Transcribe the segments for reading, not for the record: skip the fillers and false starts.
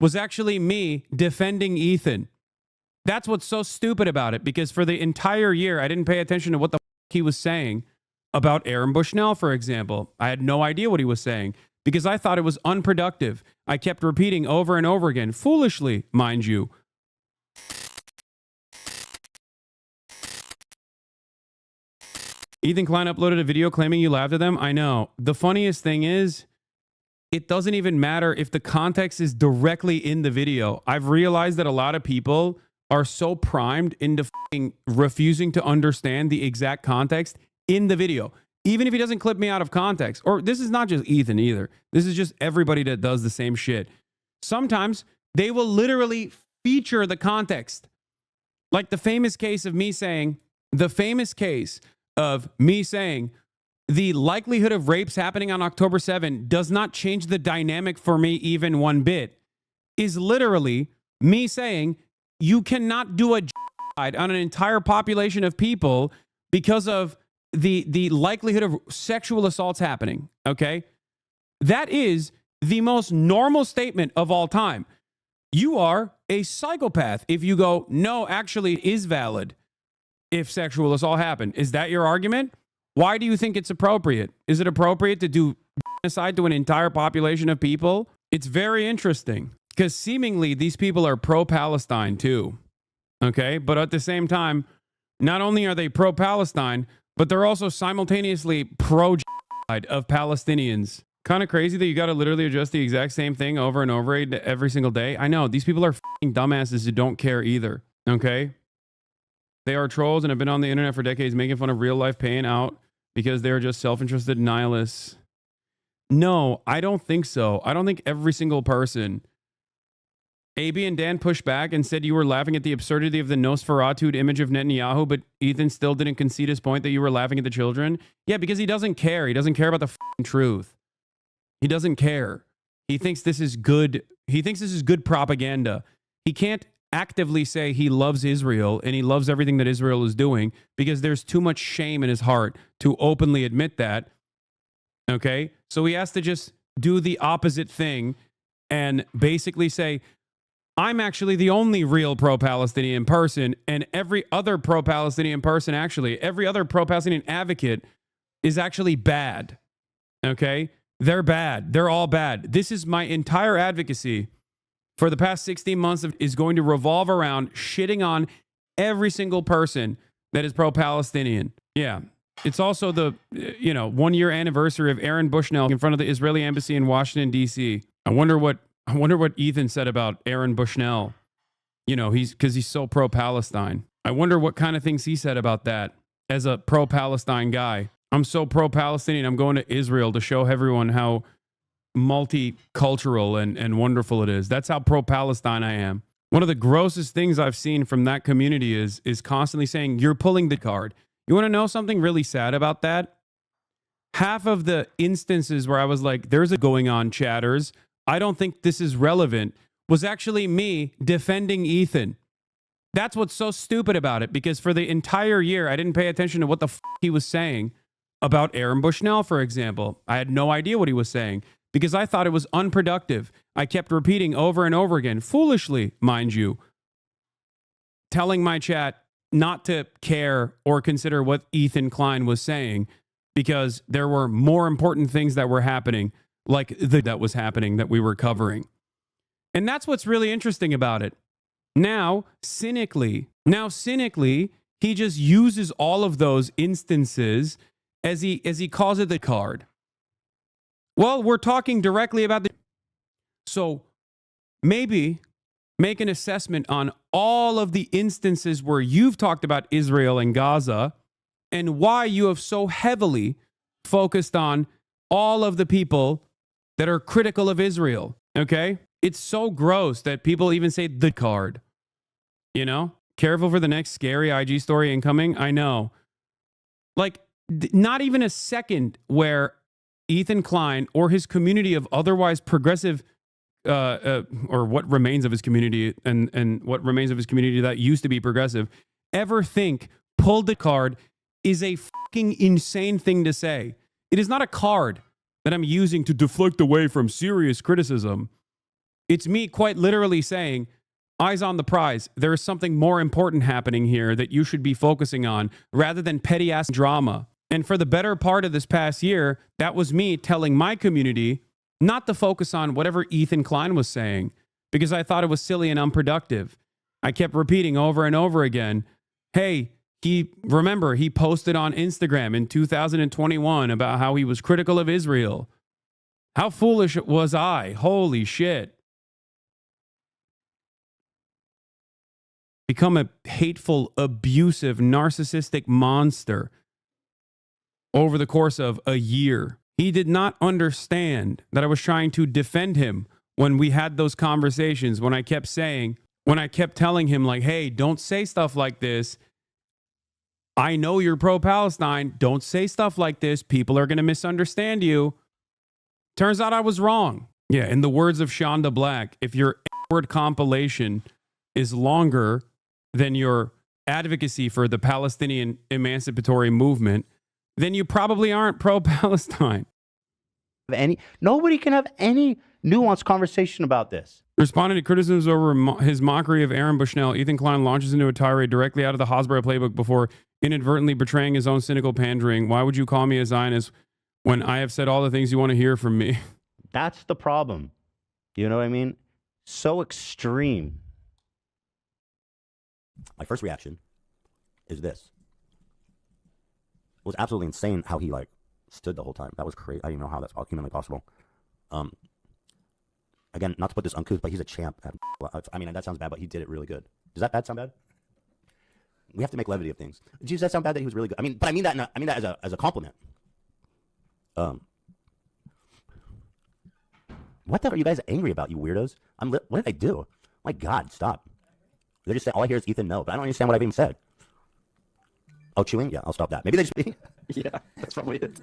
was actually me defending Ethan. That's what's so stupid about it, because for the entire year, I didn't pay attention to what the he was saying about Aaron Bushnell, for example. I had no idea what he was saying because I thought it was unproductive. I kept repeating over and over again, foolishly, mind you. Ethan Klein uploaded a video claiming you laughed at them. I know. The funniest thing is, it doesn't even matter if the context is directly in the video. I've realized that a lot of people are so primed into refusing to understand the exact context in the video, even if he doesn't clip me out of context. Or this is not just Ethan either. This is just everybody that does the same shit. Sometimes they will literally feature the context. Like the famous case of me saying, the likelihood of rapes happening on October 7 does not change the dynamic for me even one bit, is literally me saying you cannot do a genocide on an entire population of people because of the likelihood of sexual assaults happening, okay? That is the most normal statement of all time. You are a psychopath if you go, no, actually it is valid if sexual assault happened. Is that your argument? Why do you think it's appropriate? Is it appropriate to do genocide to an entire population of people? It's very interesting because seemingly these people are pro-Palestine too, okay? But at the same time, not only are they pro-Palestine, but they're also simultaneously pro-genocide of Palestinians. Kind of crazy that you got to literally adjust the exact same thing over and over every single day. I know, these people are f***ing dumbasses who don't care either, okay? They are trolls and have been on the internet for decades making fun of real life pain out because they're just self-interested nihilists. No, I don't think so. I don't think every single person. AB and Dan pushed back and said you were laughing at the absurdity of the Nosferatu image of Netanyahu, but Ethan still didn't concede his point that you were laughing at the children. Yeah, because he doesn't care. He doesn't care about the f***ing truth. He doesn't care. He thinks this is good. He thinks this is good propaganda. He can't actively say he loves Israel and he loves everything that Israel is doing because there's too much shame in his heart to openly admit that. Okay? So he has to just do the opposite thing and basically say, I'm actually the only real pro-Palestinian person, and every other pro-Palestinian person, actually, every other pro-Palestinian advocate is actually bad. Okay? They're bad. They're all bad. This is my entire advocacy for the past 16 months is going to revolve around shitting on every single person that is pro-Palestinian. Yeah. It's also the, 1 year anniversary of Aaron Bushnell in front of the Israeli embassy in Washington, D.C. I wonder what Ethan said about Aaron Bushnell. Because he's so pro-Palestine. I wonder what kind of things he said about that as a pro-Palestine guy. I'm so pro-Palestinian, I'm going to Israel to show everyone how multicultural and wonderful it is. That's how pro-Palestine I am. One of the grossest things I've seen from that community is constantly saying, you're pulling the card. You want to know something really sad about that? Half of the instances where I was like, there's a going on, chatters, I don't think this is relevant, was actually me defending Ethan. That's what's so stupid about it, because for the entire year, I didn't pay attention to what the he was saying about Aaron Bushnell, for example. I had no idea what he was saying because I thought it was unproductive. I kept repeating over and over again, foolishly, mind you, telling my chat not to care or consider what Ethan Klein was saying because there were more important things that were happening, like that was happening that we were covering. And that's what's really interesting about it. Now, cynically, he just uses all of those instances as he calls it the card. Well, we're talking directly about so maybe make an assessment on all of the instances where you've talked about Israel and Gaza and why you have so heavily focused on all of the people that are critical of Israel, okay? It's so gross that people even say the card, Careful for the next scary IG story incoming. I know. Like, not even a second where Ethan Klein or his community of otherwise progressive, or what remains of his community and what remains of his community that used to be progressive, ever think pull the card is a fucking insane thing to say. It is not a card that I'm using to deflect away from serious criticism. It's me quite literally saying, eyes on the prize. There is something more important happening here that you should be focusing on rather than petty ass drama. And for the better part of this past year, that was me telling my community not to focus on whatever Ethan Klein was saying because I thought it was silly and unproductive. I kept repeating over and over again, hey, he posted on Instagram in 2021 about how he was critical of Israel. How foolish was I? Holy shit. Become a hateful, abusive, narcissistic monster over the course of a year. He did not understand that I was trying to defend him when we had those conversations, when I kept telling him like, hey, don't say stuff like this. I know you're pro-Palestine. Don't say stuff like this. People are going to misunderstand you. Turns out I was wrong. Yeah, in the words of Shonda Black, if your word compilation is longer than your advocacy for the Palestinian emancipatory movement, then you probably aren't pro-Palestine. Nobody can have any nuanced conversation about this. Responding to criticisms over his mockery of Aaron Bushnell, Ethan Klein launches into a tirade directly out of the Hasbro playbook before inadvertently betraying his own cynical pandering. Why would you call me a Zionist when I have said all the things you want to hear from me? That's the problem. You know what I mean? So extreme. My first reaction is this. It was absolutely insane how he stood the whole time. That was crazy. I don't even know how that's humanly possible. Again, not to put this uncouth, but he's a champ. I mean, that sounds bad, but he did it really good. Does that sound bad? We have to make levity of things. Does that sound bad that he was really good? I mean that as a compliment. What the hell are you guys angry about, you weirdos? What did I do? My God, stop. They just say all I hear is Ethan no, but I don't understand what I've even said. Oh, chewing? Yeah, I'll stop that. Maybe they just... Yeah, that's probably it.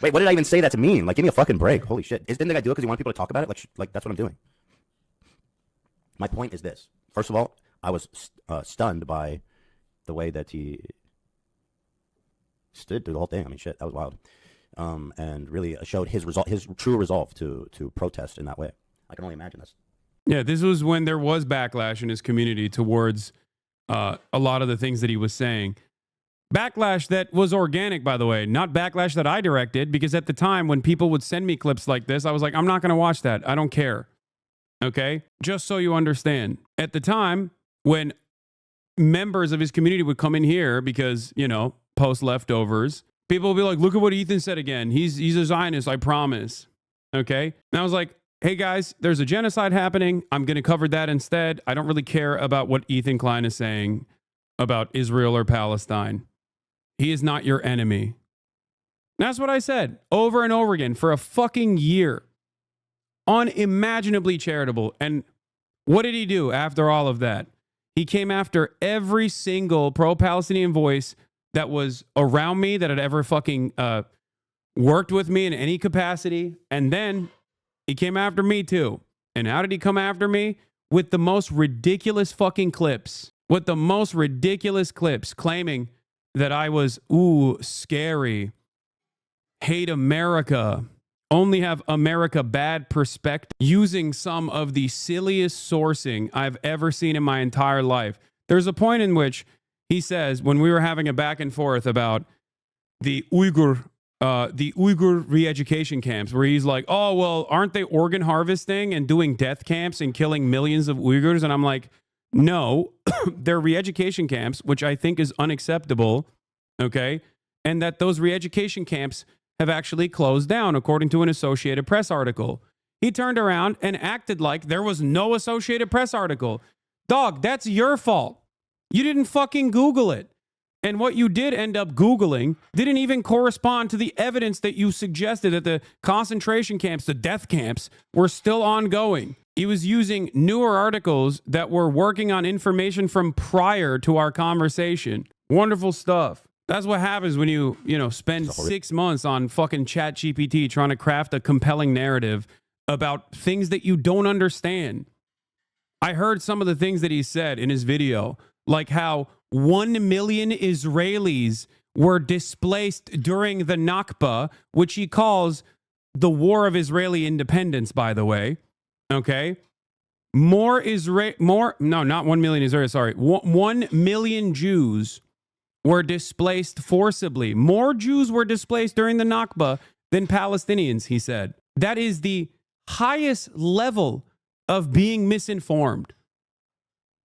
Wait, what did I even say that to mean? Give me a fucking break. Holy shit. Didn't the guy do it because he wanted people to talk about it? Like that's what I'm doing. My point is this. First of all, I was stunned by the way that he stood through the whole thing. I mean, shit, that was wild. And really showed his true resolve to protest in that way. I can only imagine this. Yeah, this was when there was backlash in his community towards a lot of the things that he was saying. Backlash that was organic, by the way, not backlash that I directed, because at the time when people would send me clips like this, I was like, I'm not going to watch that. I don't care. Okay? Just so you understand. At the time when members of his community would come in here because, post leftovers, people would be like, look at what Ethan said again. He's a Zionist, I promise. Okay? And I was like, hey guys, there's a genocide happening. I'm going to cover that instead. I don't really care about what Ethan Klein is saying about Israel or Palestine. He is not your enemy. That's what I said over and over again for a fucking year. Unimaginably charitable. And what did he do after all of that? He came after every single pro-Palestinian voice that was around me, that had ever fucking worked with me in any capacity. And then he came after me too. And how did he come after me? With the most ridiculous fucking clips. With the most ridiculous clips claiming that I was, scary, hate America, only have America bad perspective, using some of the silliest sourcing I've ever seen in my entire life. There's a point in which he says, when we were having a back and forth about the Uyghur re-education camps, where he's like, oh, well, aren't they organ harvesting and doing death camps and killing millions of Uyghurs? And I'm like, no, they're re-education camps, which I think is unacceptable, okay? And that those re-education camps have actually closed down, according to an Associated Press article. He turned around and acted like there was no Associated Press article. Dog, that's your fault. You didn't fucking Google it. And what you did end up Googling didn't even correspond to the evidence that you suggested that the concentration camps, the death camps, were still ongoing. He was using newer articles that were working on information from prior to our conversation. Wonderful stuff. That's what happens when you spend 6 months on fucking ChatGPT trying to craft a compelling narrative about things that you don't understand. I heard some of the things that he said in his video, like how 1 million Israelis were displaced during the Nakba, which he calls the War of Israeli Independence, by the way. Okay? More no, not 1 million Israelis, sorry. 1 million Jews were displaced forcibly. More Jews were displaced during the Nakba than Palestinians, he said. That is the highest level of being misinformed.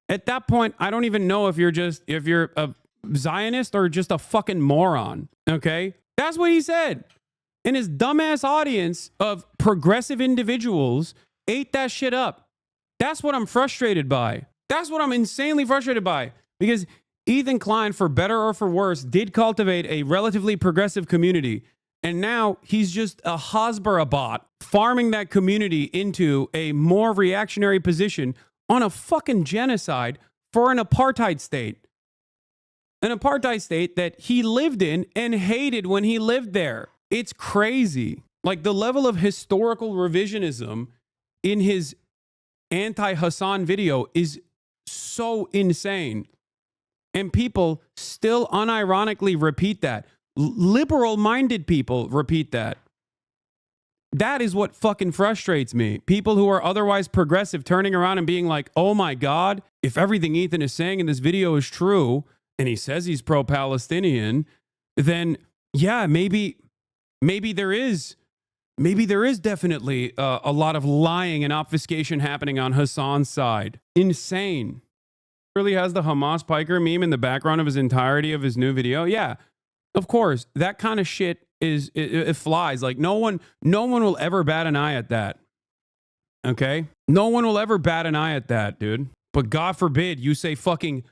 At that point, I don't even know if you're a Zionist or just a fucking moron, okay? That's what he said. And his dumbass audience of progressive individuals ate that shit up. That's what I'm frustrated by. That's what I'm insanely frustrated by. Because Ethan Klein, for better or for worse, did cultivate a relatively progressive community. And now he's just a Hasbara bot farming that community into a more reactionary position on a fucking genocide for an apartheid state. An apartheid state that he lived in and hated when he lived there. It's crazy. Like the level of historical revisionism in his anti-Hasan video is so insane. And people still unironically repeat that. Liberal-minded people repeat that. That is what fucking frustrates me. People who are otherwise progressive turning around and being like, oh my God, if everything Ethan is saying in this video is true, and he says he's pro-Palestinian, then yeah, maybe there is definitely a lot of lying and obfuscation happening on Hasan's side. Insane. Really has the Hamas piker meme in the background of his entirety of his new video. Yeah, of course, that kind of shit it flies. Like no one will ever bat an eye at that. Okay, no one will ever bat an eye at that, dude. But God forbid you say fucking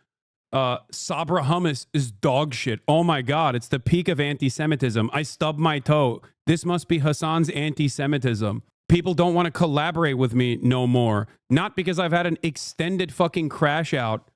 Sabra hummus is dog shit. Oh my God, it's the peak of anti-Semitism. I stubbed my toe. This must be Hasan's anti-Semitism. People don't want to collaborate with me no more. Not because I've had an extended fucking crash out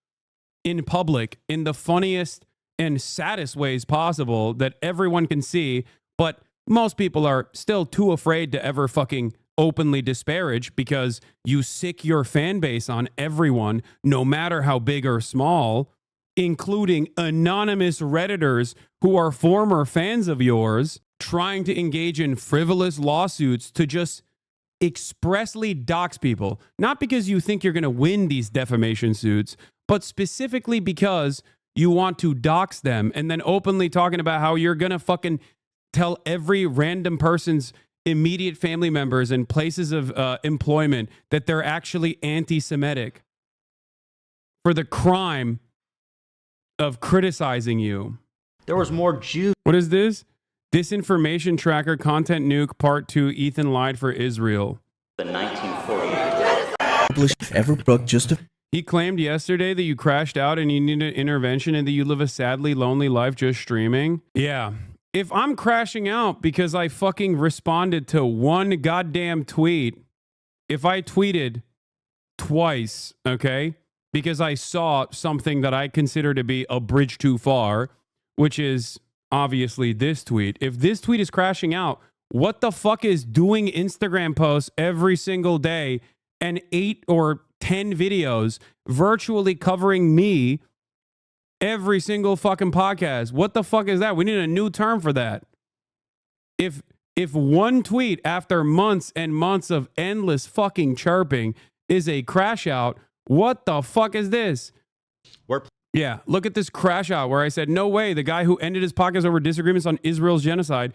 in public in the funniest and saddest ways possible that everyone can see, but most people are still too afraid to ever fucking openly disparage because you sick your fan base on everyone, no matter how big or small, including anonymous Redditors who are former fans of yours, trying to engage in frivolous lawsuits to just expressly dox people. Not because you think you're going to win these defamation suits, but specifically because you want to dox them and then openly talking about how you're going to fucking tell every random person's immediate family members and places of employment that they're actually anti-Semitic for the crime of criticizing you. There was more Jews. What is this? Disinformation Tracker Content Nuke Part 2 Ethan lied for Israel. The 1940s. Ever broke just a... He claimed yesterday that you crashed out and you needed intervention and that you live a sadly lonely life just streaming. Yeah. If I'm crashing out because I fucking responded to one goddamn tweet, if I tweeted twice, okay, because I saw something that I consider to be a bridge too far, which is obviously this tweet. If this tweet is crashing out, what the fuck is doing Instagram posts every single day and 8 or 10 videos virtually covering me every single fucking podcast? What the fuck is that? We need a new term for that. If one tweet after months and months of endless fucking chirping is a crash out, what the fuck is this? Yeah, look at this crash out where I said, no way, the guy who ended his podcast over disagreements on Israel's genocide,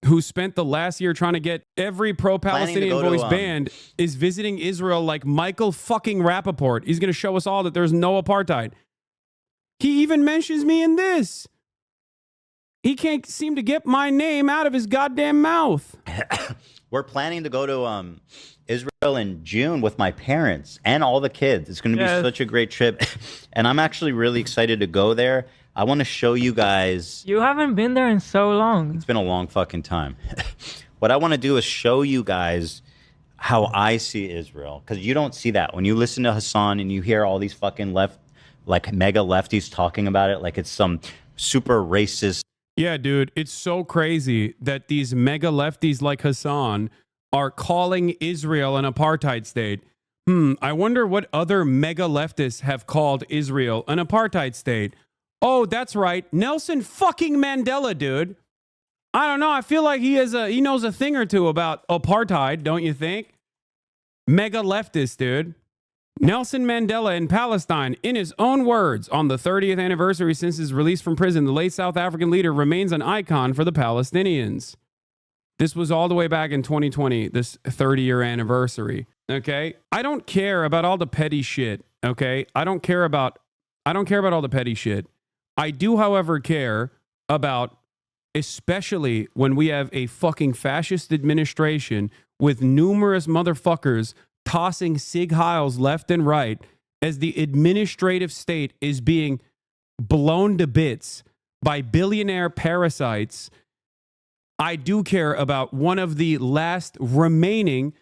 who spent the last year trying to get every pro-Palestinian voice banned, is visiting Israel like Michael fucking Rappaport. He's going to show us all that there's no apartheid. He even mentions me in this. He can't seem to get my name out of his goddamn mouth. We're planning to go to Israel in June with my parents and all the kids. It's going to be such a great trip. And I'm actually really excited to go there. I want to show you guys. You haven't been there in so long. It's been a long fucking time. What I want to do is show you guys how I see Israel. Because you don't see that. When you listen to Hasan and you hear all these fucking like mega lefties talking about it like it's some super racist. Yeah, dude, it's so crazy that these mega lefties like Hasan are calling Israel an apartheid state. I wonder what other mega leftists have called Israel an apartheid state. Oh, that's right. Nelson fucking Mandela, dude. I don't know. I feel like he knows a thing or two about apartheid, don't you think? Mega leftist, dude. Nelson Mandela in Palestine, in his own words, on the 30th anniversary since his release from prison, the late South African leader remains an icon for the Palestinians. This was all the way back in 2020, this 30-year anniversary. Okay? I don't care about all the petty shit. Okay? I don't care about all the petty shit. I do, however, care about, especially when we have a fucking fascist administration with numerous motherfuckers tossing Sig Heils left and right as the administrative state is being blown to bits by billionaire parasites. I do care about one of the last remaining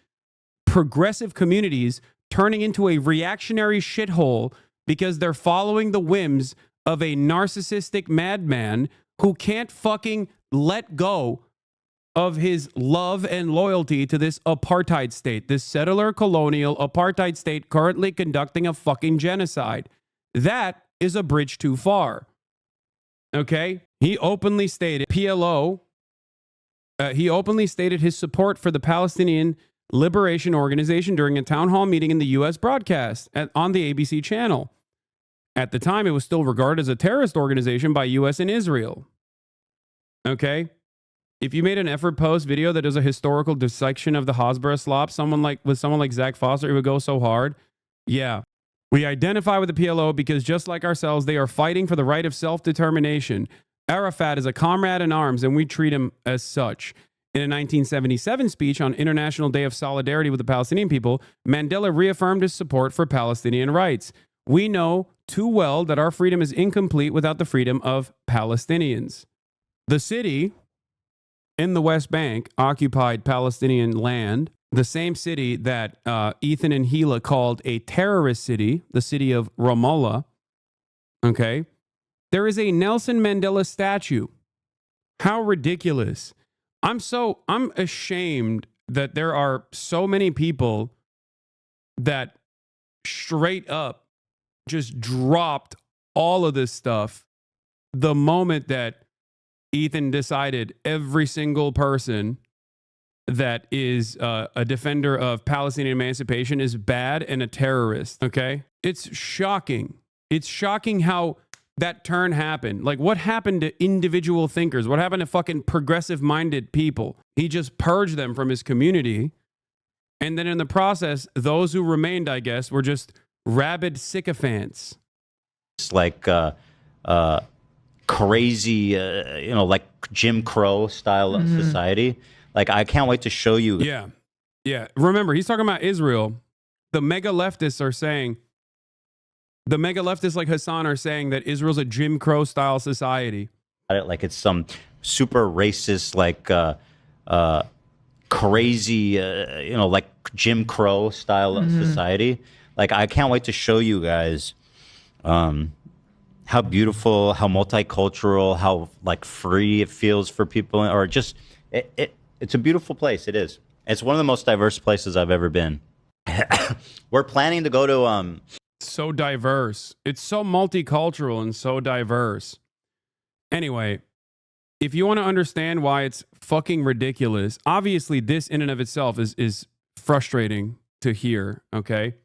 progressive communities turning into a reactionary shithole because they're following the whims of a narcissistic madman who can't fucking let go of his love and loyalty to this apartheid state, this settler colonial apartheid state currently conducting a fucking genocide. That is a bridge too far. Okay? He openly stated PLO. He openly stated his support for the Palestinian Liberation Organization during a town hall meeting in the U.S. broadcast on the ABC channel. At the time, it was still regarded as a terrorist organization by U.S. and Israel. Okay? If you made an effort post video that does a historical dissection of the Hasbara slop, with someone like Zach Foster, it would go so hard. Yeah. We identify with the PLO because just like ourselves, they are fighting for the right of self-determination. Arafat is a comrade in arms, and we treat him as such. In a 1977 speech on International Day of Solidarity with the Palestinian people, Mandela reaffirmed his support for Palestinian rights. We know too well that our freedom is incomplete without the freedom of Palestinians. The city in the West Bank occupied Palestinian land, the same city that Ethan and Hila called a terrorist city, the city of Ramallah. Okay. There is a Nelson Mandela statue. How ridiculous. I'm ashamed that there are so many people that straight up just dropped all of this stuff the moment that Ethan decided every single person that is a defender of Palestinian emancipation is bad and a terrorist. Okay. It's shocking. It's shocking how that turn happened. Like, what happened to individual thinkers? What happened to fucking progressive-minded people? He just purged them from his community. And then in the process, those who remained, I guess, were just rabid sycophants. It's like crazy, like Jim Crow style of society. Like, I can't wait to show you. Yeah. Yeah. Remember, he's talking about Israel. The mega leftists are saying, like Hasan are saying that Israel's a Jim Crow style society. Like it's some super racist, like crazy, like Jim Crow style of society. Like, I can't wait to show you guys how beautiful, how multicultural, how like free it feels for people, or just it's a beautiful place. It is. It's one of the most diverse places I've ever been. We're planning to go to so diverse. It's so multicultural and so diverse. Anyway, if you want to understand why it's fucking ridiculous, obviously this in and of itself is frustrating to hear, okay?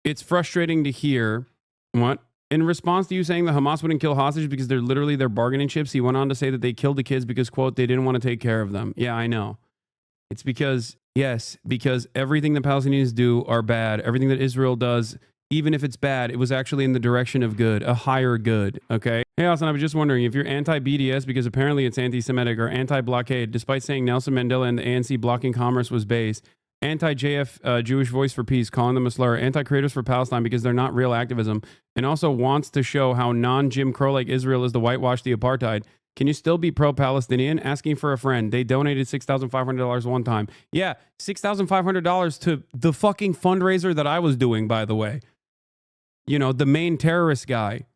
It's frustrating to hear. What? In response to you saying the Hamas wouldn't kill hostages because they're literally their bargaining chips, he went on to say that they killed the kids because, quote, they didn't want to take care of them. Yeah, I know. It's because, yes, because everything the Palestinians do are bad. Everything that Israel does, even if it's bad, it was actually in the direction of good, a higher good, okay? Hey, Hasan, I was just wondering if you're anti-BDS because apparently it's anti-Semitic, or anti-blockade, despite saying Nelson Mandela and the ANC blocking commerce was based, anti-JF Jewish Voice for Peace, calling them a slur, anti-creators for Palestine because they're not real activism, and also wants to show how non-Jim Crow like Israel is the whitewash the apartheid. Can you still be pro-Palestinian? Asking for a friend. They donated $6,500 one time. Yeah, $6,500 to the fucking fundraiser that I was doing, by the way. You know, the main terrorist guy.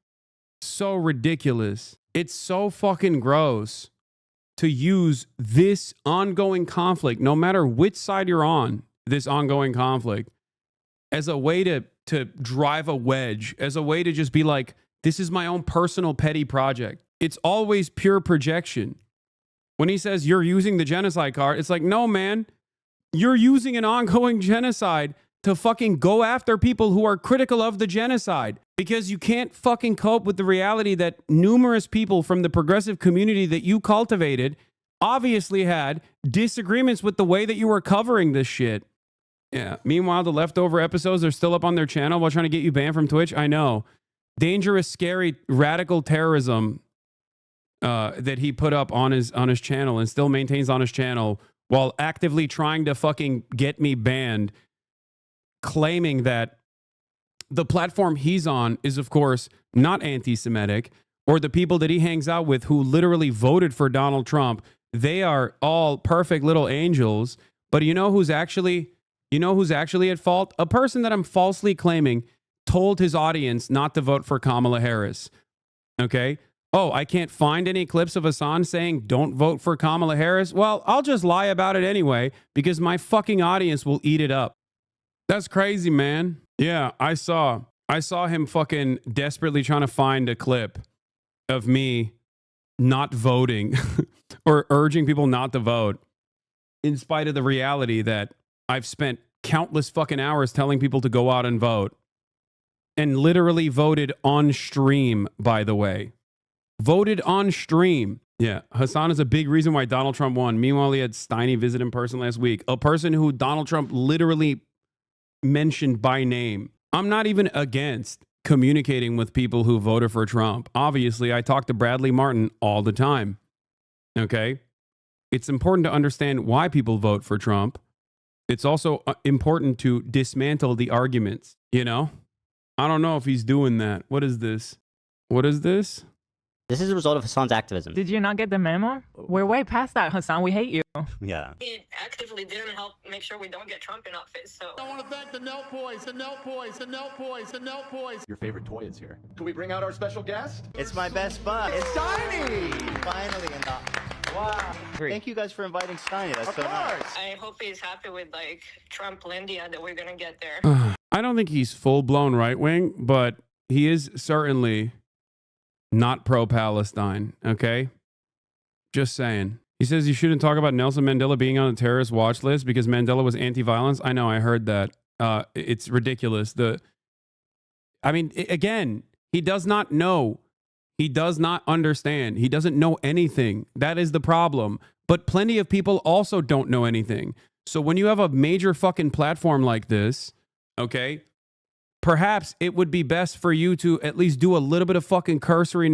So ridiculous. It's so fucking gross to use this ongoing conflict, no matter which side you're on, this ongoing conflict, as a way to drive a wedge, as a way to just be like, this is my own personal petty project. It's always pure projection. When he says you're using the genocide card, it's like, no, man, you're using an ongoing genocide to fucking go after people who are critical of the genocide, because you can't fucking cope with the reality that numerous people from the progressive community that you cultivated obviously had disagreements with the way that you were covering this shit. Yeah. Meanwhile, the leftover episodes are still up on their channel while trying to get you banned from Twitch. I know. Dangerous, scary, radical terrorism that he put up on his channel and still maintains on his channel while actively trying to fucking get me banned, claiming that the platform he's on is, of course, not anti-Semitic, or the people that he hangs out with who literally voted for Donald Trump, they are all perfect little angels. But you know who's actually at fault? A person that I'm falsely claiming told his audience not to vote for Kamala Harris. Okay? Oh, I can't find any clips of Hasan saying don't vote for Kamala Harris? Well, I'll just lie about it anyway because my fucking audience will eat it up. That's crazy, man. Yeah, I saw him fucking desperately trying to find a clip of me not voting or urging people not to vote, in spite of the reality that I've spent countless fucking hours telling people to go out and vote, and literally voted on stream, by the way. Voted on stream. Yeah, Hasan is a big reason why Donald Trump won. Meanwhile, he had Steiny visit in person last week. A person who Donald Trump literally mentioned by name. I'm not even against communicating with people who voted for Trump. Obviously, I talk to Bradley Martin all the time. Okay? It's important to understand why people vote for Trump. It's also important to dismantle the arguments, you know? I don't know if he's doing that. What is this? What is this? This is a result of Hasan's activism. Did you not get the memo? We're way past that, Hasan. We hate you. Yeah. He actively didn't help make sure we don't get Trump in office, so. I want to thank the Nelt Boys, the Nelt Boys, the Nelt Boys, the Nelt Boys. Your favorite toy is here. Can we bring out our special guest? It's my best bud. It's Steiny! Finally, and wow. Thank you guys for inviting Steiny. That's so nice. I hope he's happy with, like, Trump-Lindia that we're gonna get there. I don't think he's full-blown right-wing, but he is certainly not pro-Palestine, okay? Just saying. He says you shouldn't talk about Nelson Mandela being on a terrorist watch list because Mandela was anti-violence. I know, I heard that. It's ridiculous. Again, he does not know. He does not understand. He doesn't know anything. That is the problem. But plenty of people also don't know anything. So when you have a major fucking platform like this, okay, perhaps it would be best for you to at least do a little bit of fucking cursory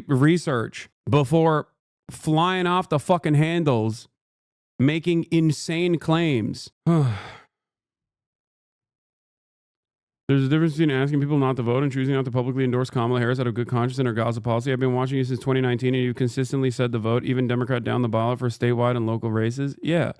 research before flying off the fucking handles, making insane claims. There's a difference between asking people not to vote and choosing not to publicly endorse Kamala Harris out of good conscience and her Gaza policy. I've been watching you since 2019 and you've consistently said to vote, even Democrat down the ballot for statewide and local races. Yeah.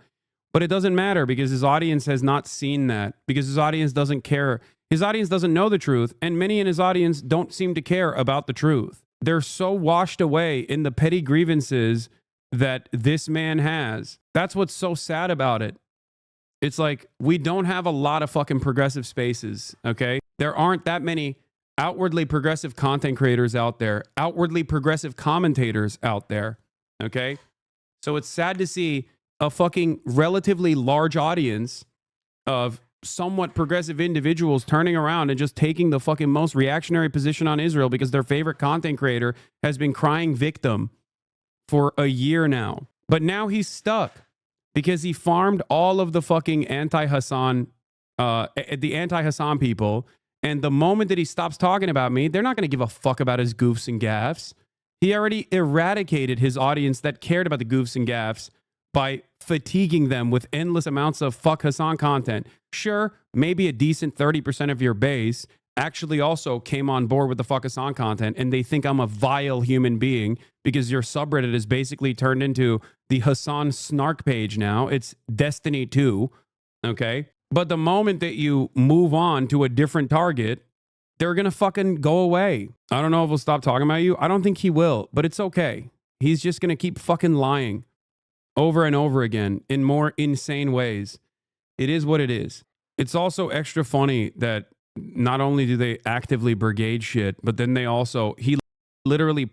But it doesn't matter because his audience has not seen that, because his audience doesn't care. His audience doesn't know the truth, and many in his audience don't seem to care about the truth. They're so washed away in the petty grievances that this man has. That's what's so sad about it. It's like we don't have a lot of fucking progressive spaces, okay? There aren't that many outwardly progressive content creators out there, outwardly progressive commentators out there, okay? So it's sad to see a fucking relatively large audience of somewhat progressive individuals turning around and just taking the fucking most reactionary position on Israel because their favorite content creator has been crying victim for a year now. But now he's stuck because he farmed all of the fucking anti-Hasan people. And the moment that he stops talking about me, they're not going to give a fuck about his goofs and gaffes. He already eradicated his audience that cared about the goofs and gaffes by fatiguing them with endless amounts of fuck Hasan content. Sure, maybe a decent 30% of your base actually also came on board with the fuck Hasan content and they think I'm a vile human being because your subreddit is basically turned into the Hasan snark page now. It's Destiny 2, okay? But the moment that you move on to a different target, they're going to fucking go away. I don't know if he'll stop talking about you. I don't think he will, but it's okay. He's just going to keep fucking lying over and over again in more insane ways. It is what it is. It's also extra funny that not only do they actively brigade shit, but then they also, he literally,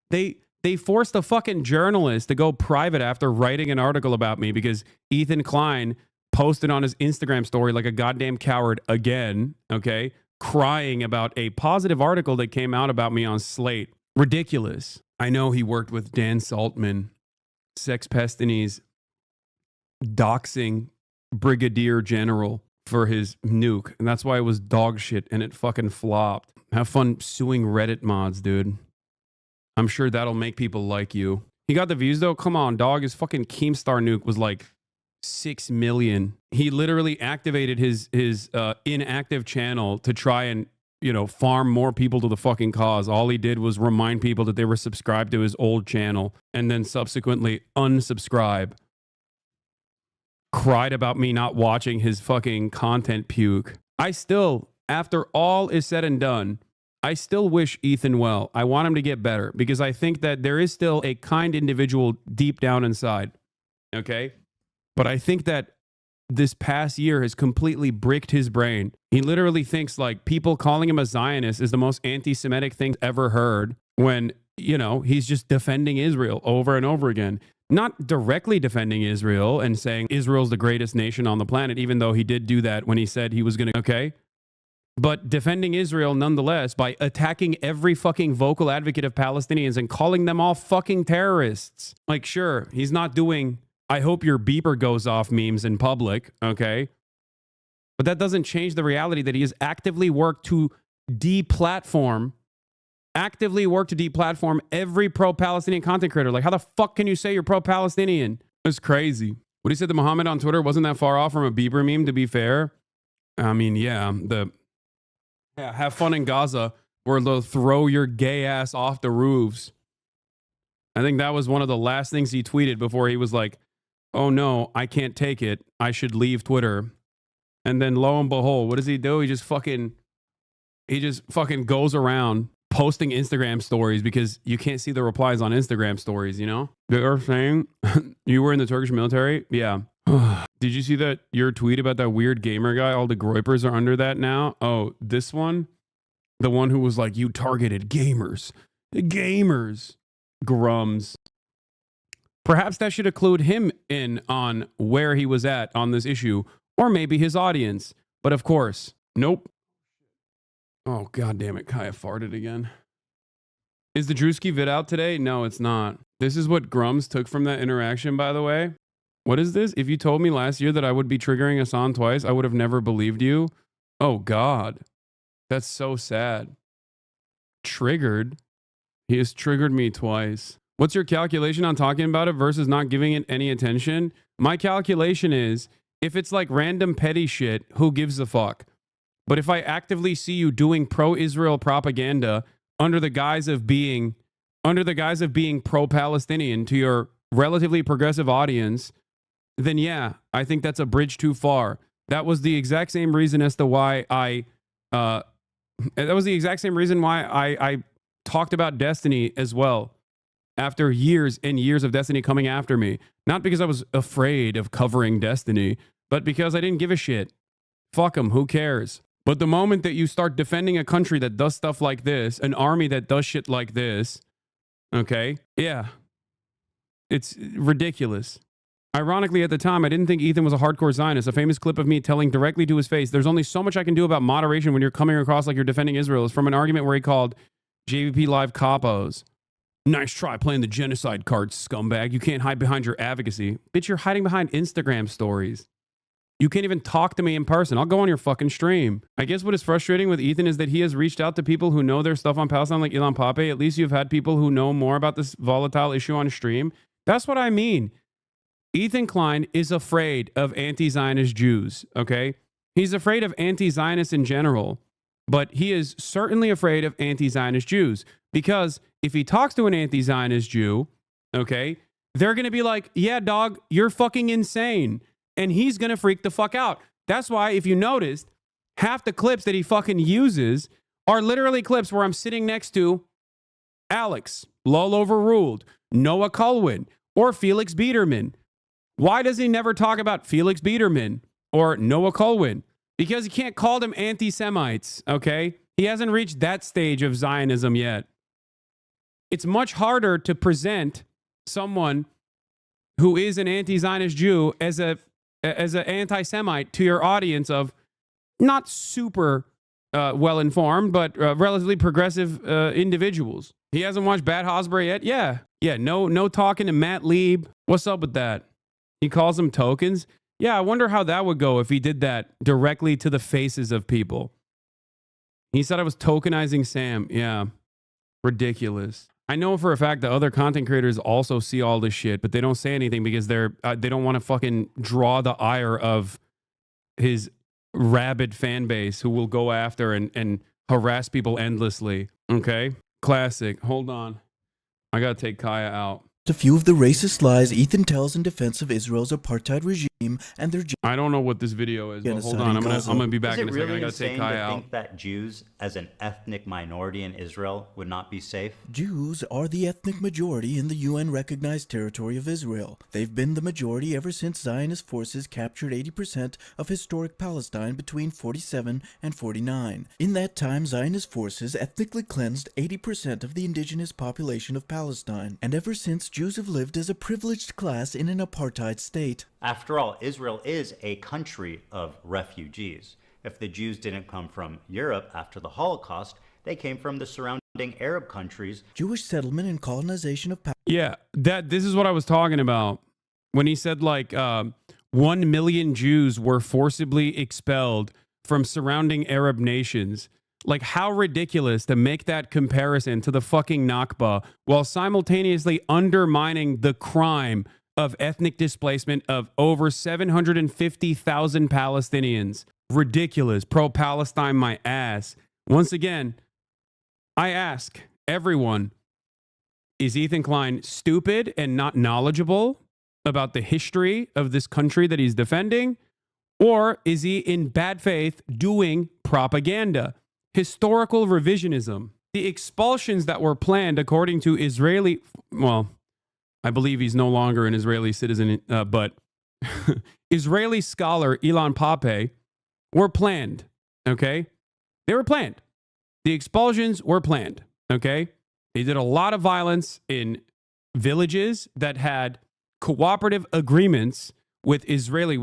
they forced a fucking journalist to go private after writing an article about me because Ethan Klein posted on his Instagram story like a goddamn coward again, okay, crying about a positive article that came out about me on Slate. Ridiculous. I know he worked with Dan Saltman, Sex Pestini's doxing brigadier general for his nuke, and that's why it was dog shit and it fucking flopped. Have fun suing Reddit mods, dude. I'm sure that'll make people like you. He got the views though. Come on, dog. His fucking Keemstar nuke was like 6 million. He literally activated his inactive channel to try and, you know, farm more people to the fucking cause. All he did was remind people that they were subscribed to his old channel and then subsequently unsubscribe. Cried about me not watching his fucking content puke. I still, after all is said and done, I still wish Ethan well. I want him to get better because I think that there is still a kind individual deep down inside. Okay? But I think that this past year has completely bricked his brain. He literally thinks like people calling him a Zionist is the most anti-Semitic thing ever heard when, you know, he's just defending Israel over and over again. Not directly defending Israel and saying Israel's the greatest nation on the planet, even though he did do that when he said he was going to, okay? But defending Israel nonetheless by attacking every fucking vocal advocate of Palestinians and calling them all fucking terrorists. Like, sure, he's not doing, I hope your beeper goes off memes in public, okay? But that doesn't change the reality that he has actively worked to deplatform every pro-Palestinian content creator. Like, how the fuck can you say you're pro-Palestinian? It's crazy. What he said to Muhammad on Twitter wasn't that far off from a Bieber meme, to be fair. I mean, yeah, have fun in Gaza, where they'll throw your gay ass off the roofs. I think that was one of the last things he tweeted before he was like, oh no, I can't take it. I should leave Twitter. And then lo and behold, what does he do? He just fucking goes around posting Instagram stories because you can't see the replies on Instagram stories, you know? They're saying, you were in the Turkish military? Yeah. Did you see that your tweet about that weird gamer guy? All the groypers are under that now. Oh, this one? The one who was like, you targeted gamers. Gamers. Grums. Perhaps that should include him in on where he was at on this issue, or maybe his audience. But of course, nope. Oh, God damn it. Kaya farted again. Is the Drewski vid out today? No, it's not. This is what Grums took from that interaction, by the way. What is this? If you told me last year that I would be triggering Hasan twice, I would have never believed you. Oh, God. That's so sad. Triggered? He has triggered me twice. What's your calculation on talking about it versus not giving it any attention? My calculation is, if it's like random petty shit, who gives a fuck? But if I actively see you doing pro-Israel propaganda under the guise of being pro-Palestinian to your relatively progressive audience, then yeah, I think that's a bridge too far. That was the exact same reason as to why I talked about Destiny as well. After years and years of Destiny coming after me. Not because I was afraid of covering Destiny, but because I didn't give a shit. Fuck them, who cares? But the moment that you start defending a country that does stuff like this, an army that does shit like this, okay, yeah, it's ridiculous. Ironically, at the time, I didn't think Ethan was a hardcore Zionist. A famous clip of me telling directly to his face, there's only so much I can do about moderation when you're coming across like you're defending Israel, is from an argument where he called JVP Live capos. Nice try playing the genocide card, scumbag. You can't hide behind your advocacy. Bitch, you're hiding behind Instagram stories. You can't even talk to me in person. I'll go on your fucking stream. I guess what is frustrating with Ethan is that he has reached out to people who know their stuff on Palestine, like Ilan Pape. At least you've had people who know more about this volatile issue on stream. That's what I mean. Ethan Klein is afraid of anti-Zionist Jews, okay? He's afraid of anti-Zionists in general, but he is certainly afraid of anti-Zionist Jews because if he talks to an anti-Zionist Jew, okay, they're going to be like, yeah, dog, you're fucking insane. And he's going to freak the fuck out. That's why, if you noticed, half the clips that he fucking uses are literally clips where I'm sitting next to Alex, Lol Overruled, Noah Culwin, or Felix Biederman. Why does he never talk about Felix Biederman or Noah Culwin? Because he can't call them anti-Semites, okay? He hasn't reached that stage of Zionism yet. It's much harder to present someone who is an anti-Zionist Jew as a as an anti-Semite to your audience of not super well-informed, but relatively progressive individuals. He hasn't watched Bad Hosbury yet? Yeah, no talking to Matt Lieb. What's up with that? He calls them tokens. Yeah, I wonder how that would go if he did that directly to the faces of people. He said I was tokenizing Sam. Yeah, ridiculous. I know for a fact that other content creators also see all this shit, but they don't say anything because they don't want to fucking draw the ire of his rabid fan base who will go after and harass people endlessly. Okay? Classic. Hold on. I gotta take Kaya out. A few of the racist lies Ethan tells in defense of Israel's apartheid regime and their I don't know what this video is, but hold on. I'm gonna be back in a second. I gotta take Kaya out. Think that Jews as an ethnic minority in Israel would not be safe? Jews are the ethnic majority in the UN-recognized territory of Israel. They've been the majority ever since Zionist forces captured 80% of historic Palestine between 47 and 49. In that time, Zionist forces ethnically cleansed 80% of the indigenous population of Palestine, and ever since Jews have lived as a privileged class in an apartheid state. After all, Israel is a country of refugees. If the Jews didn't come from Europe after the Holocaust, they came from the surrounding Arab countries. Jewish settlement and colonization of Yeah, this is what I was talking about when he said like 1 million Jews were forcibly expelled from surrounding Arab nations. Like, how ridiculous to make that comparison to the fucking Nakba while simultaneously undermining the crime of ethnic displacement of over 750,000 Palestinians. Ridiculous. Pro-Palestine my ass. Once again, I ask everyone, is Ethan Klein stupid and not knowledgeable about the history of this country that he's defending? Or is he in bad faith doing propaganda? Historical revisionism. The expulsions that were planned according to Israeli, well, I believe he's no longer an Israeli citizen, but Israeli scholar Ilan Pappé were planned, okay? They were planned. The expulsions were planned, okay? They did a lot of violence in villages that had cooperative agreements with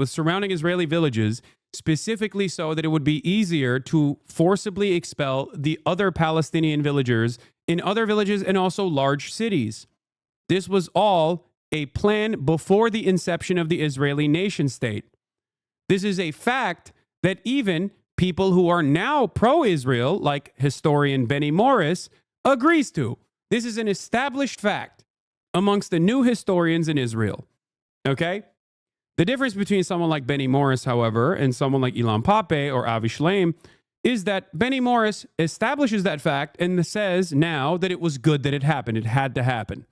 surrounding Israeli villages, specifically so that it would be easier to forcibly expel the other Palestinian villagers in other villages and also large cities. This was all a plan before the inception of the Israeli nation state. This is a fact that even people who are now pro-Israel, like historian Benny Morris, agrees to. This is an established fact amongst the new historians in Israel. Okay? The difference between someone like Benny Morris, however, and someone like Ilan Pappé or Avi Shleim is that Benny Morris establishes that fact and says now that it was good that it happened. It had to happen.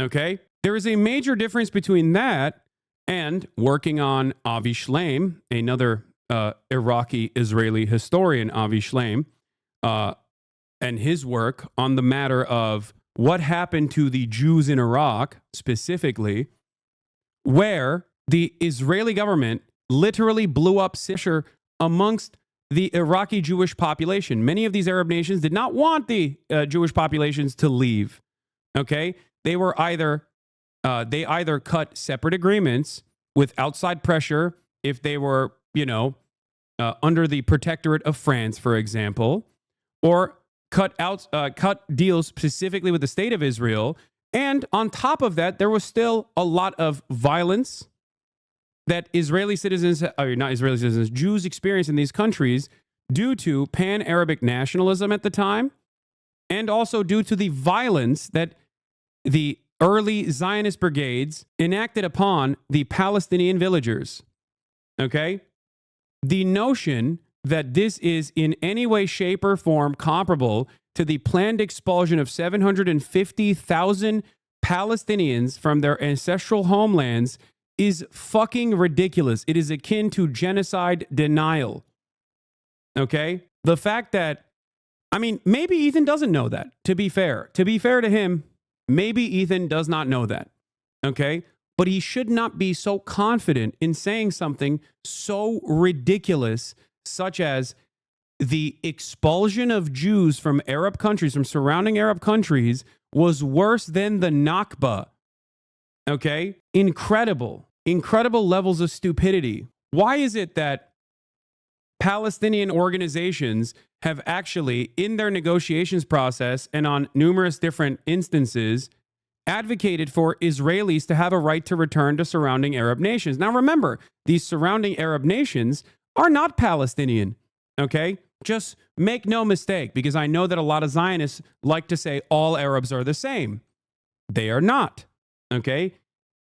Okay? There is a major difference between that and working on Avi Shleim, another Iraqi-Israeli historian, Avi Shleim, and his work on the matter of what happened to the Jews in Iraq, specifically, where the Israeli government literally blew up pressure amongst the Iraqi Jewish population. Many of these Arab nations did not want the Jewish populations to leave. Okay? They were either cut separate agreements with outside pressure if they were, under the protectorate of France, for example, or cut deals specifically with the state of Israel. And on top of that, there was still a lot of violence that Israeli citizens, or not Israeli citizens, Jews experienced in these countries due to pan-Arabic nationalism at the time, and also due to the violence that the early Zionist brigades enacted upon the Palestinian villagers. Okay? The notion that this is in any way, shape, or form comparable to the planned expulsion of 750,000 Palestinians from their ancestral homelands is fucking ridiculous. It is akin to genocide denial. Okay? The fact that, maybe Ethan doesn't know that, to be fair. To be fair to him, maybe Ethan does not know that. Okay? But he should not be so confident in saying something so ridiculous, such as the expulsion of Jews from Arab countries, from surrounding Arab countries, was worse than the Nakba. Okay? Incredible. incredible levels of stupidity. Why is it that Palestinian organizations have actually, in their negotiations process and on numerous different instances, advocated for Israelis to have a right to return to surrounding Arab nations? Now, remember, these surrounding Arab nations are not Palestinian, okay? Just make no mistake, because I know that a lot of Zionists like to say all Arabs are the same. They are not, okay?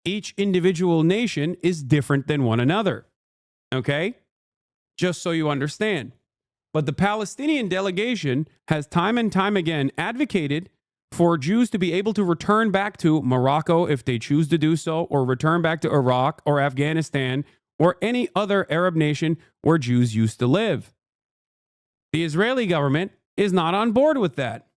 Each individual nation is different than one another, okay? Just so you understand. But the Palestinian delegation has time and time again advocated for Jews to be able to return back to Morocco if they choose to do so, or return back to Iraq or Afghanistan or any other Arab nation where Jews used to live. The Israeli government is not on board with that.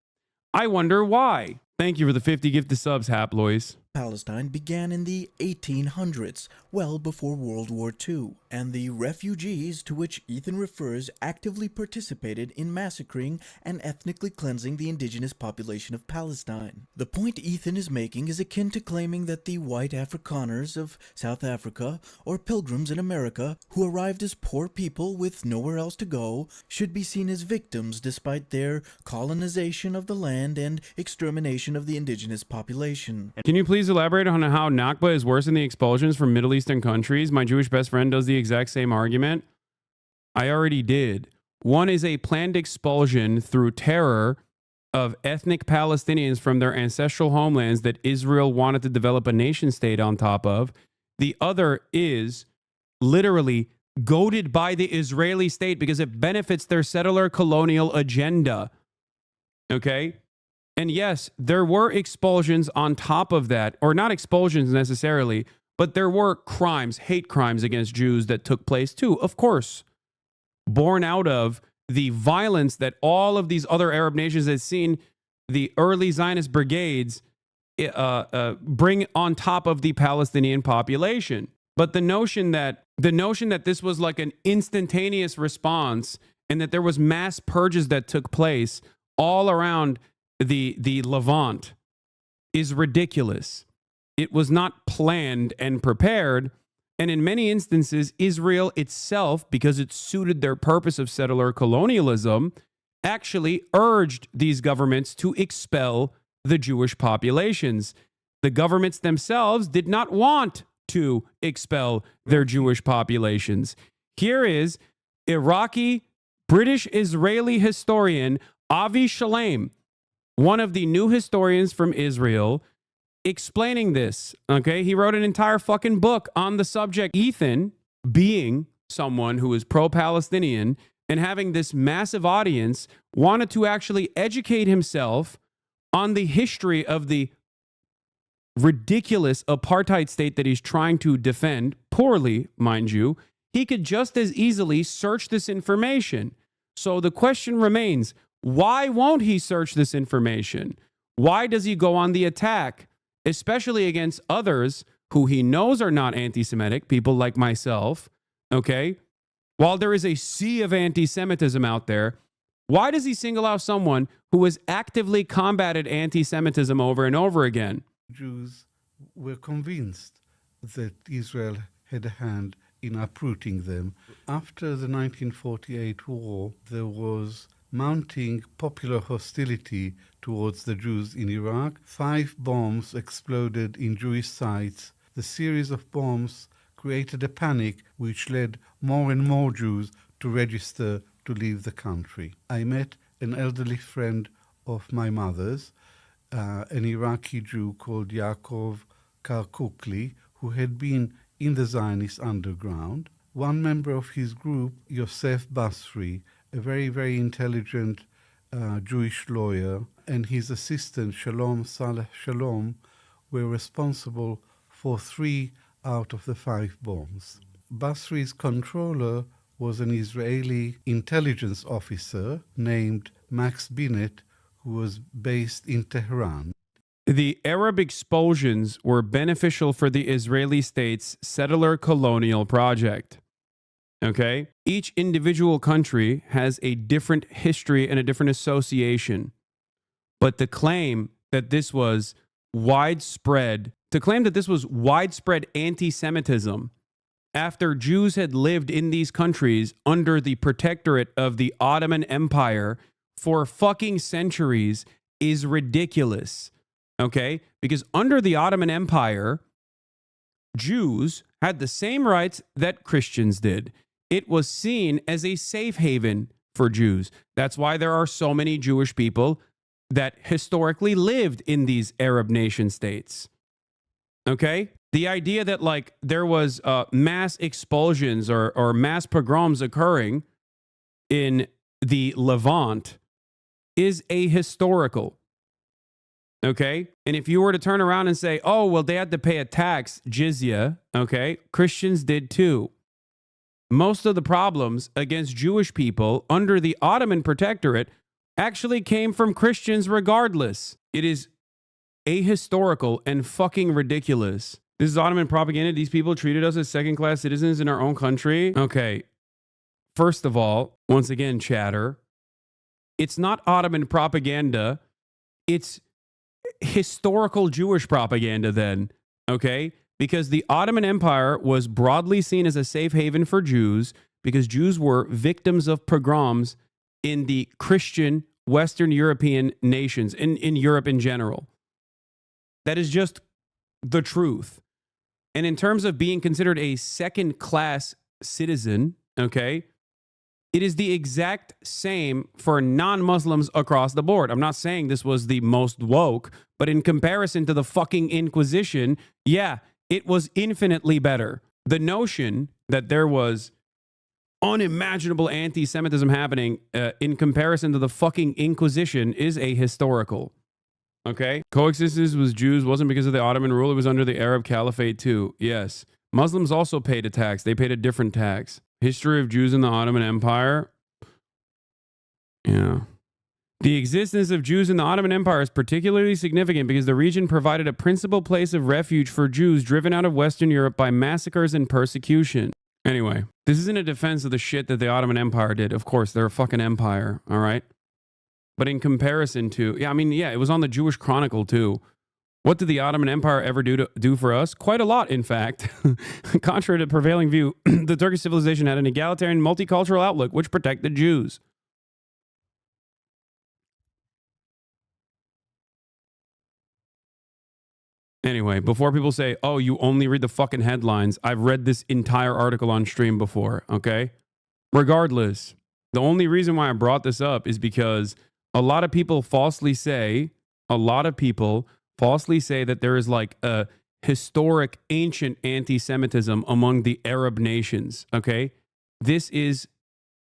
I wonder why. Thank you for the 50 gifted subs, Haplois. Palestine began in the 1800s, well before World War II, and the refugees to which Ethan refers actively participated in massacring and ethnically cleansing the indigenous population of Palestine. The point Ethan is making is akin to claiming that the white Afrikaners of South Africa, or pilgrims in America, who arrived as poor people with nowhere else to go, should be seen as victims despite their colonization of the land and extermination of the indigenous population. Can you please elaborate on how Nakba is worse than the expulsions from Middle Eastern countries? My Jewish best friend does the exact same argument. I already did. One is a planned expulsion through terror of ethnic Palestinians from their ancestral homelands that Israel wanted to develop a nation state on top of. The other is literally goaded by the Israeli state because it benefits their settler colonial agenda. Okay? And yes, there were expulsions on top of that, or not expulsions necessarily, but there were crimes, hate crimes against Jews that took place too, of course, born out of the violence that all of these other Arab nations had seen the early Zionist brigades bring on top of the Palestinian population. But the notion that this was like an instantaneous response and that there was mass purges that took place all around the Levant is ridiculous. It was not planned and prepared. And in many instances, Israel itself, because it suited their purpose of settler colonialism, actually urged these governments to expel the Jewish populations. The governments themselves did not want to expel their Jewish populations. Here is Iraqi British Israeli historian Avi Shalem, one of the new historians from Israel, explaining this. Okay, he wrote an entire fucking book on the subject. Ethan, being someone who is pro-Palestinian and having this massive audience, wanted to actually educate himself on the history of the ridiculous apartheid state that he's trying to defend, poorly, mind you. He could just as easily search this information. So the question remains, why won't he search this information? Why does he go on the attack, especially against others who he knows are not anti-Semitic, people like myself, okay? While there is a sea of anti-Semitism out there, why does he single out someone who has actively combated anti-Semitism over and over again? Jews were convinced that Israel had a hand in uprooting them. After the 1948 war, there was mounting popular hostility towards the Jews in Iraq. 5 bombs exploded in Jewish sites. The series of bombs created a panic which led more and more Jews to register to leave the country. I met an elderly friend of my mother's, an Iraqi Jew called Yaakov Karkukli, who had been in the Zionist underground. One member of his group, Yosef Basri, a very, very intelligent Jewish lawyer, and his assistant, Shalom Saleh Shalom, were responsible for 3 out of the 5 bombs. Basri's controller was an Israeli intelligence officer named Max Binet, who was based in Tehran. The Arab expulsions were beneficial for the Israeli state's settler colonial project. Okay? Each individual country has a different history and a different association. But the claim that this was widespread to claim that this was widespread anti-Semitism after Jews had lived in these countries under the protectorate of the Ottoman Empire for fucking centuries is ridiculous. Okay? Because under the Ottoman Empire, Jews had the same rights that Christians did. It was seen as a safe haven for Jews. That's why there are so many Jewish people that historically lived in these Arab nation states. Okay? The idea that like there was mass expulsions or mass pogroms occurring in the Levant is ahistorical. Okay? And if you were to turn around and say, oh, well, they had to pay a tax, jizya, okay? Christians did too. Most of the problems against Jewish people under the Ottoman protectorate actually came from Christians regardless. It is ahistorical and fucking ridiculous. This is Ottoman propaganda. These people treated us as second-class citizens in our own country. Okay. First of all, once again, chatter, it's not Ottoman propaganda. It's historical Jewish propaganda then, okay? Because the Ottoman Empire was broadly seen as a safe haven for Jews because Jews were victims of pogroms in the Christian Western European nations, in Europe in general. That is just the truth. And in terms of being considered a second-class citizen, okay, it is the exact same for non-Muslims across the board. I'm not saying this was the most woke, but in comparison to the fucking Inquisition, yeah, it was infinitely better. The notion that there was unimaginable anti-Semitism happening in comparison to the fucking Inquisition is ahistorical. Okay? Coexistence with Jews wasn't because of the Ottoman rule. It was under the Arab Caliphate too. Yes. Muslims also paid a tax. They paid a different tax. History of Jews in the Ottoman Empire. Yeah. The existence of Jews in the Ottoman Empire is particularly significant because the region provided a principal place of refuge for Jews driven out of Western Europe by massacres and persecution. Anyway, this isn't a defense of the shit that the Ottoman Empire did. Of course, they're a fucking empire, all right? But in comparison to, it was on the Jewish Chronicle too. What did the Ottoman Empire ever do for us? Quite a lot, in fact. Contrary to the prevailing view, the Turkish civilization had an egalitarian, multicultural outlook which protected Jews. Anyway, before people say, oh, you only read the fucking headlines, I've read this entire article on stream before, okay? Regardless, the only reason why I brought this up is because a lot of people falsely say that there is like a historic ancient anti-Semitism among the Arab nations, okay? This is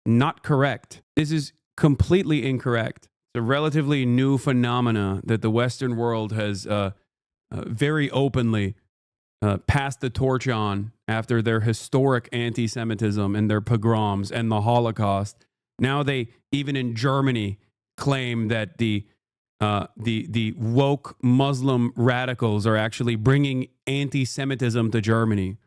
not correct. This is completely incorrect. It's a relatively new phenomena that the Western world has very openly passed the torch on after their historic anti-Semitism and their pogroms and the Holocaust. Now they, even in Germany, claim that the woke Muslim radicals are actually bringing anti-Semitism to Germany.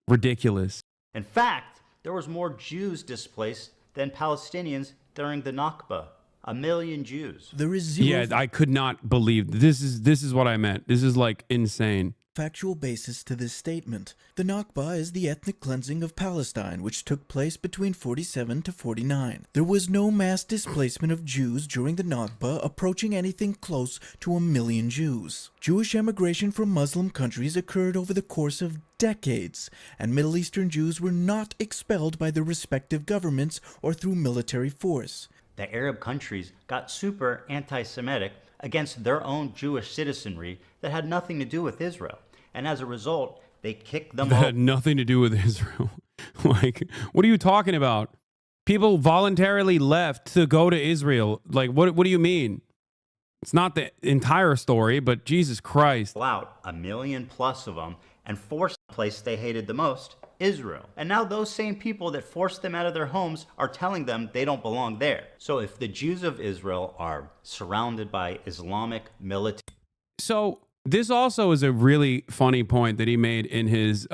Ridiculous. In fact, there was more Jews displaced than Palestinians during the Nakba. 1 million Jews. There is zero. Yeah, I could not believe this is what I meant. This is like insane. Factual basis to this statement. The Nakba is the ethnic cleansing of Palestine, which took place between 47 to 49. There was no mass displacement of Jews during the Nakba approaching anything close to 1 million Jews. Jewish emigration from Muslim countries occurred over the course of decades, and Middle Eastern Jews were not expelled by their respective governments or through military force. The Arab countries got super anti-Semitic against their own Jewish citizenry that had nothing to do with Israel. And as a result, they kicked them That out. had nothing to do with Israel. Like, what are you talking about? People voluntarily left to go to Israel. Like, what do you mean? It's not the entire story, but Jesus Christ. Out 1 million plus of them and forced the place they hated the most, Israel. And now those same people that forced them out of their homes are telling them they don't belong there. So if the Jews of Israel are surrounded by Islamic military... So this also is a really funny point that he made in his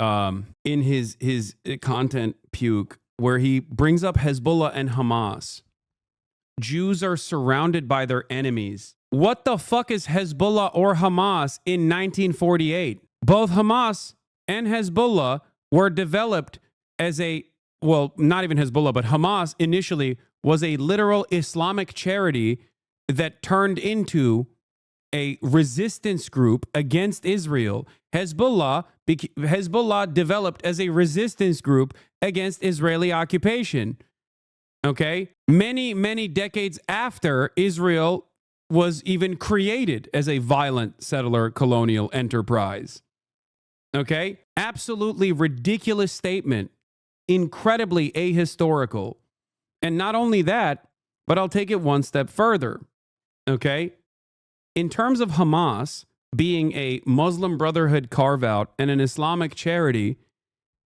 content puke, where he brings up Hezbollah and Hamas. Jews are surrounded by their enemies. what the fuck is Hezbollah or Hamas in 1948? Both Hamas and Hezbollah were developed as well, not even Hezbollah, but Hamas initially was a literal Islamic charity that turned into a resistance group against Israel. Hezbollah developed as a resistance group against Israeli occupation. Okay? Many decades after Israel was even created as a violent settler colonial enterprise. Okay? Absolutely ridiculous statement. Incredibly ahistorical. And not only that, but I'll take it one step further. Okay? In terms of Hamas being a Muslim Brotherhood carve-out and an Islamic charity,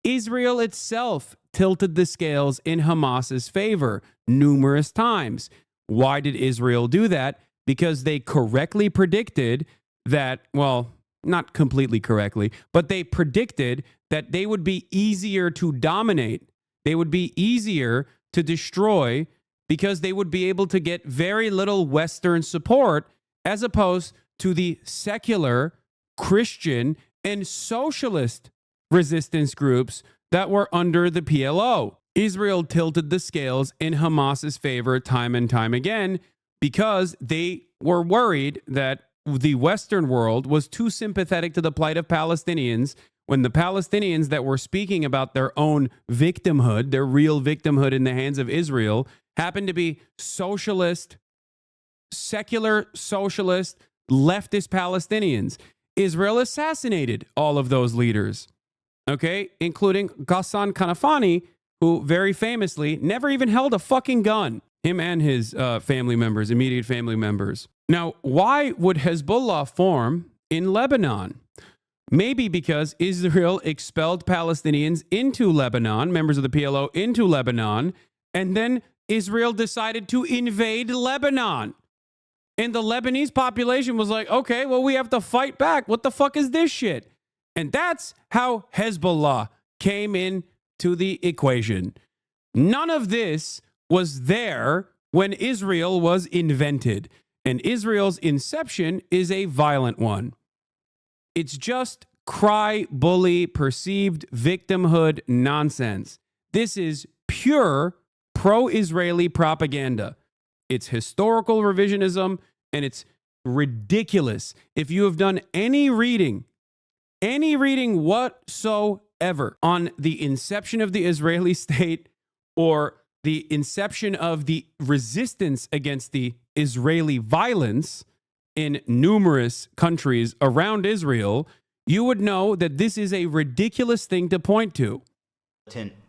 Israel itself tilted the scales in Hamas's favor numerous times. Why did Israel do that? Because they correctly predicted that, well, not completely correctly, but they predicted that they would be easier to dominate. They would be easier to destroy because they would be able to get very little Western support as opposed to the secular, Christian, and socialist resistance groups that were under the PLO. Israel tilted the scales in Hamas's favor time and time again because they were worried that the Western world was too sympathetic to the plight of Palestinians when the Palestinians that were speaking about their own victimhood, their real victimhood in the hands of Israel, happened to be socialist, secular socialist, leftist Palestinians. Israel assassinated all of those leaders, okay, including Ghassan Kanafani, who very famously never even held a fucking gun, him and his family members, immediate family members. Now, why would Hezbollah form in Lebanon? Maybe because Israel expelled Palestinians into Lebanon, members of the PLO into Lebanon, and then Israel decided to invade Lebanon. And the Lebanese population was like, okay, well, we have to fight back. What the fuck is this shit? And that's how Hezbollah came into the equation. None of this was there when Israel was invented. And Israel's inception is a violent one. It's just cry, bully, perceived victimhood nonsense. This is pure pro-Israeli propaganda. It's historical revisionism, and it's ridiculous. If you have done any reading whatsoever on the inception of the Israeli state or the inception of the resistance against the Israeli violence in numerous countries around Israel, you would know that this is a ridiculous thing to point to.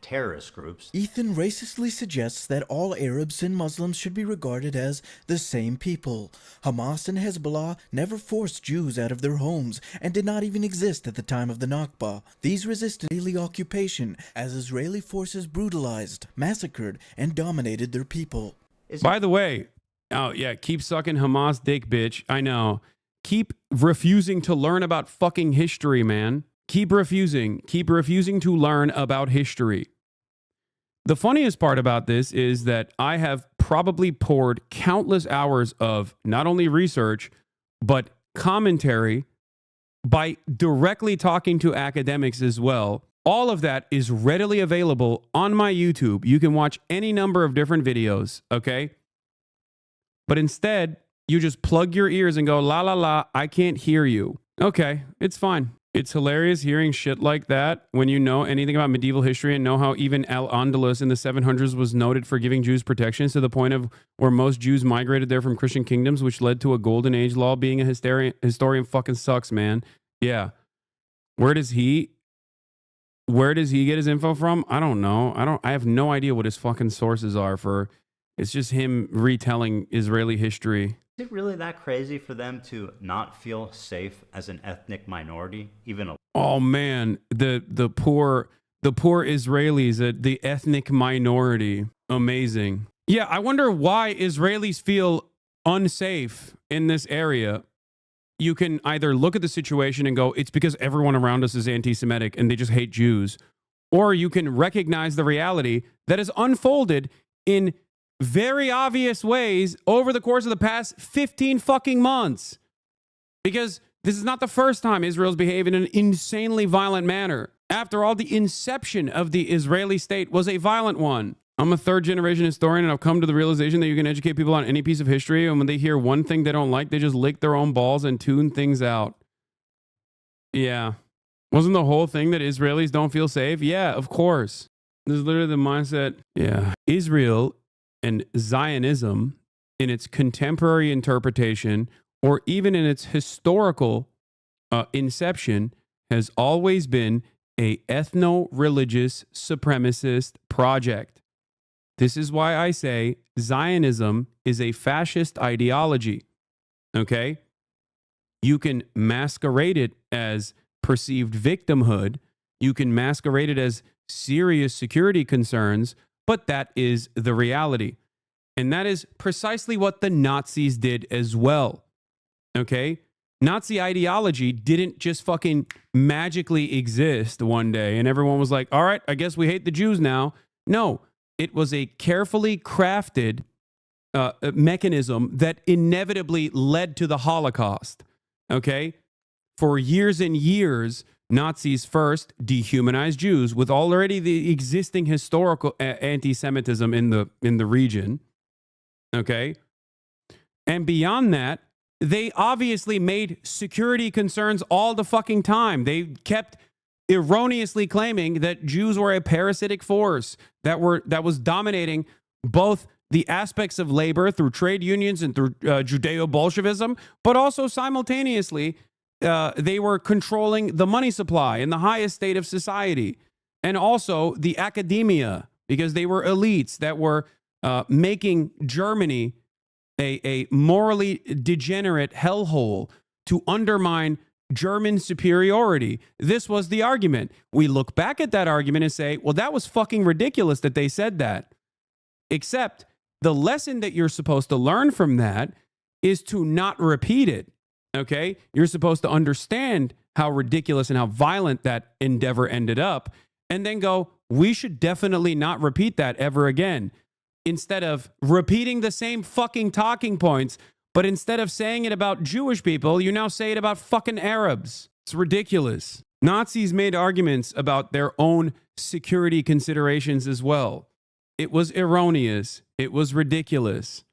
Terrorist groups. Ethan racistly suggests that all Arabs and Muslims should be regarded as the same people. Hamas and Hezbollah never forced Jews out of their homes and did not even exist at the time of the Nakba. These resisted Israeli occupation as Israeli forces brutalized, massacred, and dominated their people. By the way, oh yeah, keep sucking Hamas dick, bitch. I know. Keep refusing to learn about fucking history, man. Keep refusing to learn about history. The funniest part about this is that I have probably poured countless hours of not only research, but commentary by directly talking to academics as well. All of that is readily available on my YouTube. You can watch any number of different videos, okay? But instead, you just plug your ears and go, la, la, la, I can't hear you. Okay, it's fine. It's hilarious hearing shit like that when you know anything about medieval history and know how even Al-Andalus in the 700s was noted for giving Jews protections to the point of where most Jews migrated there from Christian kingdoms, which led to a golden age law. Being a historian fucking sucks, man. Yeah. Where does he get his info from? I don't know. I have no idea what his fucking sources are for. It's just him retelling Israeli history. Is it really that crazy for them to not feel safe as an ethnic minority, even a— Oh man, the poor Israelis, the ethnic minority. Amazing. Yeah, I wonder why Israelis feel unsafe in this area. You can either look at the situation and go, it's because everyone around us is anti-Semitic and they just hate Jews, or you can recognize the reality that has unfolded in very obvious ways over the course of the past 15 fucking months. Because this is not the first time Israel's behaved in an insanely violent manner. After all, the inception of the Israeli state was a violent one. I'm a third-generation historian, and I've come to the realization that you can educate people on any piece of history, and when they hear one thing they don't like, they just lick their own balls and tune things out. Yeah. Wasn't the whole thing that Israelis don't feel safe? Yeah, of course. This is literally the mindset. Yeah. Israel and Zionism, in its contemporary interpretation, or even in its historical inception, has always been a ethno-religious supremacist project. This is why I say Zionism is a fascist ideology. Okay? You can masquerade it as perceived victimhood. You can masquerade it as serious security concerns, but that is the reality. And that is precisely what the Nazis did as well. Okay? Nazi ideology didn't just fucking magically exist one day and everyone was like, all right, I guess we hate the Jews now. No, it was a carefully crafted mechanism that inevitably led to the Holocaust. Okay? For years and years, Nazis first dehumanized Jews with already the existing historical anti-Semitism in the region. Okay? And beyond that, they obviously made security concerns all the fucking time. They kept erroneously claiming that Jews were a parasitic force that was dominating both the aspects of labor through trade unions and through Judeo-Bolshevism, but also simultaneously they were controlling the money supply in the highest state of society, and also the academia, because they were elites that were making Germany a morally degenerate hellhole to undermine German superiority. This was the argument. We look back at that argument and say, well, that was fucking ridiculous that they said that. Except the lesson that you're supposed to learn from that is to not repeat it. Okay? You're supposed to understand how ridiculous and how violent that endeavor ended up, and then go, we should definitely not repeat that ever again. Instead of repeating the same fucking talking points, but instead of saying it about Jewish people, you now say it about fucking Arabs. It's ridiculous. Nazis made arguments about their own security considerations as well. It was erroneous. It was ridiculous.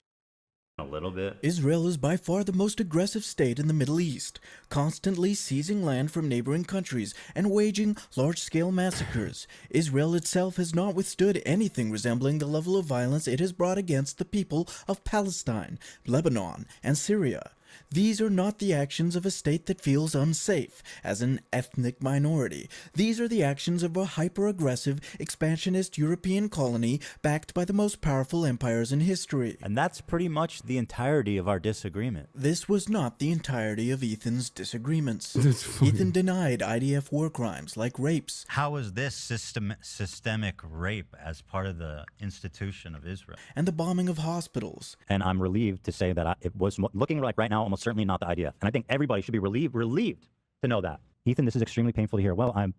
A little bit. Israel is by far the most aggressive state in the Middle East, constantly seizing land from neighboring countries and waging large-scale massacres. Israel itself has not withstood anything resembling the level of violence it has brought against the people of Palestine, Lebanon, and Syria. These are not the actions of a state that feels unsafe as an ethnic minority. These are the actions of a hyper-aggressive, expansionist European colony backed by the most powerful empires in history. And that's pretty much the entirety of our disagreement. This was not the entirety of Ethan's disagreements. That's Ethan denied IDF war crimes like rapes. How is this systemic rape as part of the institution of Israel? And the bombing of hospitals. And I'm relieved to say that it was looking like right now almost certainly not the IDF. And I think everybody should be relieved to know that. Ethan, this is extremely painful to hear. Well, I'm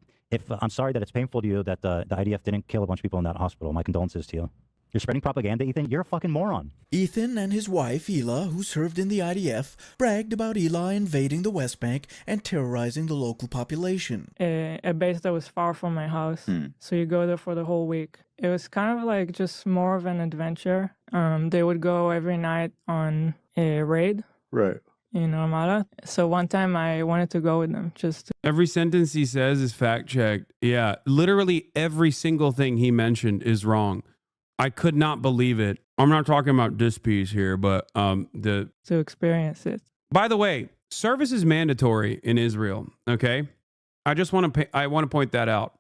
sorry that it's painful to you that the IDF didn't kill a bunch of people in that hospital. My condolences to you. You're spreading propaganda, Ethan. You're a fucking moron. Ethan and his wife, Ela, who served in the IDF, bragged about Ela invading the West Bank and terrorizing the local population. A base that was far from my house. So you go there for the whole week. It was kind of like just more of an adventure. They would go every night on a raid. Right. In Armada. So one time I wanted to go with them just to... Every sentence he says is fact-checked. Yeah, literally every single thing he mentioned is wrong. I could not believe it. I'm not talking about this piece here, but to experience it. By the way, service is mandatory in Israel, okay? I want to point that out.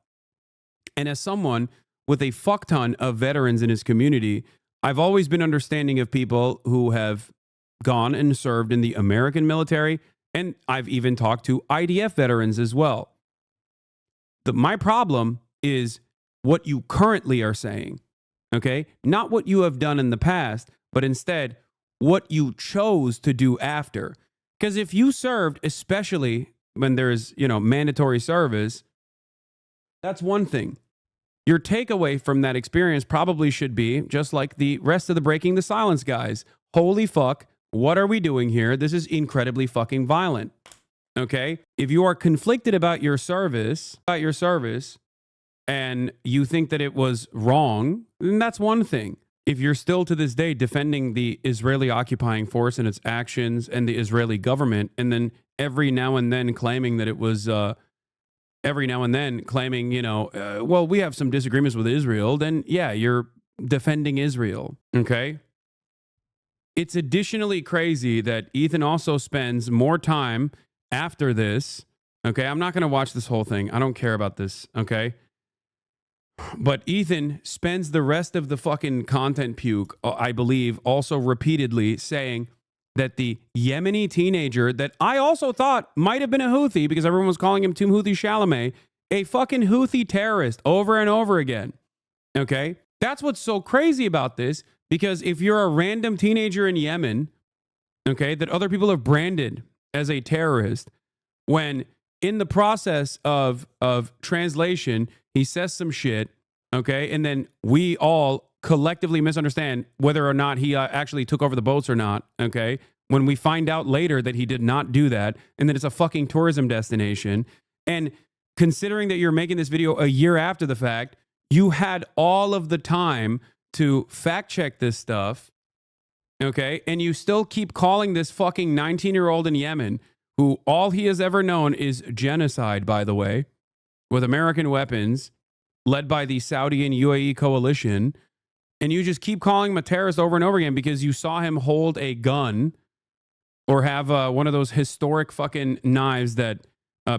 And as someone with a fuck ton of veterans in his community, I've always been understanding of people who have gone and served in the American military, and I've even talked to IDF veterans as well. My problem is what you currently are saying, okay? Not what you have done in the past, but instead what you chose to do after. Because if you served, especially when there's, mandatory service, that's one thing. Your takeaway from that experience probably should be, just like the rest of the Breaking the Silence guys, holy fuck, what are we doing here? This is incredibly fucking violent. Okay? If you are conflicted about your service, and you think that it was wrong, then that's one thing. If you're still to this day defending the Israeli occupying force and its actions and the Israeli government, and then every now and then claiming that it was, well, we have some disagreements with Israel, then yeah, you're defending Israel, okay? It's additionally crazy that Ethan also spends more time after this, okay? I'm not going to watch this whole thing. I don't care about this, okay? But Ethan spends the rest of the fucking content puke, I believe, also repeatedly saying that the Yemeni teenager that I also thought might have been a Houthi, because everyone was calling him Tim Houthi Chalamet, a fucking Houthi terrorist over and over again. Okay? That's what's so crazy about this, because if you're a random teenager in Yemen, okay, that other people have branded as a terrorist, when in the process of translation, he says some shit, okay, and then we all collectively misunderstand whether or not he actually took over the boats or not, okay, when we find out later that he did not do that, and that it's a fucking tourism destination, and considering that you're making this video a year after the fact, you had all of the time to fact check this stuff, okay, and you still keep calling this fucking 19-year-old in Yemen, who all he has ever known is genocide, by the way, with American weapons, led by the Saudi and UAE coalition, and you just keep calling him a terrorist over and over again because you saw him hold a gun or have one of those historic fucking knives that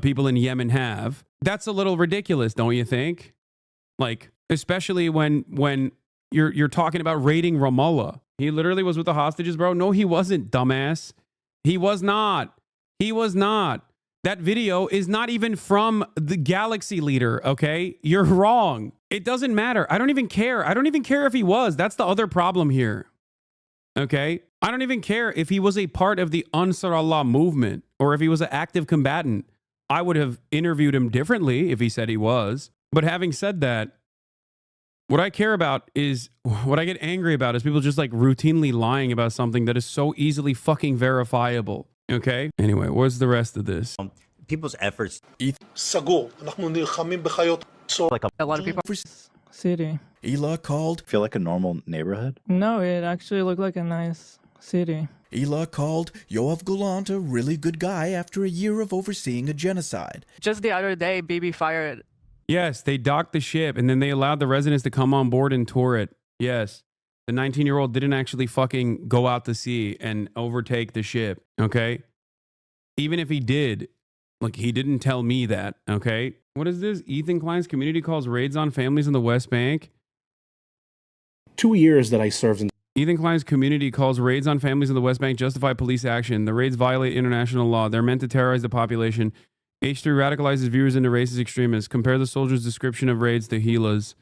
people in Yemen have. That's a little ridiculous, don't you think? Like, especially when you're talking about raiding Ramallah. He literally was with the hostages, bro. No, he wasn't, dumbass. He was not. He was not. That video is not even from the Galaxy leader, okay? You're wrong. It doesn't matter. I don't even care. I don't even care if he was. That's the other problem here, okay? I don't even care if he was a part of the Ansar Allah movement or if he was an active combatant. I would have interviewed him differently if he said he was. But having said that, what I care about is, what I get angry about is people just like routinely lying about something that is so easily fucking verifiable. Okay? Anyway, what's the rest of this? People's efforts. Like A lot of people. City. Ela called. Feel like a normal neighborhood? No, it actually looked like a nice city. Ela called Yoav Gulant a really good guy after a year of overseeing a genocide. Just the other day, Bibi fired. Yes, they docked the ship and then they allowed the residents to come on board and tour it. Yes. The 19-year-old didn't actually fucking go out to sea and overtake the ship, okay? Even if he did, like, he didn't tell me that, okay? What is this? Ethan Klein's community calls raids on families in the West Bank? 2 years that I served in... Ethan Klein's community calls raids on families in the West Bank justify police action. The raids violate international law. They're meant to terrorize the population. H3 radicalizes viewers into racist extremists. Compare the soldier's description of raids to Hila's.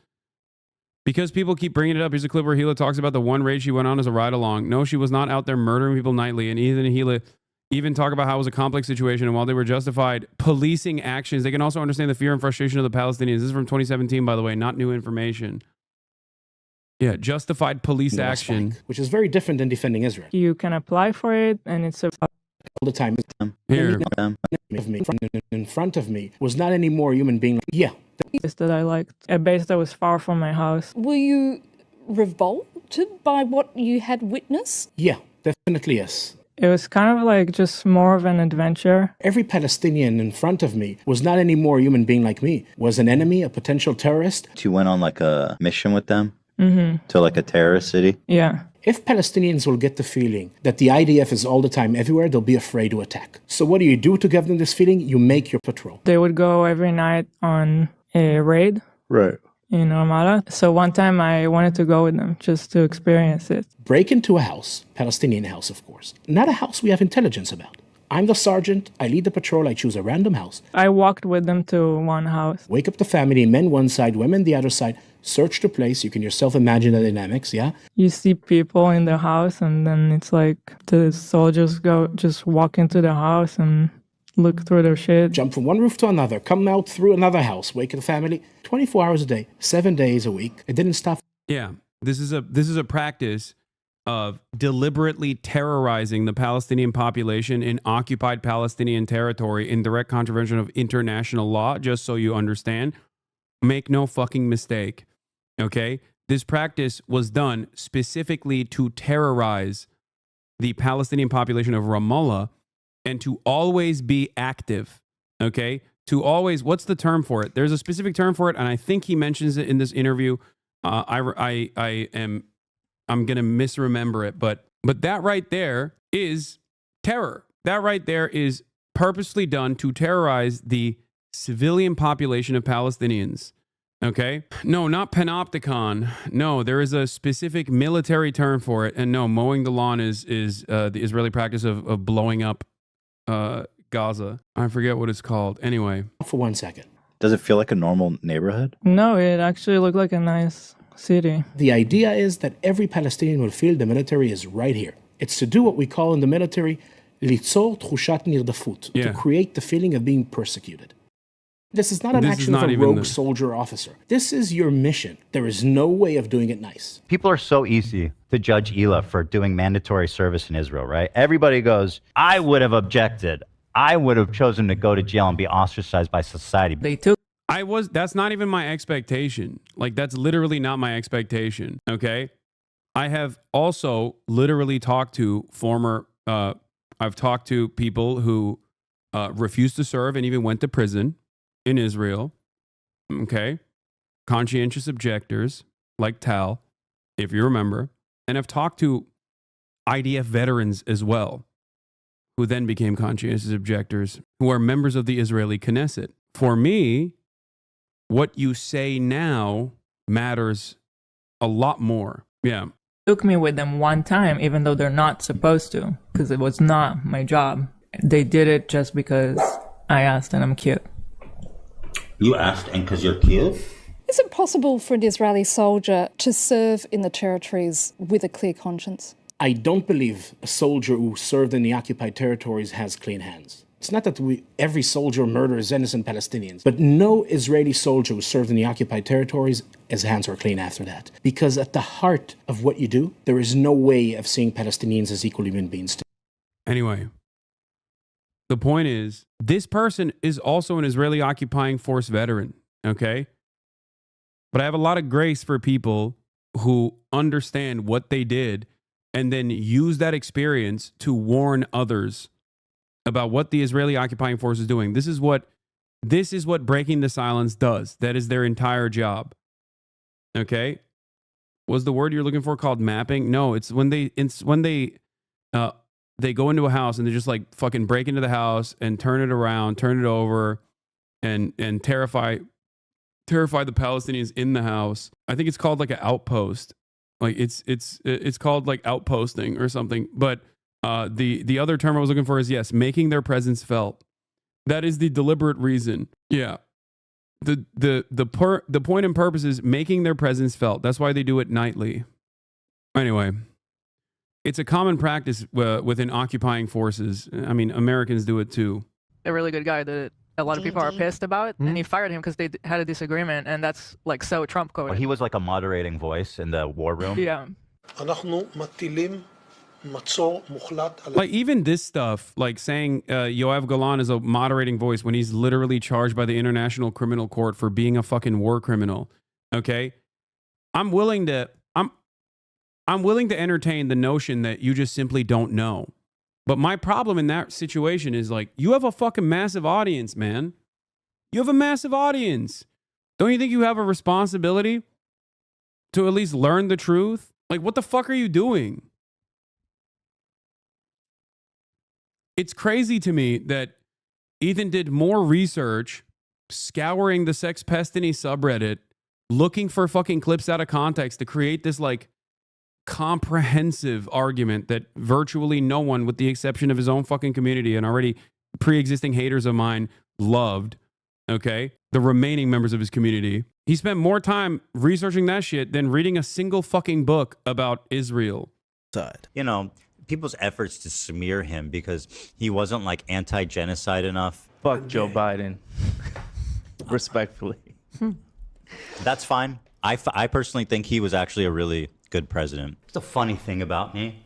Because people keep bringing it up, here's a clip where Hila talks about the one raid she went on as a ride-along. No, she was not out there murdering people nightly. And Ethan and Hila even talk about how it was a complex situation. And while they were justified policing actions, they can also understand the fear and frustration of the Palestinians. This is from 2017, by the way, not new information. Yeah, justified police action. Bank, which is very different than defending Israel. You can apply for it, and it's all the time. Here. In front of me was not any more human being. Yeah. That I liked. A base that was far from my house. Were you revolted by what you had witnessed? Yeah, definitely yes. It was kind of like just more of an adventure. Every Palestinian in front of me was not any more human being like me. Was an enemy, a potential terrorist. You went on like a mission with them? Mm-hmm. To like a terrorist city? Yeah. If Palestinians will get the feeling that the IDF is all the time everywhere, they'll be afraid to attack. So what do? You to give them this feeling? You make your patrol. They would go every night on a raid. Right. In Ramallah. So one time I wanted to go with them just to experience it. Break into a house, Palestinian house, of course. Not a house we have intelligence about. I'm the sergeant. I lead the patrol. I choose a random house. I walked with them to one house. Wake up the family, men one side, women the other side. Search the place. You can yourself imagine the dynamics, yeah? You see people in the house, and then it's like the soldiers just walk into the house, and look through their shit. Jump from one roof to another, come out through another house, wake the family, 24 hours a day, 7 days a week. It didn't stop. Yeah, this is a practice of deliberately terrorizing the Palestinian population in occupied Palestinian territory in direct contravention of international law, just so you understand. Make no fucking mistake, okay? This practice was done specifically to terrorize the Palestinian population of Ramallah and to always be active, okay? To always, what's the term for it? There's a specific term for it, and I think he mentions it in this interview. I'm going to misremember it, but that right there is terror. That right there is purposely done to terrorize the civilian population of Palestinians. Okay? No, not panopticon. No, there is a specific military term for it. And no, mowing the lawn is the Israeli practice of blowing up Gaza. I forget what it's called. Anyway. For 1 second. Does it feel like a normal neighborhood? No, it actually looked like a nice city. The idea is that every Palestinian will feel the military is right here. It's to do what we call in the military, ליצור תחושת נרדפות, to create the feeling of being persecuted. This is not an action of a rogue soldier or officer. This is your mission. There is no way of doing it nice. People are so easy to judge Ela for doing mandatory service in Israel, right? Everybody goes, I would have objected. I would have chosen to go to jail and be ostracized by society. They took. That's not even my expectation. Like, that's literally not my expectation. Okay. I have also literally talked to I've talked to people who refused to serve and even went to prison in Israel. Okay. Conscientious objectors like Tal, if you remember. And I've talked to IDF veterans as well, who then became conscientious objectors, who are members of the Israeli Knesset. For me, what you say now matters a lot more. Yeah. Took me with them one time, even though they're not supposed to, because it was not my job. They did it just because I asked and I'm cute. You asked and because you're cute? Is it possible for an Israeli soldier to serve in the territories with a clear conscience? I don't believe a soldier who served in the occupied territories has clean hands. It's not that every soldier murders innocent Palestinians, but no Israeli soldier who served in the occupied territories, his hands are clean after that. Because at the heart of what you do, there is no way of seeing Palestinians as equal human beings. Anyway, the point is, this person is also an Israeli occupying force veteran, okay? But I have a lot of grace for people who understand what they did and then use that experience to warn others about what the Israeli occupying force is doing. This is what breaking the silence does. That is their entire job. Okay? Was the word you're looking for called mapping? No, it's when they go into a house and they just like fucking break into the house and turn it around, turn it over, and terrify the Palestinians in the house. I think it's called like an outpost. Like it's called like outposting or something. But the other term I was looking for is, yes, making their presence felt. That is the deliberate reason. Yeah. The point and purpose is making their presence felt. That's why they do it nightly. Anyway, it's a common practice within occupying forces. I mean, Americans do it too. A really good guy that a lot of people are pissed about, and he fired him because they had a disagreement, and that's like so Trump coded. Well, he was like a moderating voice in the war room. Yeah. Like even this stuff, like saying Yoav Golan is a moderating voice when he's literally charged by the International Criminal Court for being a fucking war criminal. Okay, I'm willing to entertain the notion that you just simply don't know. But my problem in that situation is like, you have a fucking massive audience, man. You have a massive audience. Don't you think you have a responsibility to at least learn the truth? Like, what the fuck are you doing? It's crazy to me that Ethan did more research scouring the Sex Pestiny subreddit, looking for fucking clips out of context to create this like comprehensive argument that virtually no one, with the exception of his own fucking community and already pre-existing haters of mine, loved. Okay? The remaining members of his community. He spent more time researching that shit than reading a single fucking book about Israel. You know, people's efforts to smear him because he wasn't like anti-genocide enough. Fuck Joe Biden. Respectfully. That's fine. I personally think he was actually a really good president. It's a funny thing about me.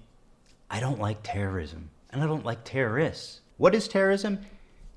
I don't like terrorism, and I don't like terrorists. What is terrorism?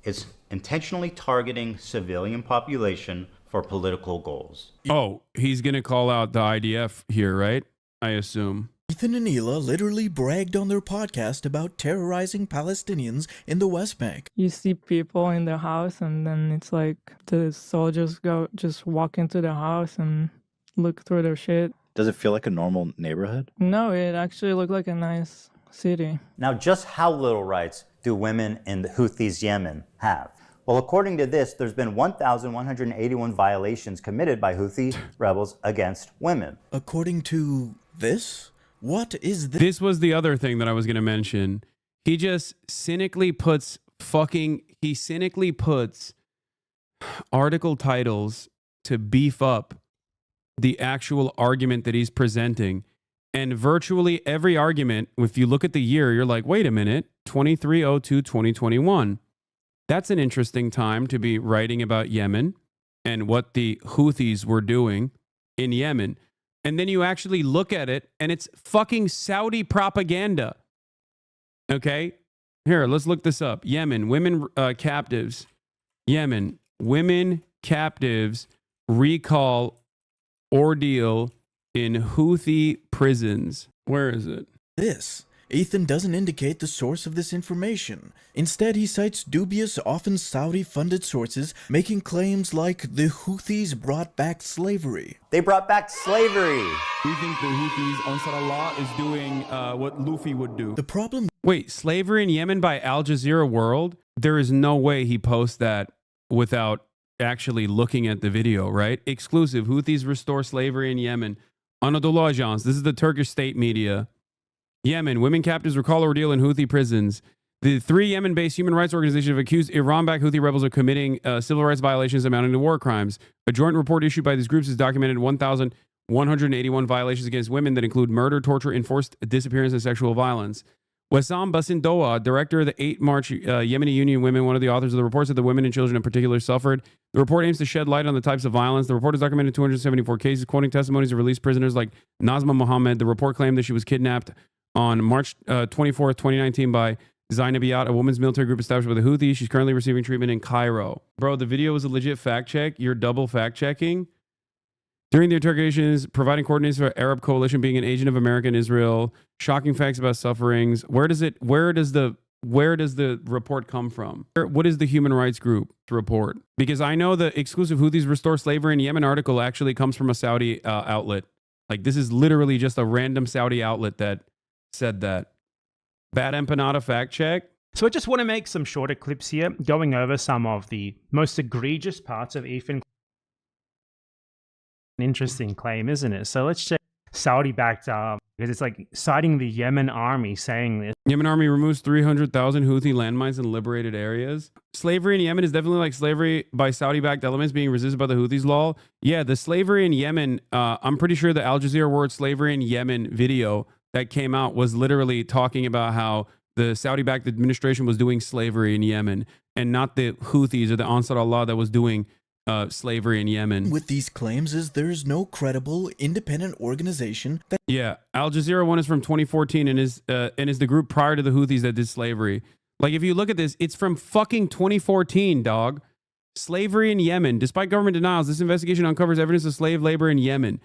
It's intentionally targeting civilian population for political goals. Oh, he's going to call out the IDF here, right? I assume. Ethan and Hila literally bragged on their podcast about terrorizing Palestinians in the West Bank. You see people in their house, and then it's like the soldiers just walk into the house and look through their shit. Does it feel like a normal neighborhood? No, it actually looked like a nice city. Now, just how little rights do women in the Houthis Yemen have? Well, according to this, there's been 1,181 violations committed by Houthi rebels against women. According to this? What is this? This was the other thing that I was going to mention. He just cynically puts article titles to beef up the actual argument that he's presenting. And virtually every argument, if you look at the year, you're like, wait a minute, 23/02/2021. That's an interesting time to be writing about Yemen and what the Houthis were doing in Yemen. And then you actually look at it, and it's fucking Saudi propaganda. Okay? Here, let's look this up. Yemen, women captives. Yemen, women captives recall ordeal in Houthi prisons. Where is it? This. Ethan doesn't indicate the source of this information. Instead, he cites dubious, often Saudi-funded sources, making claims like the Houthis brought back slavery. They brought back slavery. We think the Houthis, Ansar Allah, is doing what Luffy would do. The problem... Wait, slavery in Yemen by Al Jazeera World? There is no way he posts that without actually looking at the video, right? Exclusive, Houthis restore slavery in Yemen. Anadolu Ajans, this is the Turkish state media. Yemen, women captives recall ordeal in Houthi prisons. The 3 Yemen-based human rights organizations have accused Iran-backed Houthi rebels of committing civil rights violations amounting to war crimes. A joint report issued by these groups has documented 1,181 violations against women that include murder, torture, enforced disappearance, and sexual violence. Wessam Basindoa, director of the 8 March Yemeni Union Women, one of the authors of the report, said that women and children in particular suffered. The report aims to shed light on the types of violence. The report has documented 274 cases, quoting testimonies of released prisoners like Nazma Mohammed. The report claimed that she was kidnapped on March 24th, 2019 by Zainabiyat, a women's military group established by the Houthis. She's currently receiving treatment in Cairo. Bro, the video was a legit fact check. You're double fact checking. During the interrogations, providing coordinates for Arab coalition, being an agent of America and Israel, shocking facts about sufferings. Where does the report come from? What is the human rights group report? Because I know the exclusive Houthis restore slavery in Yemen article actually comes from a Saudi outlet. Like, this is literally just a random Saudi outlet that said that. Bad empanada fact check. So I just want to make some shorter clips here, going over some of the most egregious parts of Ethan. An interesting claim, isn't it? So let's check Saudi-backed, because it's like citing the Yemen army saying this. Yemen army removes 300,000 Houthi landmines in liberated areas. Slavery in Yemen is definitely like slavery by Saudi-backed elements being resisted by the Houthis law. Yeah, the slavery in Yemen, I'm pretty sure the Al Jazeera word slavery in Yemen video that came out was literally talking about how the Saudi-backed administration was doing slavery in Yemen and not the Houthis or the Ansar Allah that was doing slavery in Yemen. With these claims is there's no credible independent organization that... Yeah, Al Jazeera one is from 2014 and is the group prior to the Houthis that did slavery. Like, if you look at this, it's from fucking 2014, dog. Slavery in Yemen. Despite government denials, this investigation uncovers evidence of slave labor in Yemen.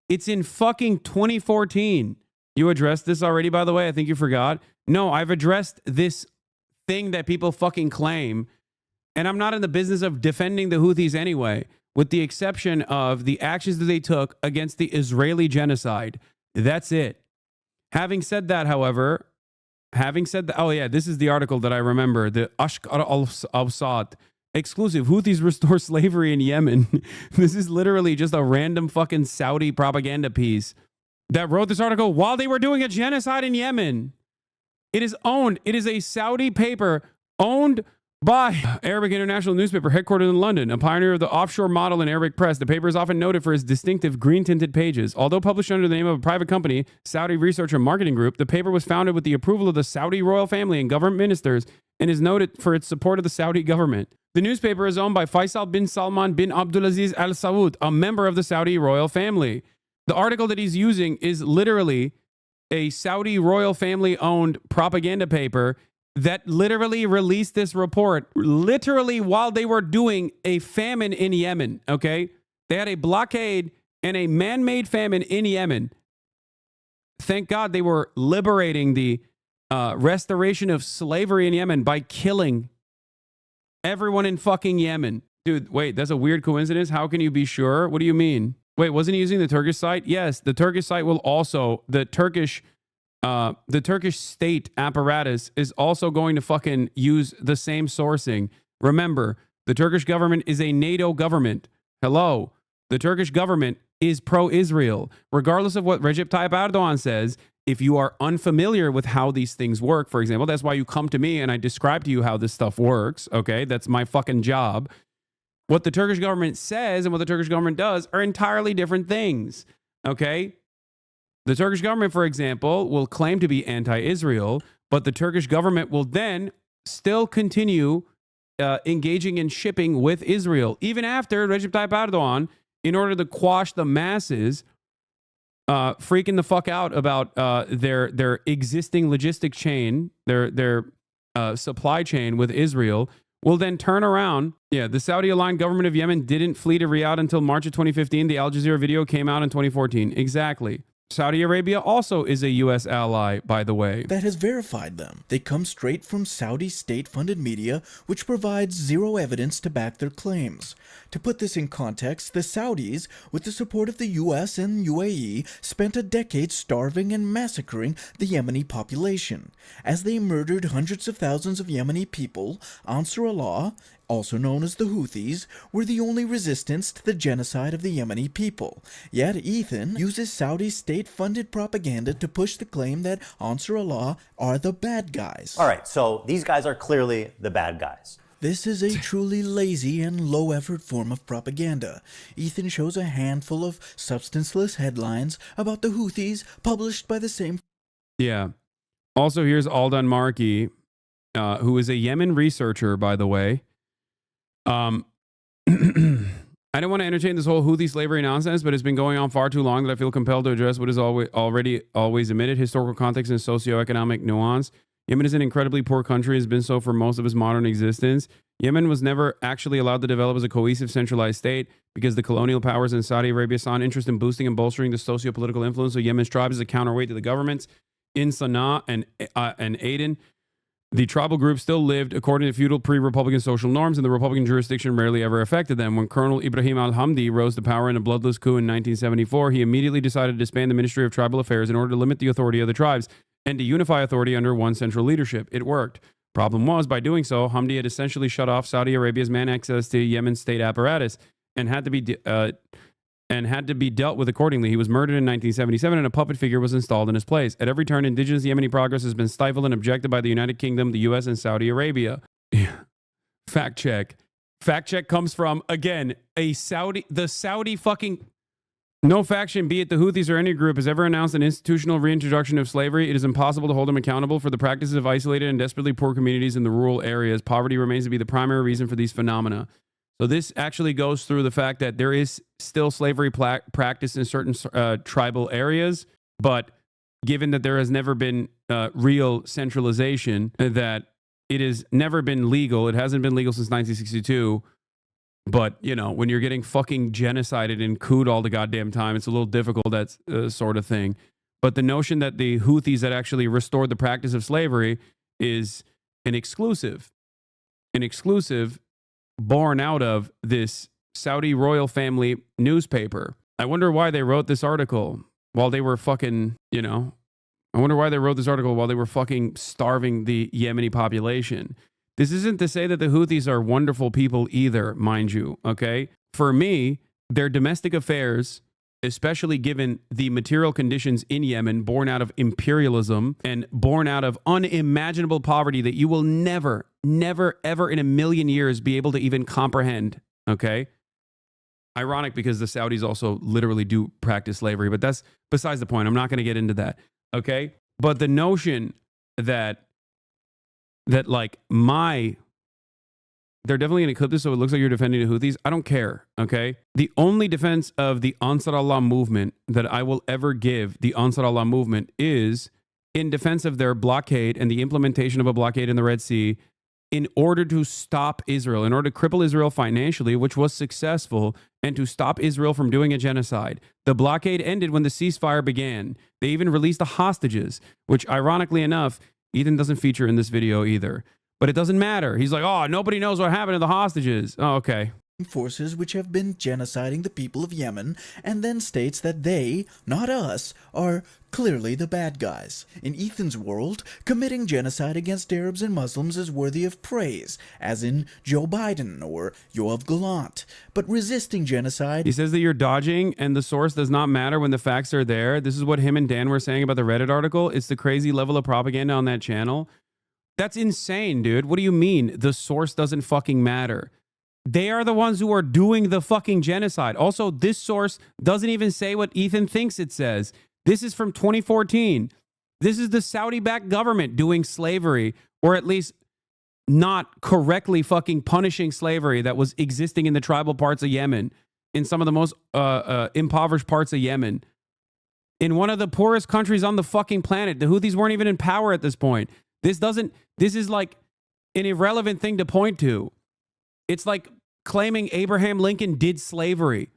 It's in fucking 2014. You addressed this already, by the way? I think you forgot. No, I've addressed this thing that people fucking claim. And I'm not in the business of defending the Houthis anyway, with the exception of the actions that they took against the Israeli genocide. That's it. Having said that, however, oh yeah, this is the article that I remember, the Ashkar al-Awsat exclusive, Houthis restore slavery in Yemen. This is literally just a random fucking Saudi propaganda piece that wrote this article while they were doing a genocide in Yemen. It is a Saudi paper owned by Arabic International newspaper headquartered in London, a pioneer of the offshore model in Arabic press. The paper is often noted for its distinctive green-tinted pages. Although published under the name of a private company, Saudi Research and Marketing Group, the paper was founded with the approval of the Saudi royal family and government ministers and is noted for its support of the Saudi government. The newspaper is owned by Faisal bin Salman bin Abdulaziz Al Saud, a member of the Saudi royal family. The article that he's using is literally a Saudi royal family-owned propaganda paper that literally released this report literally while they were doing a famine in Yemen, okay? They had a blockade and a man-made famine in Yemen. Thank God they were liberating the restoration of slavery in Yemen by killing everyone in fucking Yemen. Dude, wait, that's a weird coincidence. How can you be sure? What do you mean? Wait, wasn't he using the Turkish site? Yes, the Turkish site will also, the Turkish state apparatus is also going to fucking use the same sourcing. Remember, the Turkish government is a NATO government. Hello. The Turkish government is pro-Israel. Regardless of what Recep Tayyip Erdogan says, if you are unfamiliar with how these things work, for example, that's why you come to me and I describe to you how this stuff works, okay? That's my fucking job. What the Turkish government says and what the Turkish government does are entirely different things, okay? The Turkish government, for example, will claim to be anti-Israel, but the Turkish government will then still continue engaging in shipping with Israel, even after Recep Tayyip Erdogan, in order to quash the masses, freaking the fuck out about their existing logistic chain, their supply chain with Israel, will then turn around. Yeah, the Saudi-aligned government of Yemen didn't flee to Riyadh until March of 2015. The Al Jazeera video came out in 2014. Exactly. Saudi Arabia also is a U.S. ally, by the way. That has verified them. They come straight from Saudi state-funded media, which provides zero evidence to back their claims. To put this in context, the Saudis, with the support of the U.S. and UAE, spent a decade starving and massacring the Yemeni population. As they murdered hundreds of thousands of Yemeni people, Ansar Allah, also known as the Houthis, were the only resistance to the genocide of the Yemeni people. Yet Ethan uses Saudi state-funded propaganda to push the claim that Ansar Allah are the bad guys. All right, so these guys are clearly the bad guys. This is a truly lazy and low-effort form of propaganda. Ethan shows a handful of substanceless headlines about the Houthis published by the same... Yeah. Also, here's Aldan Marki, who is a Yemen researcher, by the way. I don't want to entertain this whole Houthi slavery nonsense, but it's been going on far too long that I feel compelled to address what is always admitted: historical context and socioeconomic nuance. Yemen is an incredibly poor country, has been so for most of its modern existence. Yemen was never actually allowed to develop as a cohesive, centralized state because the colonial powers in Saudi Arabia saw an interest in boosting and bolstering the socio-political influence of Yemen's tribes as a counterweight to the governments in Sana'a and Aden. The tribal group still lived according to feudal pre-Republican social norms, and the Republican jurisdiction rarely ever affected them. When Colonel Ibrahim al-Hamdi rose to power in a bloodless coup in 1974, he immediately decided to disband the Ministry of Tribal Affairs in order to limit the authority of the tribes and to unify authority under one central leadership. It worked. Problem was, by doing so, Hamdi had essentially shut off Saudi Arabia's man access to Yemen's state apparatus and had to be dealt with accordingly. He was murdered in 1977 and a puppet figure was installed in his place. At every turn, indigenous Yemeni progress has been stifled and objected by the United Kingdom, the US, and Saudi Arabia. Fact check. Fact check comes from, again, the Saudi fucking... No faction, be it the Houthis or any group, has ever announced an institutional reintroduction of slavery. It is impossible to hold them accountable for the practices of isolated and desperately poor communities in the rural areas. Poverty remains to be the primary reason for these phenomena. So this actually goes through the fact that there is still slavery practiced in certain tribal areas, but given that there has never been real centralization, that it has never been legal. It hasn't been legal since 1962. But, you know, when you're getting fucking genocided and cooed all the goddamn time, it's a little difficult, that sort of thing. But the notion that the Houthis that actually restored the practice of slavery is an exclusive born out of this Saudi royal family newspaper. I wonder why they wrote this article while they were fucking, you know, I wonder why they wrote this article while they were fucking starving the Yemeni population. This isn't to say that the Houthis are wonderful people either, mind you, okay? For me, their domestic affairs especially given the material conditions in Yemen, born out of imperialism and born out of unimaginable poverty that you will never, ever in a million years be able to even comprehend. Okay? Ironic because the Saudis also literally do practice slavery, but that's besides the point. I'm not going to get into that. Okay? But the notion that like they're definitely going to clip this so it looks like you're defending the Houthis. I don't care, okay? The only defense of the Ansar Allah movement that I will ever give the Ansar Allah movement is in defense of their blockade and the implementation of a blockade in the Red Sea in order to stop Israel, in order to cripple Israel financially, which was successful, and to stop Israel from doing a genocide. The blockade ended when the ceasefire began. They even released the hostages, which ironically enough, Ethan doesn't feature in this video either. But it doesn't matter. He's like, oh, nobody knows what happened to the hostages. Oh, okay. Forces which have been genociding the people of Yemen, and then states that they, not us, are clearly the bad guys. In Ethan's world, committing genocide against Arabs and Muslims is worthy of praise, as in Joe Biden or Yoav Gallant. But resisting genocide... He says that you're dodging and the source does not matter when the facts are there. This is what him and Dan were saying about the Reddit article. It's the crazy level of propaganda on that channel. That's insane, dude. What do you mean the source doesn't fucking matter? They are the ones who are doing the fucking genocide. Also, this source doesn't even say what Ethan thinks it says. This is from 2014. This is the Saudi-backed government doing slavery, or at least not correctly fucking punishing slavery that was existing in the tribal parts of Yemen, in some of the most impoverished parts of Yemen. In one of the poorest countries on the fucking planet. The Houthis weren't even in power at this point. This is like an irrelevant thing to point to. It's like claiming Abraham Lincoln did slavery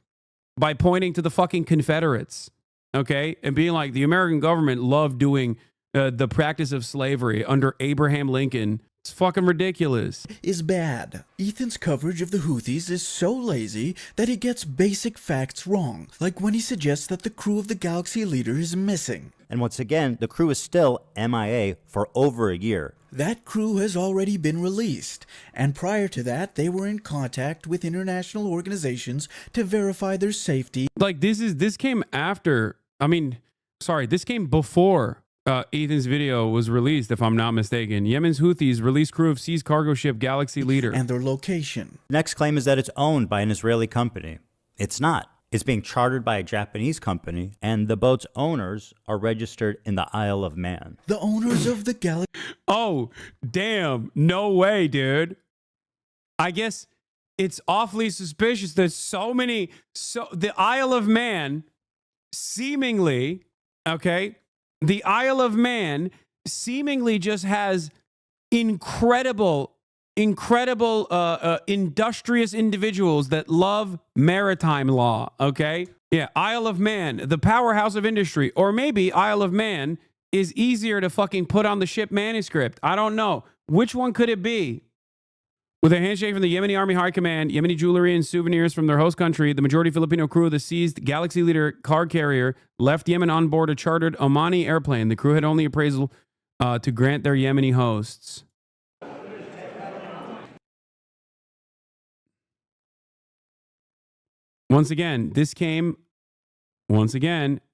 by pointing to the fucking Confederates, okay? And being like, the American government loved doing the practice of slavery under Abraham Lincoln. It's fucking ridiculous. Is bad. Ethan's coverage of the Houthis is so lazy that he gets basic facts wrong, like when he suggests that the crew of the Galaxy Leader is missing. And once again, the crew is still MIA for over a year. That crew has already been released, and prior to that, they were in contact with international organizations to verify their safety. Like, this came after, this came before Ethan's video was released, if I'm not mistaken. Yemen's Houthis released crew of seized cargo ship Galaxy Leader. And their location. Next claim is that it's owned by an Israeli company. It's not. It's being chartered by a Japanese company, and the boat's owners are registered in the Isle of Man. The owners of the Galaxy... Oh, damn. No way, dude. I guess it's awfully suspicious that the Isle of Man seemingly, okay, the Isle of Man seemingly just has incredible industrious individuals that love maritime law, okay? Yeah, Isle of Man, the powerhouse of industry. Or maybe Isle of Man is easier to fucking put on the ship manuscript. I don't know. Which one could it be? With a handshake from the Yemeni Army High Command, Yemeni jewelry and souvenirs from their host country, the majority Filipino crew of the seized Galaxy Leader car carrier left Yemen on board a chartered Omani airplane. The crew had only appraisal to grant their Yemeni hosts. Once again,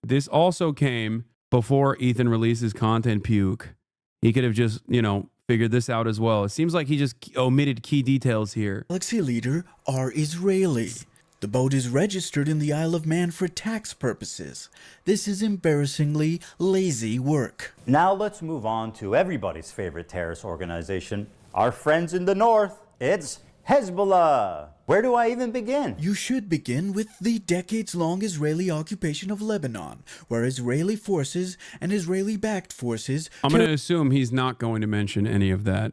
this also came before Ethan releases content puke. He could have just, figured this out as well. It seems like he just omitted key details here. Galaxy Leader are Israeli. The boat is registered in the Isle of Man for tax purposes. This is embarrassingly lazy work. Now let's move on to everybody's favorite terrorist organization, our friends in the north. It's Hezbollah. Where do I even begin? You should begin with the decades-long Israeli occupation of Lebanon, where Israeli forces and Israeli-backed forces... I'm going to assume he's not going to mention any of that.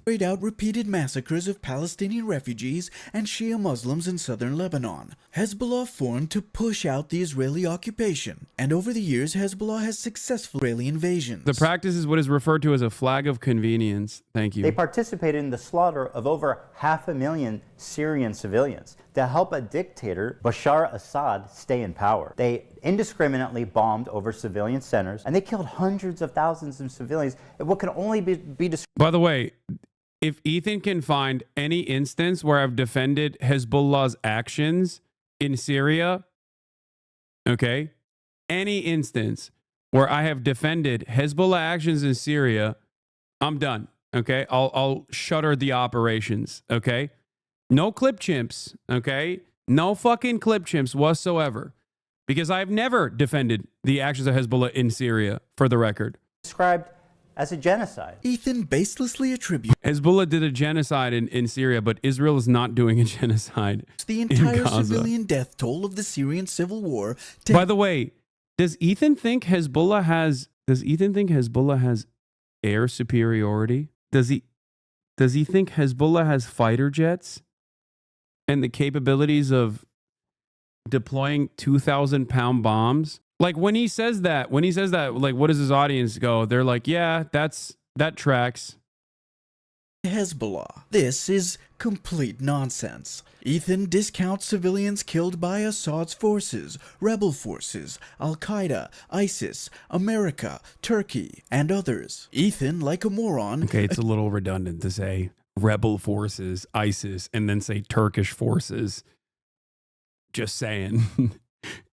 ...carried out repeated massacres of Palestinian refugees and Shia Muslims in southern Lebanon. Hezbollah formed to push out the Israeli occupation, and over the years, Hezbollah has successful Israeli invasions. The practice is what is referred to as a flag of convenience. Thank you. They participated in the slaughter of over 500,000 Syrian civilians to help a dictator, Bashar Assad, stay in power. They indiscriminately bombed over civilian centers, and they killed hundreds of thousands of civilians in what can only be described. By the way, if Ethan can find any instance where I've defended Hezbollah's actions in Syria, okay, any instance where I have defended Hezbollah actions in Syria, I'm done. Okay, I'll shutter the operations. Okay, no clip chimps. Okay, no fucking clip chimps whatsoever, because I've never defended the actions of Hezbollah in Syria. For the record, described as a genocide. Ethan baselessly attributes Hezbollah did a genocide in Syria, but Israel is not doing a genocide. the in entire Gaza. civilian death toll of the Syrian civil war to By the way, does Ethan think Hezbollah has air superiority? Does he think Hezbollah has fighter jets and the capabilities of deploying 2,000-pound bombs? Like when he says that, like what does his audience go? They're like, yeah, that tracks. Hezbollah. This is complete nonsense. Ethan discounts civilians killed by Assad's forces, rebel forces, Al-Qaeda, ISIS, America, Turkey, and others. Ethan, like a moron... Okay, it's a little redundant to say rebel forces, ISIS, and then say Turkish forces. Just saying.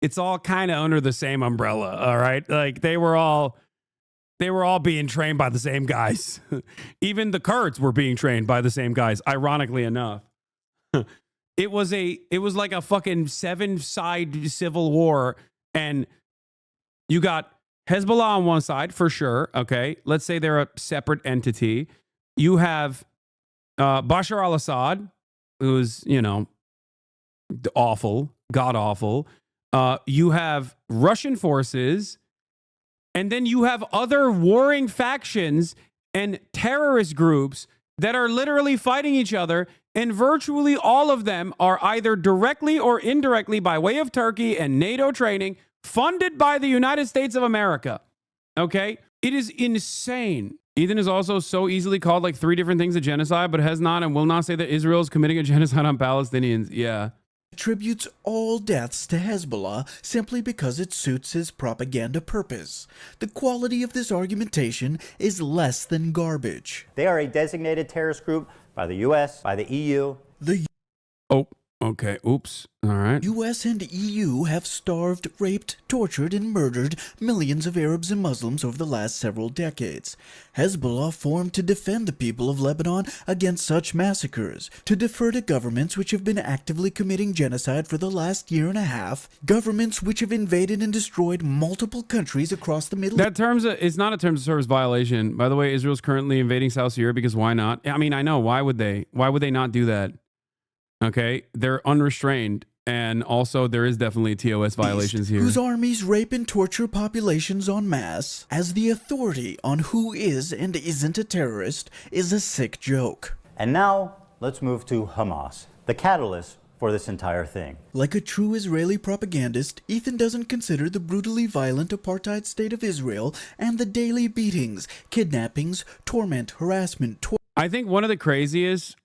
It's all kind of under the same umbrella, all right? Like they were all being trained by the same guys. Even the Kurds were being trained by the same guys, ironically enough. It was like a fucking 7-side civil war, and you got Hezbollah on one side for sure, okay? Let's say they're a separate entity. You have Bashar al-Assad, who's, awful, god-awful. You have Russian forces, and then you have other warring factions and terrorist groups that are literally fighting each other, and virtually all of them are either directly or indirectly by way of Turkey and NATO training, funded by the United States of America. Okay? It is insane. Ethan is also so easily called like 3 different things a genocide, but has not and will not say that Israel is committing a genocide on Palestinians. Yeah. Attributes all deaths to Hezbollah simply because it suits his propaganda purpose. The quality of this argumentation is less than garbage. They are a designated terrorist group by the U.S., by the EU. Okay, oops. All right. U.S. and EU have starved, raped, tortured, and murdered millions of Arabs and Muslims over the last several decades. Hezbollah formed to defend the people of Lebanon against such massacres, to defer to governments which have been actively committing genocide for the last year and a half, governments which have invaded and destroyed multiple countries across the Middle East. It's not a terms of service violation. By the way, Israel's currently invading South Syria because why not? I mean, I know. Why would they? Why would they not do that? Okay, they're unrestrained, and also there is definitely TOS violations here. Whose armies rape and torture populations en masse, as the authority on who is and isn't a terrorist is a sick joke. And now, let's move to Hamas, the catalyst for this entire thing. Like a true Israeli propagandist, Ethan doesn't consider the brutally violent apartheid state of Israel and the daily beatings, kidnappings, torment, harassment, I think one of the craziest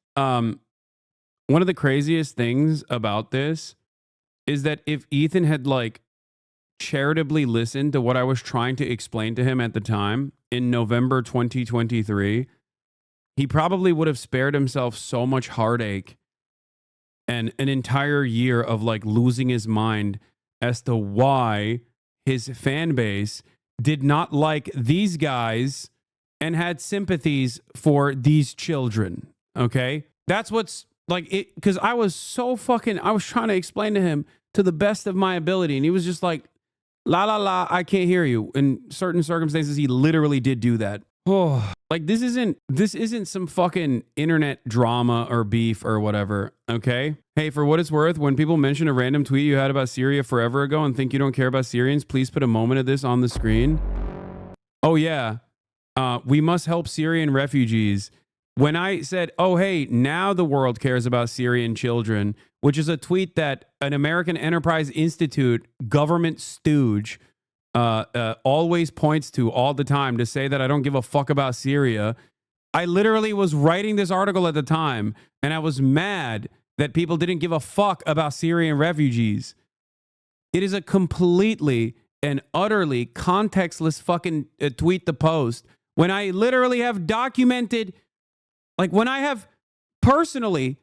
things about this is that if Ethan had like charitably listened to what I was trying to explain to him at the time in November 2023, he probably would have spared himself so much heartache and an entire year of like losing his mind as to why his fan base did not like these guys and had sympathies for these children. Okay? That's what's like it, because I was trying to explain to him to the best of my ability, and he was just like, la la la, I can't hear you. In certain circumstances, he literally did do that. Oh, like this isn't some fucking internet drama or beef or whatever. Okay. Hey, for what it's worth, when people mention a random tweet you had about Syria forever ago and think you don't care about Syrians, please put a moment of this on the screen. Oh yeah, we must help Syrian refugees. When I said, oh, hey, now the world cares about Syrian children, which is a tweet that an American Enterprise Institute government stooge always points to all the time to say that I don't give a fuck about Syria. I literally was writing this article at the time, and I was mad that people didn't give a fuck about Syrian refugees. It is a completely and utterly contextless fucking tweet to post when I literally have documented... Like when I have personally,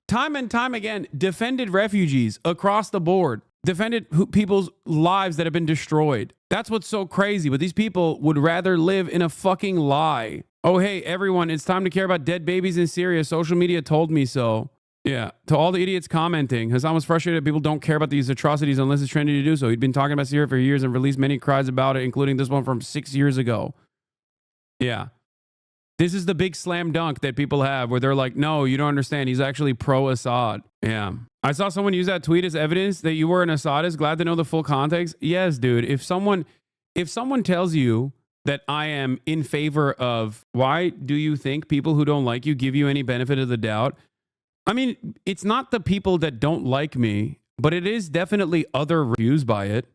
time and time again, defended refugees across the board. defended people's lives that have been destroyed. That's what's so crazy. But these people would rather live in a fucking lie. Oh, hey, everyone, it's time to care about dead babies in Syria. Social media told me so. Yeah, to all the idiots commenting, Hasan was frustrated that people don't care about these atrocities unless it's trendy to do so. He'd been talking about Syria for years and released many cries about it, including this one from 6 years ago. Yeah. This is the big slam dunk that people have where they're like, no, you don't understand. He's actually pro-Assad. Yeah. I saw someone use that tweet as evidence that you were an Assadist. Glad to know the full context. Yes, dude. If someone tells you that I am in favor of, why do you think people who don't like you give you any benefit of the doubt? I mean, it's not the people that don't like me, but it is definitely other reviews by it.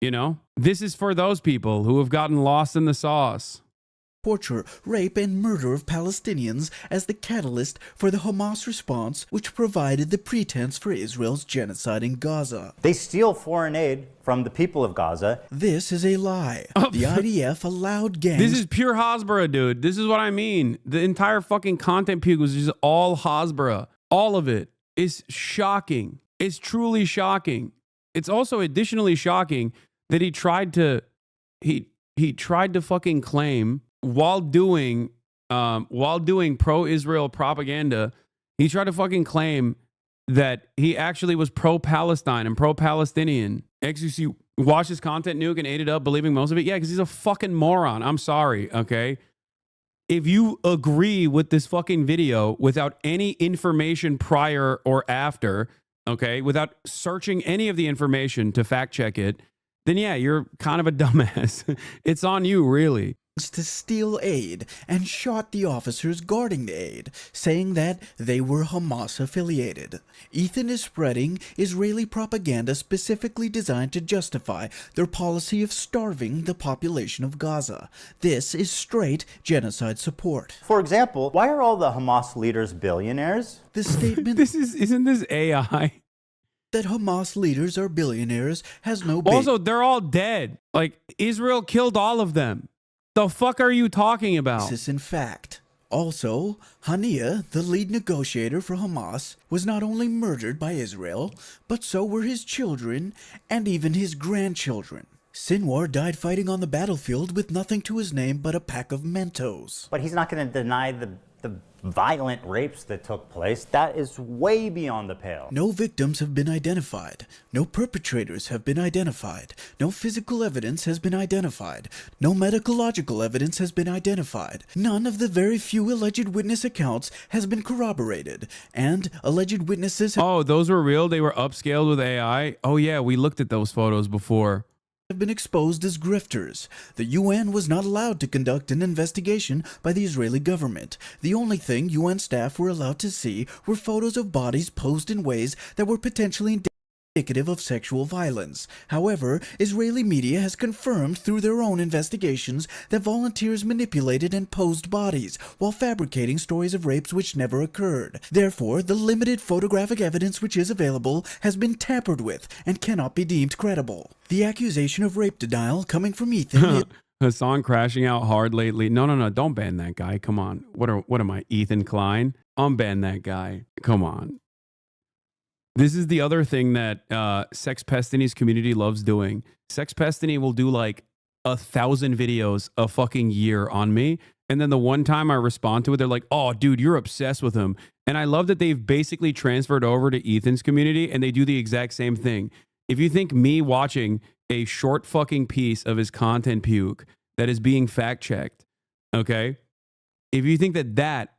You know, this is for those people who have gotten lost in the sauce. Torture, rape, and murder of Palestinians as the catalyst for the Hamas response, which provided the pretense for Israel's genocide in Gaza. They steal foreign aid from the people of Gaza. This is a lie. The IDF allowed gangs... This is pure Hasbara, dude. This is what I mean. The entire fucking content puke was just all Hasbara. All of it is shocking. It's truly shocking. It's also additionally shocking that he tried to fucking claim while doing pro-Israel propaganda, he tried to fucking claim that he actually was pro-Palestine and pro-Palestinian. XQC watched his content nuke and ate it up, believing most of it. Yeah, because he's a fucking moron. I'm sorry, okay? If you agree with this fucking video without any information prior or after, okay, without searching any of the information to fact check it, then yeah, you're kind of a dumbass. It's on you, really. To steal aid and shot the officers guarding the aid, saying that they were Hamas affiliated. Ethan is spreading Israeli propaganda specifically designed to justify their policy of starving the population of Gaza. This is straight genocide support. For example, why are all the Hamas leaders billionaires? The statement isn't this AI? That Hamas leaders are billionaires has no basis. Also, they're all dead. Like, Israel killed all of them. The fuck are you talking about? This is in fact. Also, Haniyeh, the lead negotiator for Hamas, was not only murdered by Israel, but so were his children and even his grandchildren. Sinwar died fighting on the battlefield with nothing to his name but a pack of Mentos. But he's not going to deny the violent rapes that took place. That is way beyond the pale. No victims have been identified. No perpetrators have been identified. No physical evidence has been identified. No medicological evidence has been identified. None of the very few alleged witness accounts has been corroborated. And alleged witnesses Oh, those were real? They were upscaled with AI? Oh yeah, we looked at those photos before. Have been exposed as grifters. The UN was not allowed to conduct an investigation by the Israeli government. The only thing UN staff were allowed to see were photos of bodies posed in ways that were potentially indicative of sexual violence. However, Israeli media has confirmed through their own investigations that volunteers manipulated and posed bodies while fabricating stories of rapes which never occurred. Therefore, the limited photographic evidence which is available has been tampered with and cannot be deemed credible. The accusation of rape denial coming from Ethan Hasan crashing out hard lately. No, don't ban that guy. Come on. What am I, Ethan Klein? Unban that guy. Come on. This is the other thing that Sex Pestini's community loves doing. Sex Pestini will do like 1,000 videos a fucking year on me. And then the one time I respond to it, they're like, oh, dude, you're obsessed with him. And I love that they've basically transferred over to Ethan's community and they do the exact same thing. If you think me watching a short fucking piece of his content puke that is being fact checked, okay? If you think that that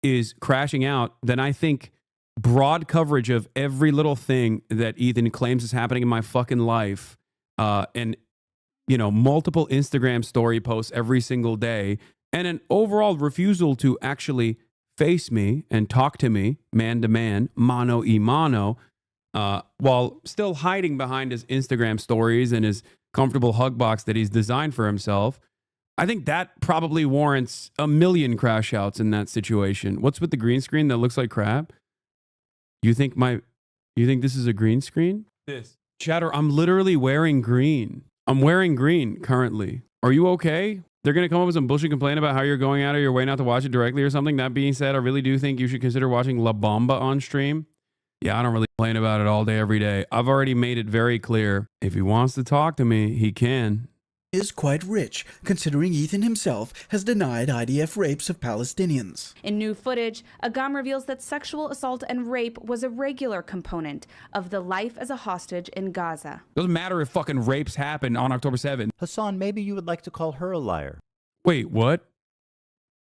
is crashing out, then I think broad coverage of every little thing that Ethan claims is happening in my fucking life, and, you know, multiple Instagram story posts every single day, and an overall refusal to actually face me and talk to me man to man, mano y mano, while still hiding behind his Instagram stories and his comfortable hug box that he's designed for himself. I think that probably warrants 1 million crash outs in that situation. What's with the green screen that looks like crap? You think this is a green screen? This. Chatter, I'm literally wearing green. I'm wearing green currently. Are you okay? They're going to come up with some bullshit complaint about how you're going out of your way not to watch it directly or something. That being said, I really do think you should consider watching La Bamba on stream. Yeah, I don't really complain about it all day, every day. I've already made it very clear. If he wants to talk to me, he can. Is quite rich, considering Ethan himself has denied IDF rapes of Palestinians. In new footage, Agam reveals that sexual assault and rape was a regular component of the life as a hostage in Gaza. Doesn't matter if fucking rapes happen on October 7th. Hasan, maybe you would like to call her a liar. Wait, what?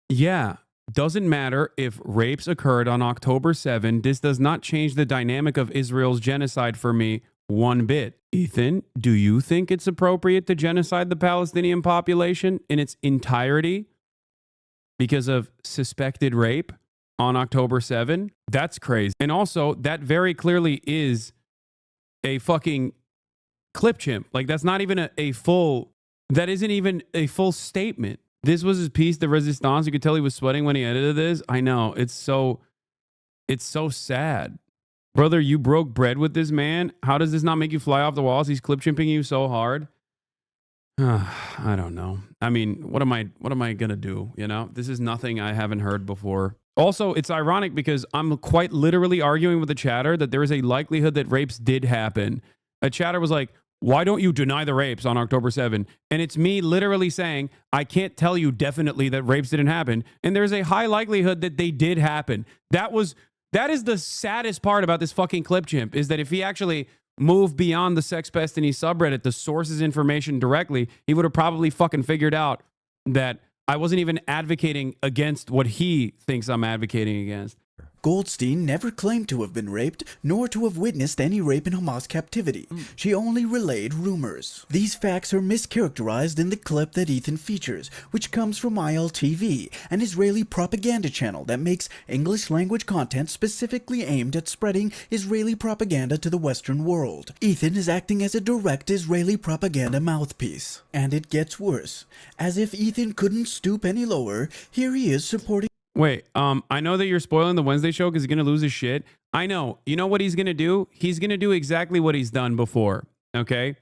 Yeah. Doesn't matter if rapes occurred on October 7. This does not change the dynamic of Israel's genocide for me one bit. Ethan, do you think it's appropriate to genocide the Palestinian population in its entirety because of suspected rape on October 7? That's crazy. And also, that very clearly is a fucking clip chimp. Like, that's not even a full, that isn't even a full statement. This was his piece de resistance. You could tell he was sweating when he edited this. I know. It's so sad. Brother, you broke bread with this man. How does this not make you fly off the walls? He's clip chimping you so hard. I don't know. I mean, what am I going to do? You know, this is nothing I haven't heard before. Also, it's ironic because I'm quite literally arguing with the chatter that there is a likelihood that rapes did happen. A chatter was like, why don't you deny the rapes on October 7? And it's me literally saying, I can't tell you definitely that rapes didn't happen. And there's a high likelihood that they did happen. That is the saddest part about this fucking clip chimp, is that if he actually moved beyond the Sex Destiny subreddit, the source's information directly, he would have probably fucking figured out that I wasn't even advocating against what he thinks I'm advocating against. Goldstein never claimed to have been raped, nor to have witnessed any rape in Hamas captivity. She only relayed rumors. These facts are mischaracterized in the clip that Ethan features, which comes from ILTV, an Israeli propaganda channel that makes English-language content specifically aimed at spreading Israeli propaganda to the Western world. Ethan is acting as a direct Israeli propaganda mouthpiece. And it gets worse. As if Ethan couldn't stoop any lower, here he is supporting... Wait, I know that you're spoiling the Wednesday show because he's going to lose his shit. I know. You know what he's going to do? He's going to do exactly what he's done before, okay?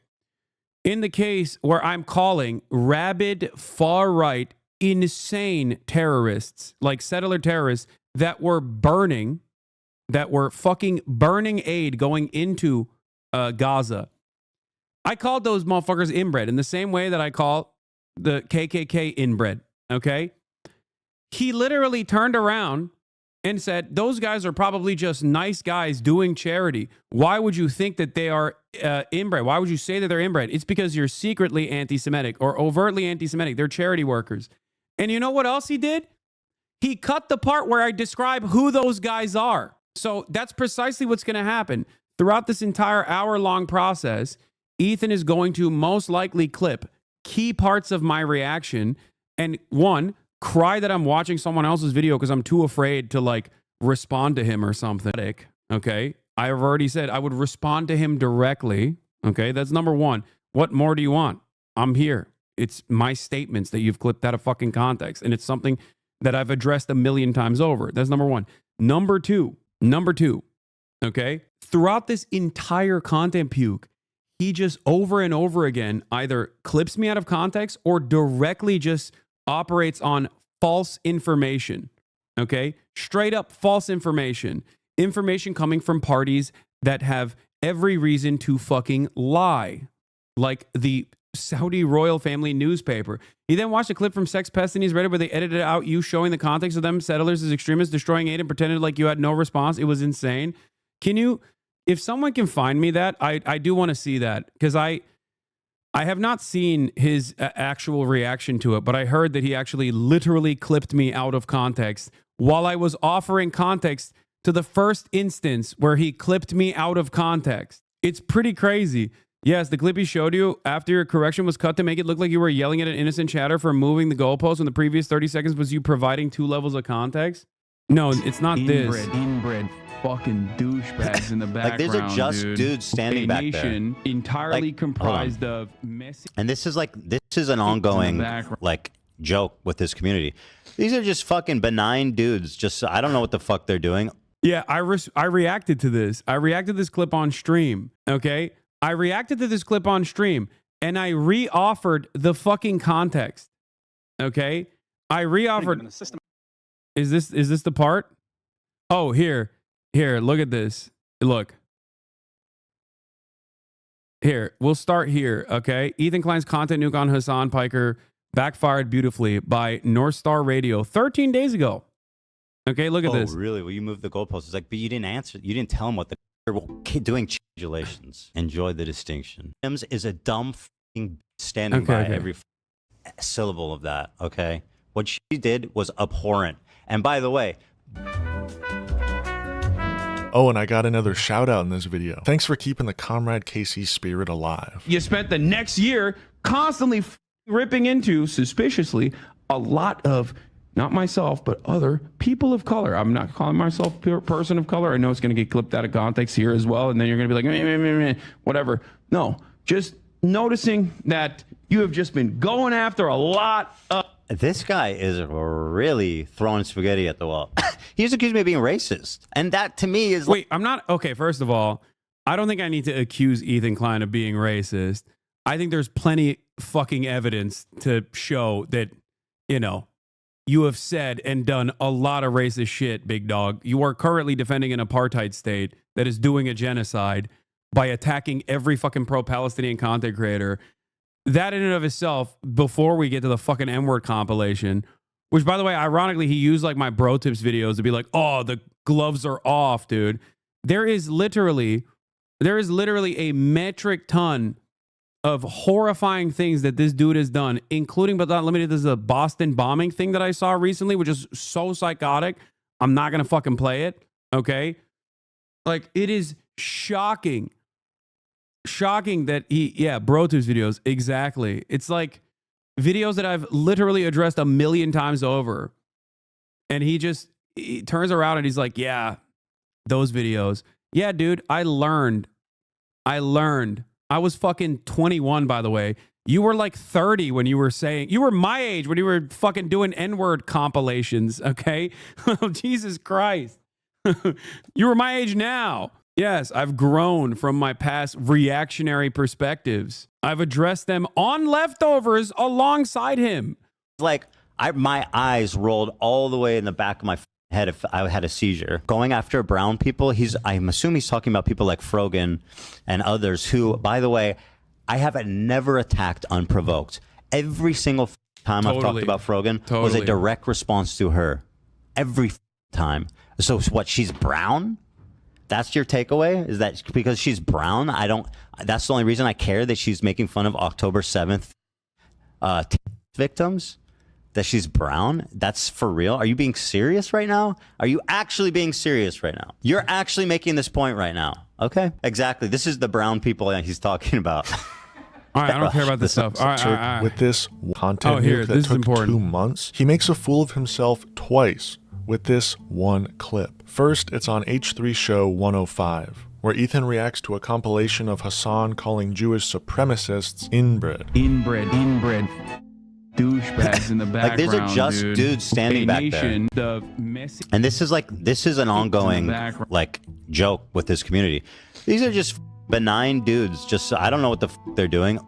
In the case where I'm calling rabid, far-right, insane terrorists, like settler terrorists, that were fucking burning aid going into Gaza. I called those motherfuckers inbred in the same way that I call the KKK inbred, okay? He literally turned around and said, those guys are probably just nice guys doing charity. Why would you think that they are inbred? Why would you say that they're inbred? It's because you're secretly anti-Semitic or overtly anti-Semitic. They're charity workers. And you know what else he did? He cut the part where I describe who those guys are. So that's precisely what's going to happen. Throughout this entire hour-long process, Ethan is going to most likely clip key parts of my reaction and, one, cry that I'm watching someone else's video because I'm too afraid to like respond to him or something. Okay. I've already said I would respond to him directly. Okay. That's number one. What more do you want? I'm here. It's my statements that you've clipped out of fucking context. And it's something that I've addressed a million times over. That's number one. Number two. Okay. Throughout this entire content puke, he just over and over again either clips me out of context or directly just operates on false information, okay? Straight up false information. Information coming from parties that have every reason to fucking lie, like the Saudi royal family newspaper. He then watched a clip from Sex Destiny's Reddit where they edited out you showing the context of them settlers as extremists destroying aid and pretended like you had no response. It was insane. Can you, if someone can find me that, I do want to see that, because I have not seen his actual reaction to it, but I heard that he actually literally clipped me out of context while I was offering context to the first instance where he clipped me out of context. It's pretty crazy. Yes, the clip he showed you after your correction was cut to make it look like you were yelling at an innocent chatter for moving the goalpost when the previous 30 seconds was you providing 2 levels of context. No, it's not this. Inbred fucking douchebags in the background. Like, these are just dudes standing back there. Entirely comprised of messy. And this is an ongoing like joke with this community. These are just fucking benign dudes. Just, I don't know what the fuck they're doing. Yeah, I reacted to this. I reacted to this clip on stream. Okay, I reacted to this clip on stream, and I re-offered the fucking context. Okay, I re-offered. Is this the part? Oh, here, look at this. look. Here, we'll start here, okay? Ethan Klein's content nuke on Hasan Piker backfired beautifully by North Star Radio 13 days ago. Okay, look at this. Oh, really? Well, you moved the goalposts. It's like, but you didn't answer. You didn't tell him what they're doing. Congratulations. Enjoy the distinction. Sims is a dumb f***ing standing by every syllable of that, okay? What she did was abhorrent. And by the way... Oh, and I got another shout out in this video. Thanks for keeping the Comrade Casey spirit alive. You spent the next year constantly ripping into, suspiciously, a lot of, not myself, but other people of color. I'm not calling myself a person of color. I know it's going to get clipped out of context here as well. And then you're going to be like, meh, meh, meh, meh, whatever. No, just noticing that you have just been going after a lot of... This guy is really throwing spaghetti at the wall. He's accused me of being racist. And that to me is... Wait, I'm not... Okay, first of all, I don't think I need to accuse Ethan Klein of being racist. I think there's plenty fucking evidence to show that, you know, you have said and done a lot of racist shit, big dog. You are currently defending an apartheid state that is doing a genocide by attacking every fucking pro-Palestinian content creator. That in and of itself, before we get to the fucking N-word compilation, which, by the way, ironically, he used like my bro tips videos to be like, oh, the gloves are off, dude. There is literally a metric ton of horrifying things that this dude has done, including but not limited to the Boston bombing thing that I saw recently, which is so psychotic. I'm not going to fucking play it. Okay. Like, it is shocking that bro tips videos. Exactly. It's like videos that I've literally addressed a million times over. And he turns around and he's like, yeah, those videos. Yeah, dude, I learned. I was fucking 21, by the way. You were like 30 when you were saying, you were my age when you were fucking doing N-word compilations. Okay. Jesus Christ. You were my age now. Yes, I've grown from my past reactionary perspectives. I've addressed them on leftovers alongside him. Like, my eyes rolled all the way in the back of my head if I had a seizure. Going after brown people, I'm assuming he's talking about people like Frogan and others who, by the way, I have never attacked unprovoked. Every single time I've talked about Frogan was a direct response to her. Every time. So what, she's brown? That's your takeaway? Is that because she's brown? That's the only reason I care, that she's making fun of October 7th victims? That she's brown? That's for real? Are you being serious right now? Are you actually being serious right now? You're actually making this point right now. Okay, exactly. This is the brown people he's talking about. All right, I don't care about this stuff. All right. With this content that took 2 months, he makes a fool of himself twice with this one clip. First, it's on H3 Show 105, where Ethan reacts to a compilation of Hasan calling Jewish supremacists inbred. Inbred. Douchebags in the background. Like, these are just dudes standing back there. And this is an ongoing like joke with this community. These are just benign dudes. Just, I don't know what the they're doing.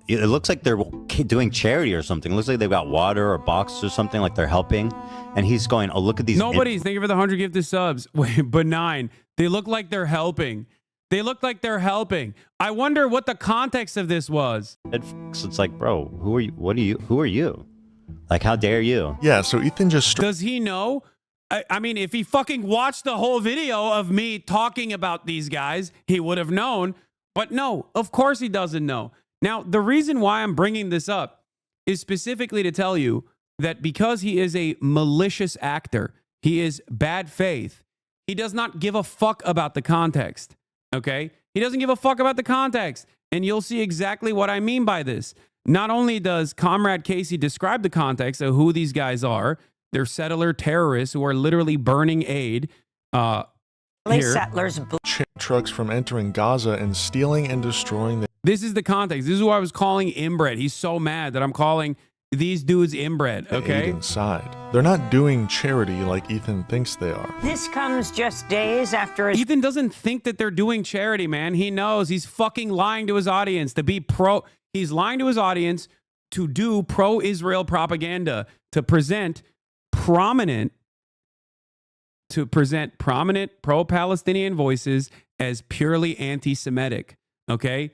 It looks like they're doing charity or something. It looks like they've got water or boxes or something, like they're helping. And he's going, oh, look at these. Thank you for the 100 gifted subs. Wait, benign. They look like they're helping. I wonder what the context of this was. It's like, bro, who are you? Who are you? Like, how dare you? Yeah, so Ethan just... Does he know? I mean, if he fucking watched the whole video of me talking about these guys, he would have known. But no, of course he doesn't know. Now, the reason why I'm bringing this up is specifically to tell you that because he is a malicious actor, he is bad faith, he does not give a fuck about the context, okay? He doesn't give a fuck about the context, and you'll see exactly what I mean by this. Not only does Comrade Casey describe the context of who these guys are, they're settler terrorists who are literally burning aid. Settlers trucks from entering Gaza and stealing and destroying the... This is the context. This is who I was calling inbred. He's so mad that I'm calling these dudes inbred, okay? Inside. They're not doing charity like Ethan thinks they are. This comes just days after... Ethan doesn't think that they're doing charity, man. He knows. He's fucking lying to his audience to be pro... He's lying to his audience to do pro-Israel propaganda, to present prominent pro-Palestinian voices as purely anti-Semitic, okay?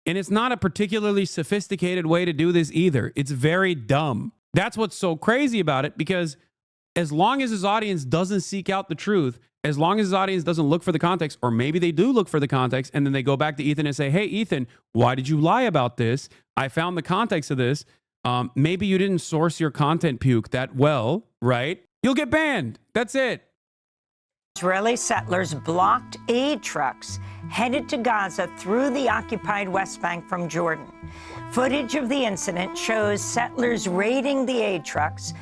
And it's not a particularly sophisticated way to do this either. It's very dumb. That's what's so crazy about it, because as long as his audience doesn't seek out the truth, as long as his audience doesn't look for the context, or maybe they do look for the context, and then they go back to Ethan and say, hey, Ethan, why did you lie about this? I found the context of this. Maybe you didn't source your content, puke, that well, right? You'll get banned. That's it. Israeli settlers blocked aid trucks headed to Gaza through the occupied West Bank from Jordan. Footage of the incident shows settlers raiding the aid trucks,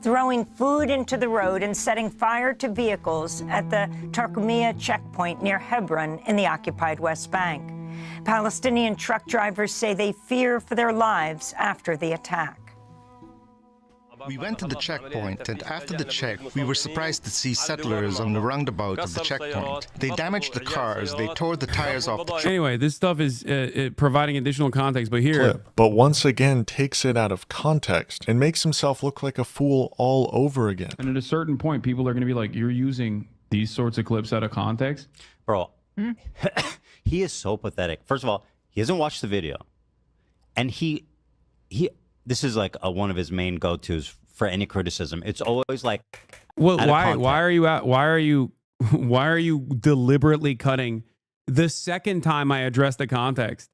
throwing food into the road and setting fire to vehicles at the Tarkumia checkpoint near Hebron in the occupied West Bank. Palestinian truck drivers say they fear for their lives after the attack. We went to the checkpoint, and after the check, we were surprised to see settlers on the roundabout of the checkpoint. They damaged the cars, they tore the tires off the truck. Anyway, this stuff is providing additional context, but here... But once again takes it out of context and makes himself look like a fool all over again. And at a certain point, people are going to be like, you're using these sorts of clips out of context? Bro, he is so pathetic. First of all, he hasn't watched the video. And this is like one of his main go-tos for any criticism. It's always like, well, why are you deliberately cutting the second time I address the context?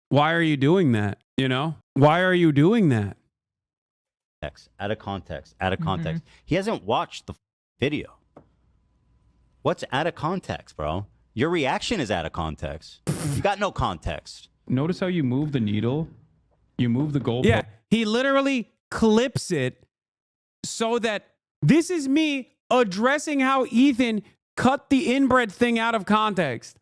Why are you doing that? You know, why are you doing that? Out of context. He hasn't watched the video. What's out of context, bro? Your reaction is out of context. You got no context. Notice how you move the needle. You move the goalpost. Yeah, he literally clips it so that this is me addressing how Ethan cut the inbred thing out of context,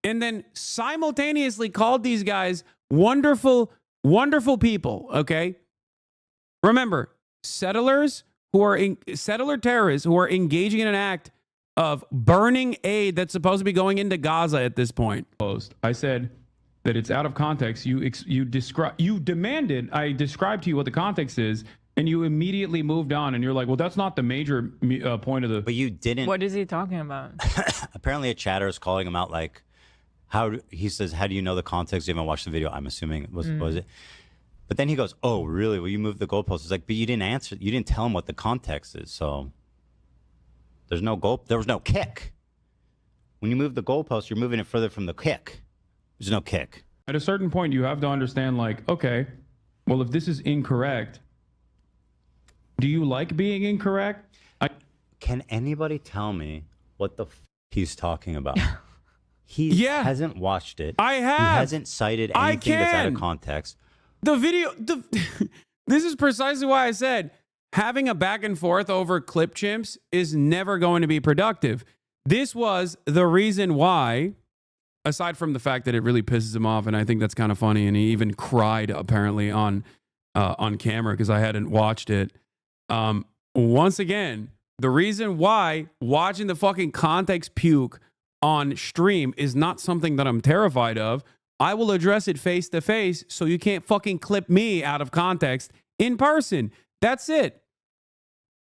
and then simultaneously called these guys wonderful, wonderful people, okay? Remember, settler terrorists who are engaging in an act of burning aid that's supposed to be going into Gaza at this point. I said that it's out of context. You demanded I describe to you what the context is, and you immediately moved on, and you're like, well, that's not the major point of the... But you didn't... What is he talking about? Apparently a chatter is calling him out, like, he says, how do you know the context? You haven't watched the video, I'm assuming. Was it? But then he goes, oh, really? Well, you moved the goalpost. It's like, but you didn't answer. You didn't tell him what the context is, so... There was no kick. When you move the goalpost, you're moving it further from the kick. There's no kick. At a certain point, you have to understand, like, okay, well, if this is incorrect, do you like being incorrect? Can anybody tell me what the he's talking about? He hasn't watched it. I have. He hasn't cited anything that's out of context. The video, this is precisely why I said having a back and forth over clip chimps is never going to be productive. This was the reason why, aside from the fact that it really pisses him off, and I think that's kind of funny, and he even cried apparently on camera because I hadn't watched it. Once again, the reason why watching the fucking context puke on stream is not something that I'm terrified of. I will address it face to face, so you can't fucking clip me out of context in person. That's it.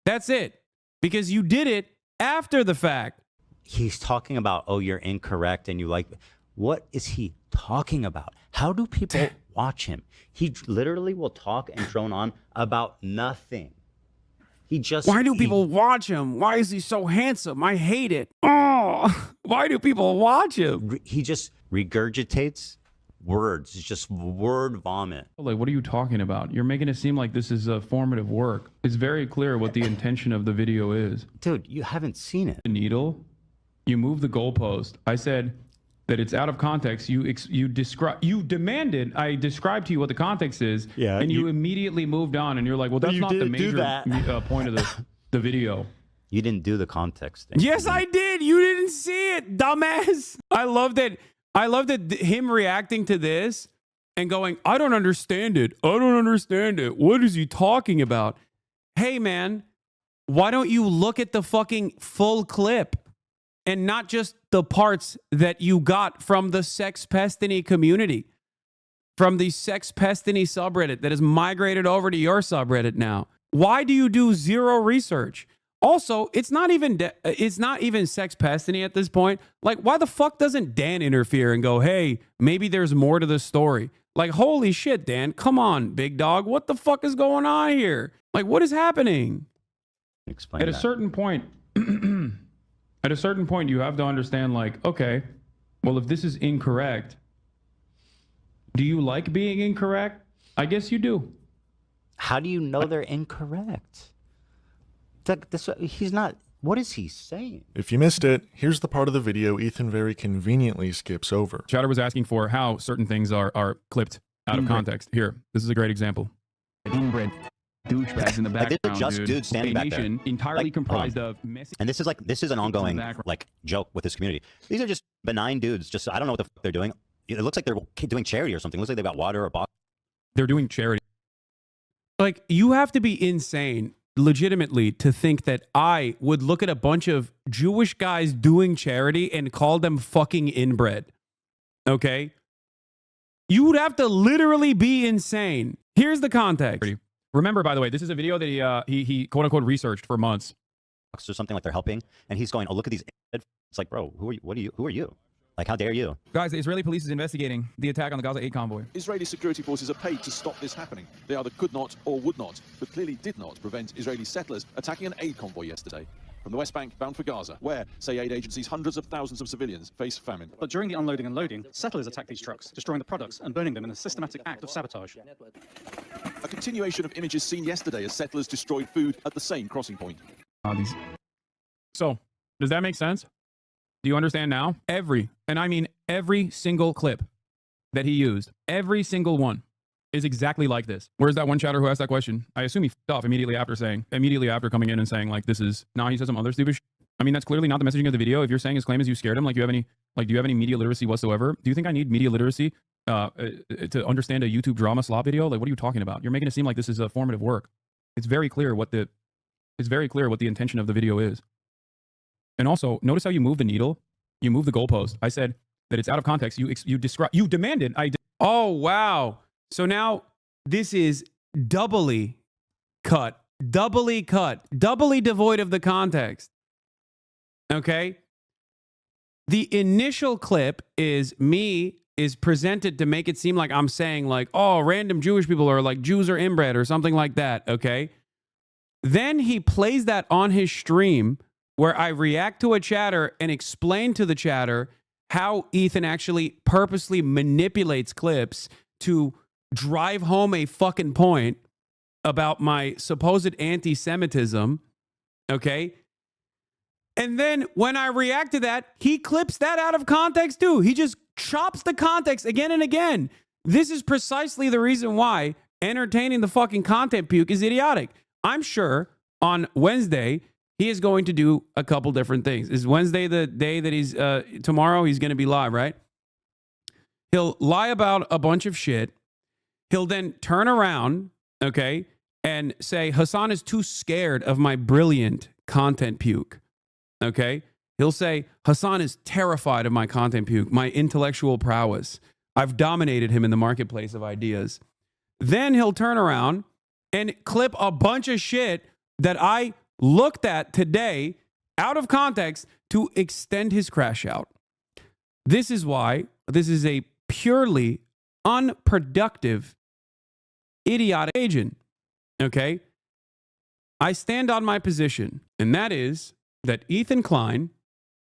That's it. Because you did it after the fact. He's talking about, oh, you're incorrect and you like... What is he talking about? How do people watch him? He literally will talk and drone on about nothing. Why do people watch him? Why is he so handsome? I hate it. Oh, why do people watch him? He just regurgitates words. It's just word vomit. Like, what are you talking about? You're making it seem like this is a formative work. It's very clear what the intention of the video is. Dude, you haven't seen it. The needle, you move the goalpost. I said that it's out of context. You demanded I describe to you what the context is, and you immediately moved on, and you're like, well, that's not the major point of the video. You didn't do the context thing. Yes, I did. You didn't see it, dumbass. I love that him reacting to this and going, I don't understand it. I don't understand it. What is he talking about? Hey, man, why don't you look at the fucking full clip? And not just the parts that you got from the Sex Pestiny community, from the Sex Pestiny subreddit that has migrated over to your subreddit now. Why do you do zero research? Also, it's not even sex pestiny at this point. Like, why the fuck doesn't Dan interfere and go, hey, maybe there's more to the story? Like, holy shit, Dan, come on, big dog. What the fuck is going on here? Like, what is happening? Explain At a that. certain point, at a certain point, you have to understand, like, okay, well, if this is incorrect, do you like being incorrect? I guess you do. How do you know they're incorrect? He's not. What is he saying? If you missed it, here's the part of the video Ethan very conveniently skips over. Chatter was asking for how certain things are clipped out of context. Here, this is a great example. Inbred douchebags in the Like, background, these are just dude. dudes standing A back there. nation entirely Like, comprised hold on. of messy. And this is an ongoing like joke with this community. These are just benign dudes. Just I don't know what the fuck they're doing. It looks like they're doing charity or something. It looks like they've got water or box. They're doing charity. Like, you have to be insane, legitimately, to think that I would look at a bunch of Jewish guys doing charity and call them fucking inbred. Okay? You would have to literally be insane. Here's the context. Remember, by the way, this is a video that he quote unquote researched for months. Or something like they're helping, and he's going, "Oh, look at these." It's like, bro, who are you? Who are you? Like, how dare you? Guys, the Israeli police is investigating the attack on the Gaza aid convoy. Israeli security forces are paid to stop this happening. They either could not or would not, but clearly did not prevent Israeli settlers attacking an aid convoy yesterday from the West Bank bound for Gaza, where, say aid agencies, hundreds of thousands of civilians face famine. But during the unloading and loading, settlers attacked these trucks, destroying the products and burning them in a systematic act of sabotage. A continuation of images seen yesterday as settlers destroyed food at the same crossing point. So, does that make sense? Do you understand now? And I mean every single clip that he used, every single one is exactly like this. Where's that one chatter who asked that question? I assume he f***ed off immediately after coming in and saying, like, this is, no, he said some other stupid shit. I mean, that's clearly not the messaging of the video. If you're saying his claim is you scared him, like, do you have any media literacy whatsoever? Do you think I need media literacy to understand a YouTube drama slop video? Like, what are you talking about? You're making it seem like this is a formative work. It's very clear what the intention of the video is. And also, notice how you move the needle? You move the goalpost. I said that it's out of context. You demanded. Oh, wow. So now this is doubly cut, doubly devoid of the context. Okay? The initial clip is presented to make it seem like I'm saying, like, oh, random Jewish people, or like Jews are inbred or something like that. Okay? Then he plays that on his stream where I react to a chatter and explain to the chatter how Ethan actually purposely manipulates clips to drive home a fucking point about my supposed anti-Semitism, okay? And then when I react to that, he clips that out of context too. He just chops the context again and again. This is precisely the reason why entertaining the fucking content puke is idiotic. I'm sure on Wednesday, he is going to do a couple different things. Is Wednesday the day that he's, tomorrow he's going to be live, right? He'll lie about a bunch of shit. He'll then turn around, okay, and say, Hasan is too scared of my brilliant content puke, okay? He'll say, Hasan is terrified of my content puke, my intellectual prowess. I've dominated him in the marketplace of ideas. Then he'll turn around and clip a bunch of shit that I looked at today out of context to extend his crash out. This is why this is a purely unproductive, idiotic agent. Okay? I stand on my position, and that is that Ethan Klein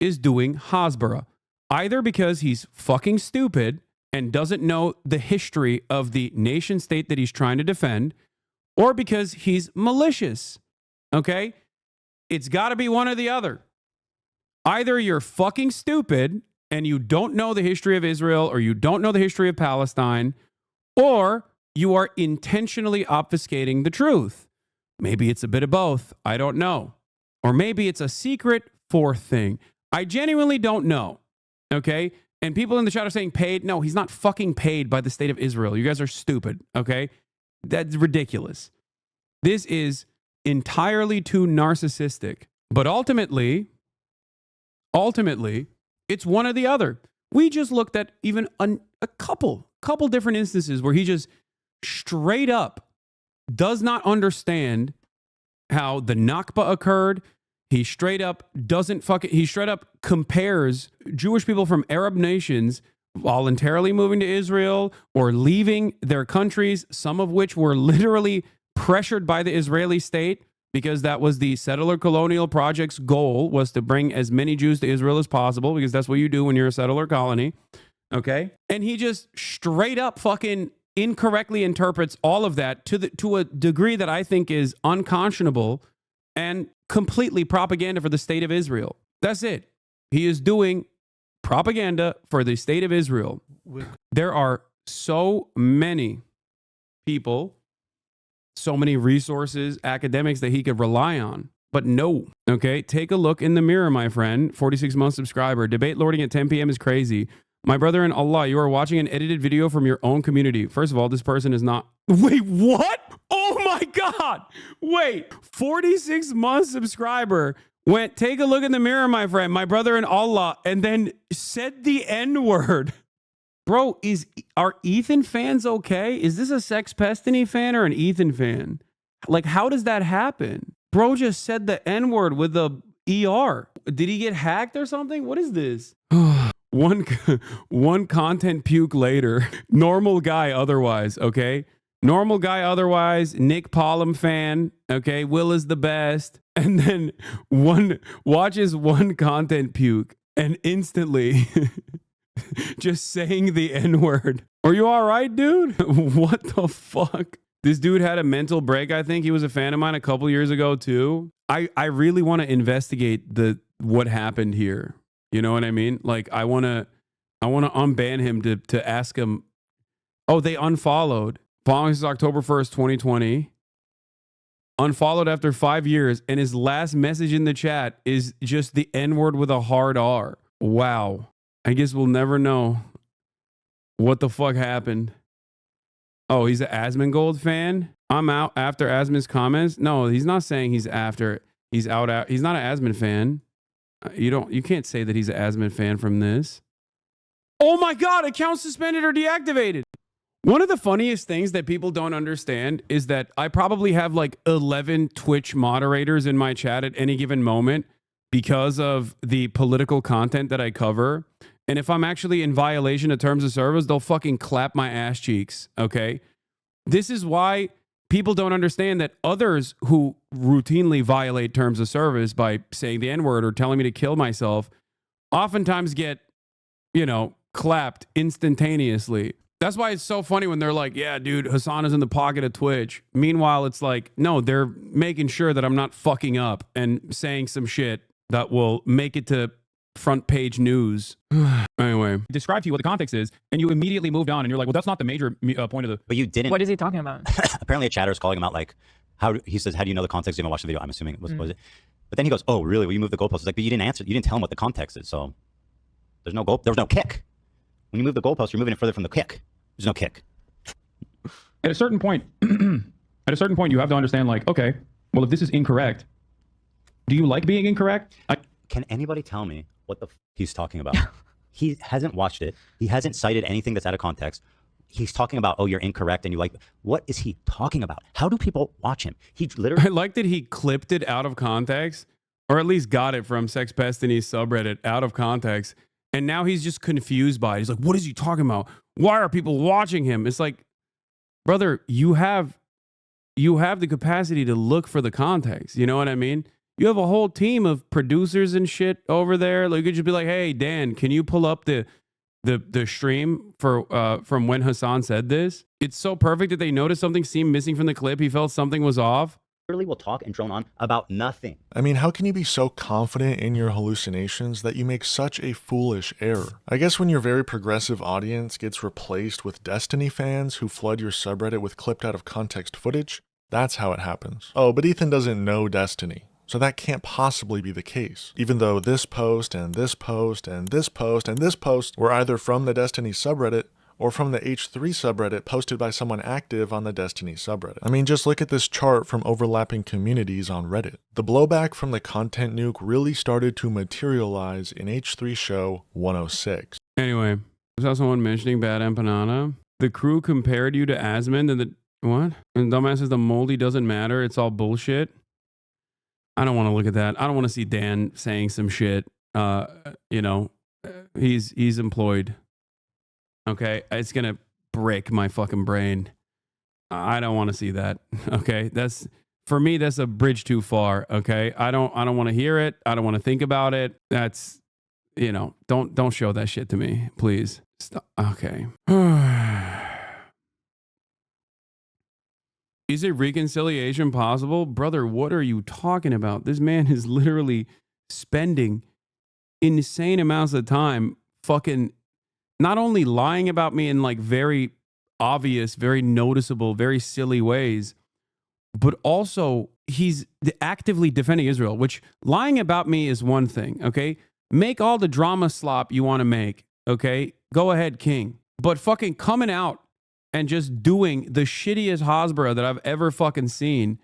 is doing Hasbara, either because he's fucking stupid and doesn't know the history of the nation state that he's trying to defend, or because he's malicious. Okay? It's got to be one or the other. Either you're fucking stupid and you don't know the history of Israel, or you don't know the history of Palestine, or you are intentionally obfuscating the truth. Maybe it's a bit of both. I don't know. Or maybe it's a secret fourth thing. I genuinely don't know. Okay? And people in the chat are saying paid. No, he's not fucking paid by the state of Israel. You guys are stupid. Okay? That's ridiculous. This is entirely too narcissistic. But ultimately, it's one or the other. We just looked at even a couple different instances where he just straight up does not understand how the Nakba occurred. He straight up he straight up compares Jewish people from Arab nations voluntarily moving to Israel or leaving their countries, some of which were literally pressured by the Israeli state, because that was the settler colonial project's goal, was to bring as many Jews to Israel as possible, because that's what you do when you're a settler colony. Okay? And he just straight up fucking incorrectly interprets all of that to a degree that I think is unconscionable and completely propaganda for the state of Israel. That's it. He is doing propaganda for the state of Israel. There are so many people, so many resources, academics that he could rely on. But no. Okay, take a look in the mirror, my friend. 46-month subscriber. Debate lording at 10 p.m. is crazy. My brother in Allah, you are watching an edited video from your own community. First of all, this person is not... Wait, what? Oh my God. Wait, 46-month subscriber went, take a look in the mirror, my friend. My brother in Allah, and then said the N-word. Bro, are Ethan fans okay? Is this a Sex Pestiny fan or an Ethan fan? Like, how does that happen? Bro just said the N-word with the ER. Did he get hacked or something? What is this? One content puke later. Normal guy otherwise, okay? Normal guy otherwise, Nick Pollum fan, okay? Will is the best. And then watches one content puke and instantly... just saying the N-word. Are you all right, dude? What the fuck? This dude had a mental break, I think. He was a fan of mine a couple years ago, too. I really want to investigate what happened here. You know what I mean? Like, I want to unban him to ask him. Oh, they unfollowed. Following since October 1st, 2020. Unfollowed after 5 years. And his last message in the chat is just the N-word with a hard R. Wow. I guess we'll never know what the fuck happened. Oh, he's an Asmongold fan? I'm out after Asmon's comments? No, he's not saying he's after. He's out. He's not an Asmon fan. You can't say that he's an Asmon fan from this. Oh my God, account suspended or deactivated. One of the funniest things that people don't understand is that I probably have like 11 Twitch moderators in my chat at any given moment because of the political content that I cover. And if I'm actually in violation of terms of service, they'll fucking clap my ass cheeks, okay? This is why people don't understand that others who routinely violate terms of service by saying the N-word or telling me to kill myself oftentimes get, clapped instantaneously. That's why it's so funny when they're like, yeah, dude, Hasan is in the pocket of Twitch. Meanwhile, it's like, no, they're making sure that I'm not fucking up and saying some shit that will make it to front page news. Anyway. Describe to you what the context is, and you immediately moved on, and you're like, well, that's not the major point of the... But you didn't. What is he talking about? Apparently a chatter is calling him out like, he says, how do you know the context? You haven't watched the video. I'm assuming was it. But then he goes, oh, really? Well, you moved the goalpost. It's like, but you didn't answer. You didn't tell him what the context is, so there was no kick. When you move the goalpost, you're moving it further from the kick. There's no kick. At a certain point, you have to understand, like, okay, well, if this is incorrect, do you like being incorrect? Can anybody tell me what the he's talking about? He hasn't watched it. He hasn't cited anything that's out of context. He's talking about, oh, you're incorrect and you like... What is he talking about? How do people watch him? He literally... I like that he clipped it out of context, or at least got it from Sex Pestany's subreddit out of context. And now he's just confused by it. He's like, what is he talking about? Why are people watching him? It's like, brother, you have the capacity to look for the context. You know what I mean? You have a whole team of producers and shit over there. Like, you could just be like, hey, Dan, can you pull up the stream from when Hasan said this? It's so perfect that they noticed something seemed missing from the clip. He felt something was off. Literally will talk and drone on about nothing. I mean, how can you be so confident in your hallucinations that you make such a foolish error? I guess when your very progressive audience gets replaced with Destiny fans who flood your subreddit with clipped out of context footage, that's how it happens. Oh, but Ethan doesn't know Destiny. So that can't possibly be the case, even though this post and this post and this post and this post were either from the Destiny subreddit or from the H3 subreddit posted by someone active on the Destiny subreddit. I mean, just look at this chart from overlapping communities on Reddit. The blowback from the content nuke really started to materialize in H3 show 106. Anyway, I saw someone mentioning Bad Empanada. The crew compared you to Asmon and what? And dumbass says the moldy doesn't matter. It's all bullshit. I don't want to look at that. I don't want to see Dan saying some shit. You know, he's employed. Okay, it's gonna break my fucking brain. I don't want to see that. Okay, that's for me. That's a bridge too far. Okay, I don't want to hear it. I don't want to think about it. That's, you know, don't show that shit to me, please. Stop. Okay. Is a reconciliation possible? Brother, what are you talking about? This man is literally spending insane amounts of time fucking not only lying about me in like very obvious, very noticeable, very silly ways, but also he's actively defending Israel, which lying about me is one thing, okay? Make all the drama slop you want to make, okay? Go ahead, king. But fucking coming out and just doing the shittiest Hasbara that I've ever fucking seen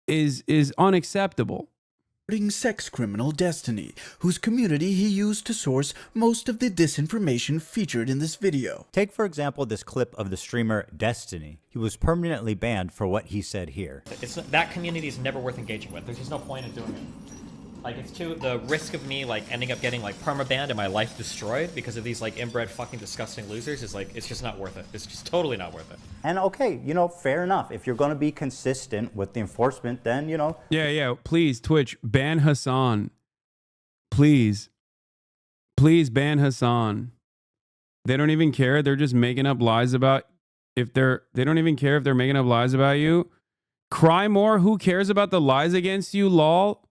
is unacceptable. Sex criminal Destiny, whose community he used to source most of the disinformation featured in this video. Take, for example, this clip of the streamer Destiny. He was permanently banned for what he said here. That community is never worth engaging with. There's just no point in doing it. Like, it's too, the risk of me, like, ending up getting, like, permabanned and my life destroyed because of these, like, inbred fucking disgusting losers is, like, it's just not worth it. It's just totally not worth it. And okay, you know, fair enough. If you're going to be consistent with the enforcement, then, you know. Yeah. Please, Twitch, ban Hasan. Please. Please ban Hasan. They don't even care. They're just making up lies about, they don't even care if they're making up lies about you. Cry more. Who cares about the lies against you, lol?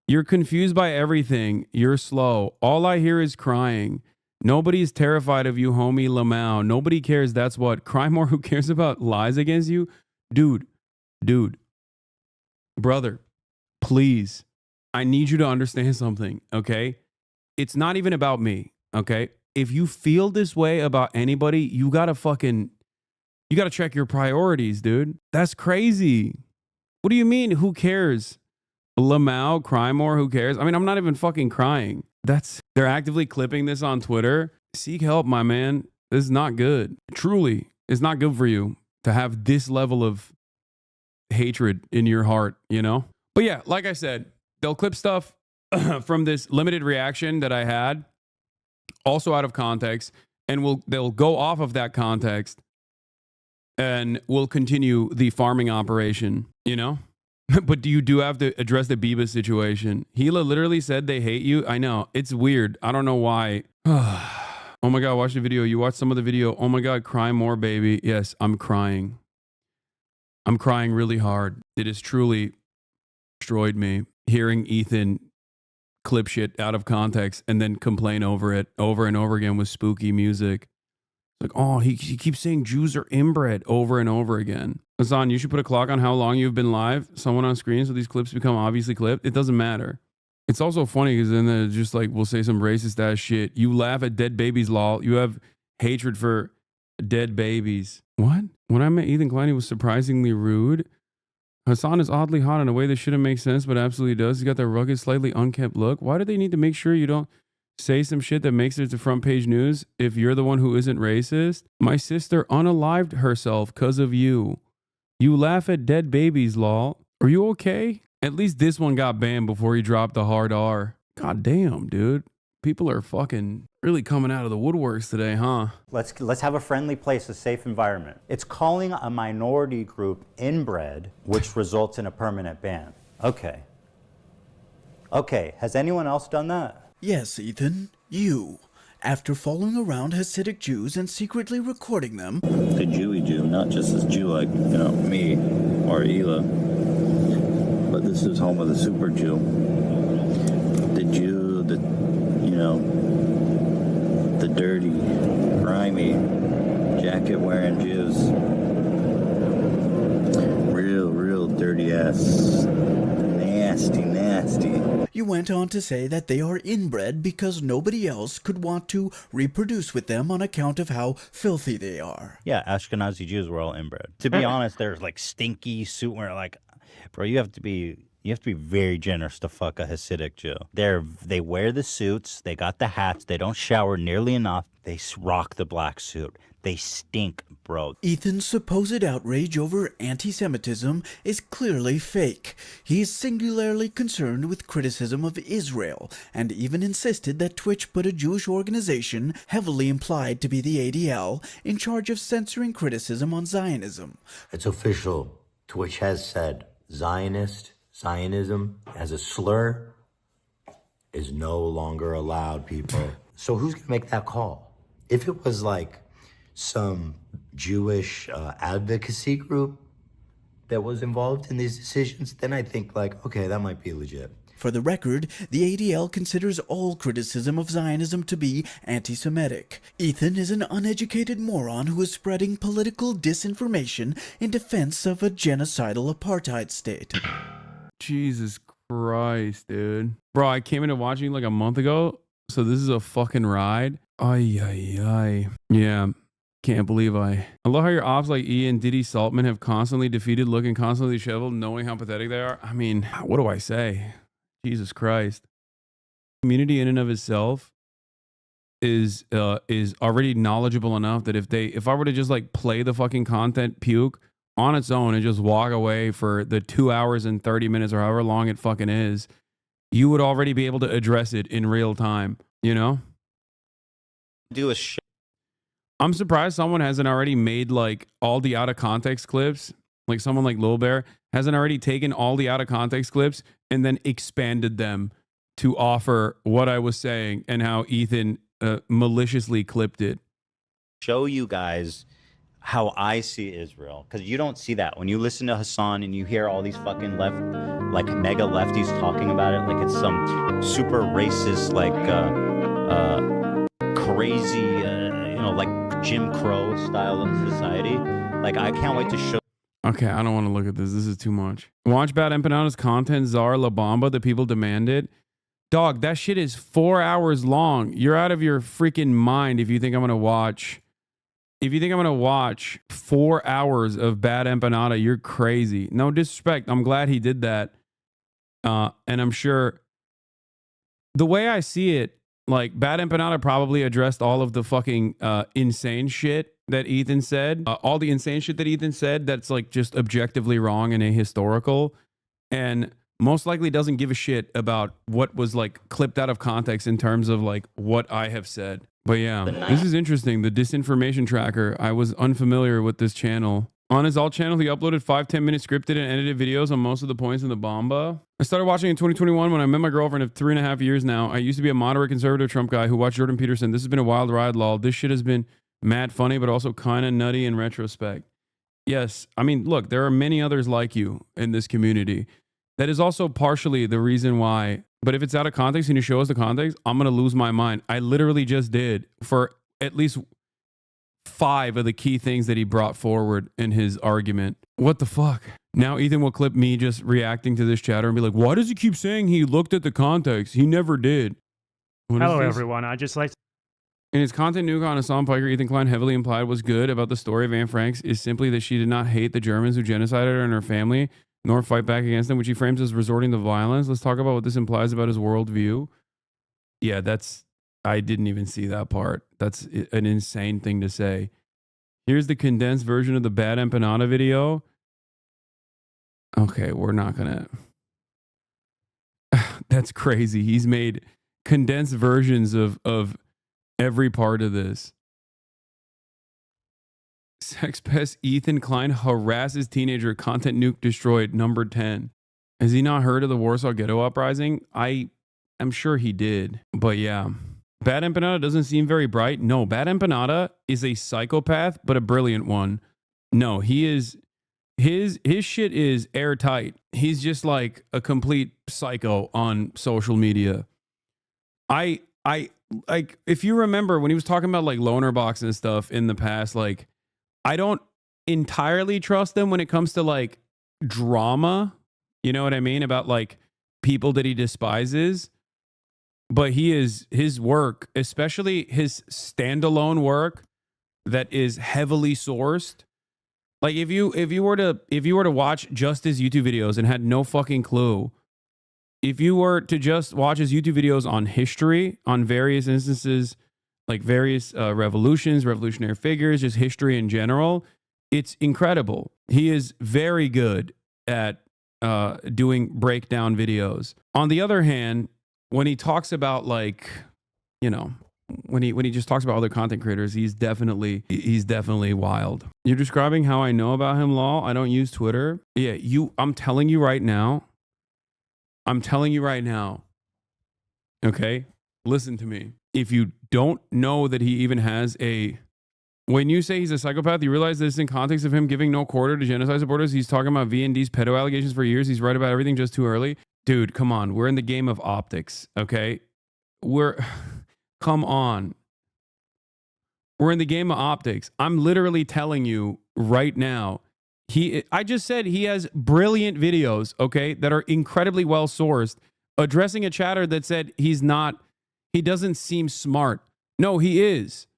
You're confused by everything. You're slow. All I hear is crying. Nobody's terrified of you, homie Lamau. Nobody cares. That's what. Cry more. Who cares about lies against you? Dude. Brother, please. I need you to understand something, okay? It's not even about me, okay? If you feel this way about anybody, you gotta check your priorities, dude. That's crazy. What do you mean? Who cares? Lamau, cry more, who cares? I mean, I'm not even fucking crying. They're actively clipping this on Twitter. Seek help, my man. This is not good. Truly, it's not good for you to have this level of hatred in your heart, you know? But yeah, like I said, they'll clip stuff from this limited reaction that I had, also out of context, and they'll go off of that context and we'll continue the farming operation, you know? But you have to address the Biba situation. Hila literally said they hate you. I know. It's weird. I don't know why. Oh my God, watch the video. You watched some of the video. Oh my God, cry more, baby. Yes, I'm crying. I'm crying really hard. It has truly destroyed me. Hearing Ethan clip shit out of context and then complain over it over and over again with spooky music. Like, oh, he keeps saying Jews are inbred over and over again. Hasan, you should put a clock on how long you've been live. Someone on screen so these clips become obviously clipped. It doesn't matter. It's also funny because then they're just like, we'll say some racist ass shit. You laugh at dead babies, lol. You have hatred for dead babies. What? When I met Ethan Klein, he was surprisingly rude. Hasan is oddly hot in a way that shouldn't make sense, but absolutely does. He's got that rugged, slightly unkempt look. Why do they need to make sure you don't say some shit that makes it to front page news if you're the one who isn't racist? My sister unalived herself because of you. You laugh at dead babies, lol. Are you okay? At least this one got banned before he dropped the hard R. God damn, dude. People are fucking really coming out of the woodworks today, huh? Let's have a friendly place, a safe environment. It's calling a minority group inbred, which results in a permanent ban. Okay. Has anyone else done that? Yes, Ethan, you. After following around Hasidic Jews and secretly recording them. The Jewy Jew, not just this Jew like, you know, me or Hila, but this is home of the super Jew. The Jew, the dirty, grimy, jacket-wearing Jews. Real dirty ass. Nasty. You went on to say that they are inbred because nobody else could want to reproduce with them on account of how filthy they are. Yeah, Ashkenazi Jews were all inbred. To be honest, they're like stinky suit wearing, like, bro, you have to be You have to be very generous to fuck a Hasidic Jew. They wear the suits, they got the hats, they don't shower nearly enough, they rock the black suit. They stink, bro. Ethan's supposed outrage over anti-Semitism is clearly fake. He is singularly concerned with criticism of Israel, and even insisted that Twitch put a Jewish organization, heavily implied to be the ADL, in charge of censoring criticism on Zionism. It's official. Twitch has said Zionism as a slur is no longer allowed, people. So who's going to make that call? If it was like some Jewish advocacy group that was involved in these decisions, then I think like, okay, that might be legit. For the record, the ADL considers all criticism of Zionism to be anti-Semitic. Ethan is an uneducated moron who is spreading political disinformation in defense of a genocidal apartheid state. Jesus Christ, dude. Bro, I came into watching like a month ago, so this is a fucking ride. Ay, ay, ay. Yeah. Can't believe I love how your ops like E and Diddy Saltman have constantly defeated, looking constantly disheveled, knowing how pathetic they are. I mean, what do I say? Jesus Christ. Community in and of itself is already knowledgeable enough that if I were to just like play the fucking content puke on its own and just walk away for the 2 hours and 30 minutes or however long it fucking is, you would already be able to address it in real time, you know? Do a show. I'm surprised someone hasn't already made like all the out of context clips. Like someone like Lil Bear hasn't already taken all the out of context clips and then expanded them to offer what I was saying and how Ethan maliciously clipped it. Show you guys how I see Israel, because you don't see that when you listen to Hasan and you hear all these fucking like mega lefties talking about it like it's some super racist, like crazy, like Jim Crow style of society. Like, I can't wait to show. Okay, I don't want to look at this. This is too much. Watch Bad Empanada's content, Czar La Bamba. The people demanded. Dog, that shit is 4 hours long. You're out of your freaking mind if you think I'm gonna watch. If you think I'm gonna watch 4 hours of Bad Empanada, you're crazy. No disrespect. I'm glad he did that. And I'm sure the way I see it, like Bad Empanada probably addressed all of the fucking insane shit that Ethan said. All the insane shit that Ethan said that's like just objectively wrong and ahistorical. And most likely doesn't give a shit about what was like clipped out of context in terms of like what I have said. But yeah, this is interesting. The disinformation tracker. I was unfamiliar with this channel. On his alt channel, he uploaded 5-10 minute scripted and edited videos on most of the points in the Bomba. I started watching in 2021 when I met my girlfriend of 3.5 years now. I used to be a moderate conservative Trump guy who watched Jordan Peterson. This has been a wild ride, lol. This shit has been mad funny, but also kind of nutty in retrospect. Yes, I mean, look, there are many others like you in this community. That is also partially the reason why. But if it's out of context and you show us the context, I'm going to lose my mind. I literally just did for at least 5 of the key things that he brought forward in his argument. What the fuck? Now Ethan will clip me just reacting to this chatter and be like, why does he keep saying he looked at the context? He never did. Hello, everyone. I just like... In his content nuke on Hassan Piker, Ethan Klein heavily implied was good about the story of Anne Frank's is simply that she did not hate the Germans who genocided her and her family, nor fight back against them, which he frames as resorting to violence. Let's talk about what this implies about his worldview. Yeah, I didn't even see that part. That's an insane thing to say. Here's the condensed version of the Bad Empanada video. Okay, we're not gonna... That's crazy. He's made condensed versions of every part of this. Sex pest Ethan Klein harasses teenager, content nuke destroyed, number 10. Has he not heard of the Warsaw Ghetto Uprising? I am sure he did. But yeah. Bad Empanada doesn't seem very bright. No, Bad Empanada is a psychopath, but a brilliant one. No, he is... His shit is airtight. He's just like a complete psycho on social media. I like, if you remember when he was talking about like loner box and stuff in the past, like, I don't entirely trust him when it comes to like drama. You know what I mean? About like people that he despises. But his work, especially his standalone work that is heavily sourced, Like if you were to watch just his YouTube videos and had no fucking clue, if you were to just watch his YouTube videos on history, on various instances, like various revolutions, revolutionary figures, just history in general, it's incredible. He is very good at doing breakdown videos. On the other hand, when he talks about like, you know, when he just talks about other content creators, he's definitely wild. You're describing how I know about him, lol. I don't use Twitter. Yeah, I'm telling you right now. Okay? Listen to me. If you don't know that he even has when you say he's a psychopath, you realize this in context of him giving no quarter to genocide supporters. He's talking about V&D's pedo allegations for years. He's right about everything just too early. Dude, come on. We're in the game of optics, okay? Come on. We're in the game of optics. I'm literally telling you right now, I just said he has brilliant videos, okay, that are incredibly well sourced, addressing a chatter that said he doesn't seem smart. No, he is.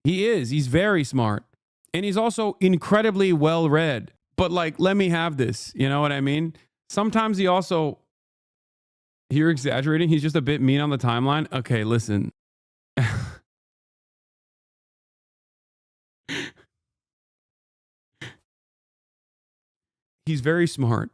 He is. He's very smart. And he's also incredibly well read. But like, let me have this. You know what I mean? Sometimes you're exaggerating. He's just a bit mean on the timeline. Okay, listen. He's very smart.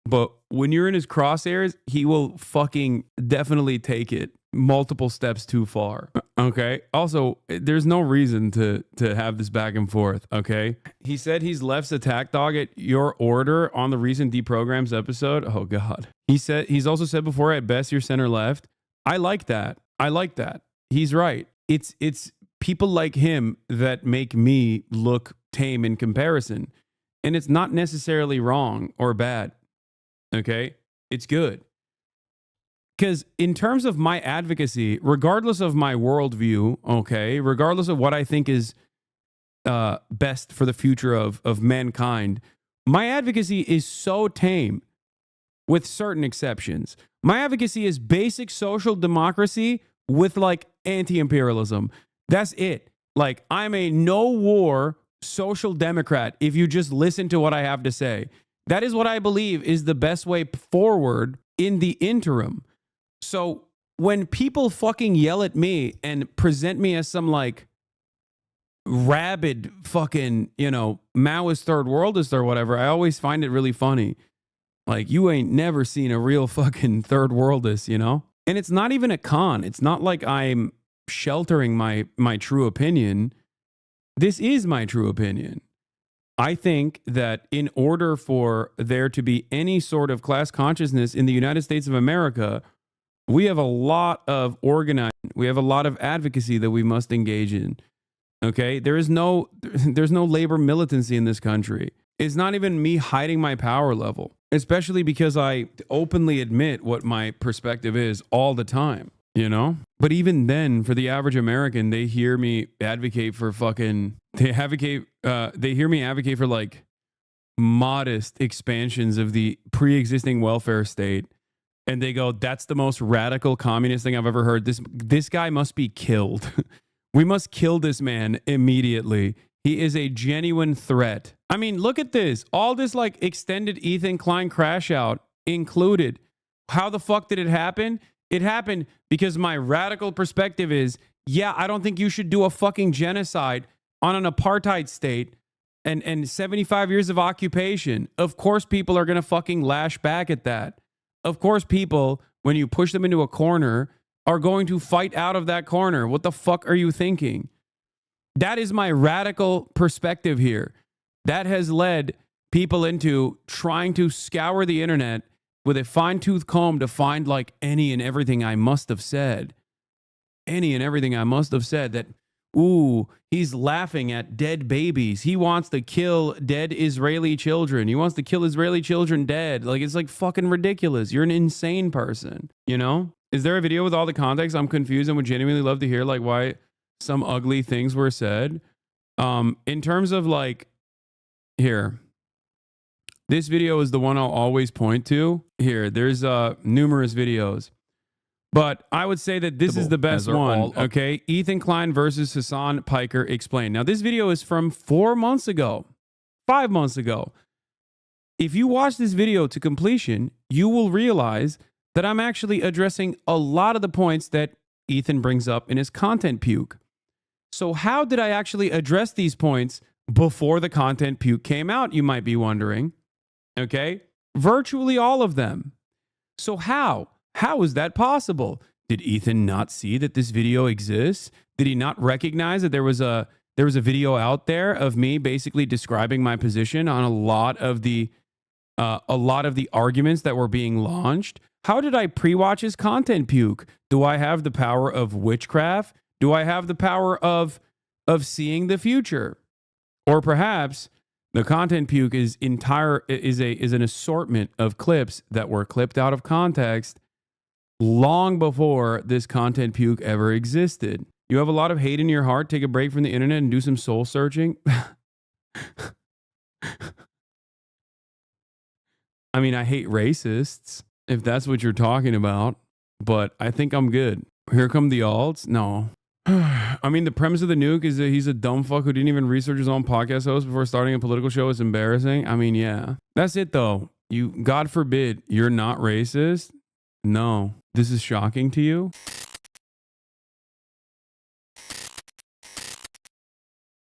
But when you're in his crosshairs, he will fucking definitely take it multiple steps too far. Okay. Also, there's no reason to have this back and forth. Okay. He said he's left's attack dog at your order on the recent Deprograms episode. Oh God. He's also said before, at best you're center left. I like that. He's right. It's people like him that make me look tame in comparison. And it's not necessarily wrong or bad. Okay. It's good. Because in terms of my advocacy, regardless of my worldview, okay, regardless of what I think is best for the future of mankind, my advocacy is so tame, with certain exceptions. My advocacy is basic social democracy with like anti-imperialism. That's it. Like, I'm a no-war social democrat if you just listen to what I have to say. That is what I believe is the best way forward in the interim. So when people fucking yell at me and present me as some like rabid fucking, you know, Maoist third worldist or whatever, I always find it really funny. Like, you ain't never seen a real fucking third worldist, you know? And it's not even a con. It's not like I'm sheltering my true opinion. This is my true opinion. I think that in order for there to be any sort of class consciousness in the United States of America, we have a lot of organizing. We have a lot of advocacy that we must engage in. Okay? There's no labor militancy in this country. It's not even me hiding my power level, especially because I openly admit what my perspective is all the time, you know? But even then, for the average American, they hear me advocate for they hear me advocate for like modest expansions of the pre-existing welfare state. And they go, that's the most radical communist thing I've ever heard. This guy must be killed. We must kill this man immediately. He is a genuine threat. I mean, look at this. All this like extended Ethan Klein crash out included. How the fuck did it happen? It happened because my radical perspective is, yeah, I don't think you should do a fucking genocide on an apartheid state and 75 years of occupation. Of course people are going to fucking lash back at that. Of course, people, when you push them into a corner, are going to fight out of that corner. What the fuck are you thinking? That is my radical perspective here. That has led people into trying to scour the internet with a fine-tooth comb to find like any and everything I must have said. Any and everything I must have said that, ooh, he's laughing at dead babies. He wants to kill dead Israeli children. He wants to kill Israeli children dead. Like, it's like fucking ridiculous. You're an insane person, you know? Is there a video with all the context? I'm confused and would genuinely love to hear like why some ugly things were said. In terms of like, here, this video is the one I'll always point to. Here, there's numerous videos. But I would say that this is the best one, okay? Ethan Klein versus Hasan Piker explained. Now, this video is from 4 months ago. 5 months ago. If you watch this video to completion, you will realize that I'm actually addressing a lot of the points that Ethan brings up in his content puke. So how did I actually address these points before the content puke came out, you might be wondering? Okay? Virtually all of them. So how? How is that possible? Did Ethan not see that this video exists? Did he not recognize that there was a video out there of me basically describing my position on a lot of the arguments that were being launched? How did I pre-watch his content puke? Do I have the power of witchcraft? Do I have the power of seeing the future? Or perhaps the content puke is an assortment of clips that were clipped out of context long before this content puke ever existed. You have a lot of hate in your heart. Take a break from the internet and do some soul searching. I mean, I hate racists, if that's what you're talking about, but I think I'm good. Here come the alts? No. I mean, the premise of the nuke is that he's a dumb fuck who didn't even research his own podcast host before starting a political show. It's embarrassing. I mean, yeah. That's it, though. God forbid, you're not racist? No. This is shocking to you?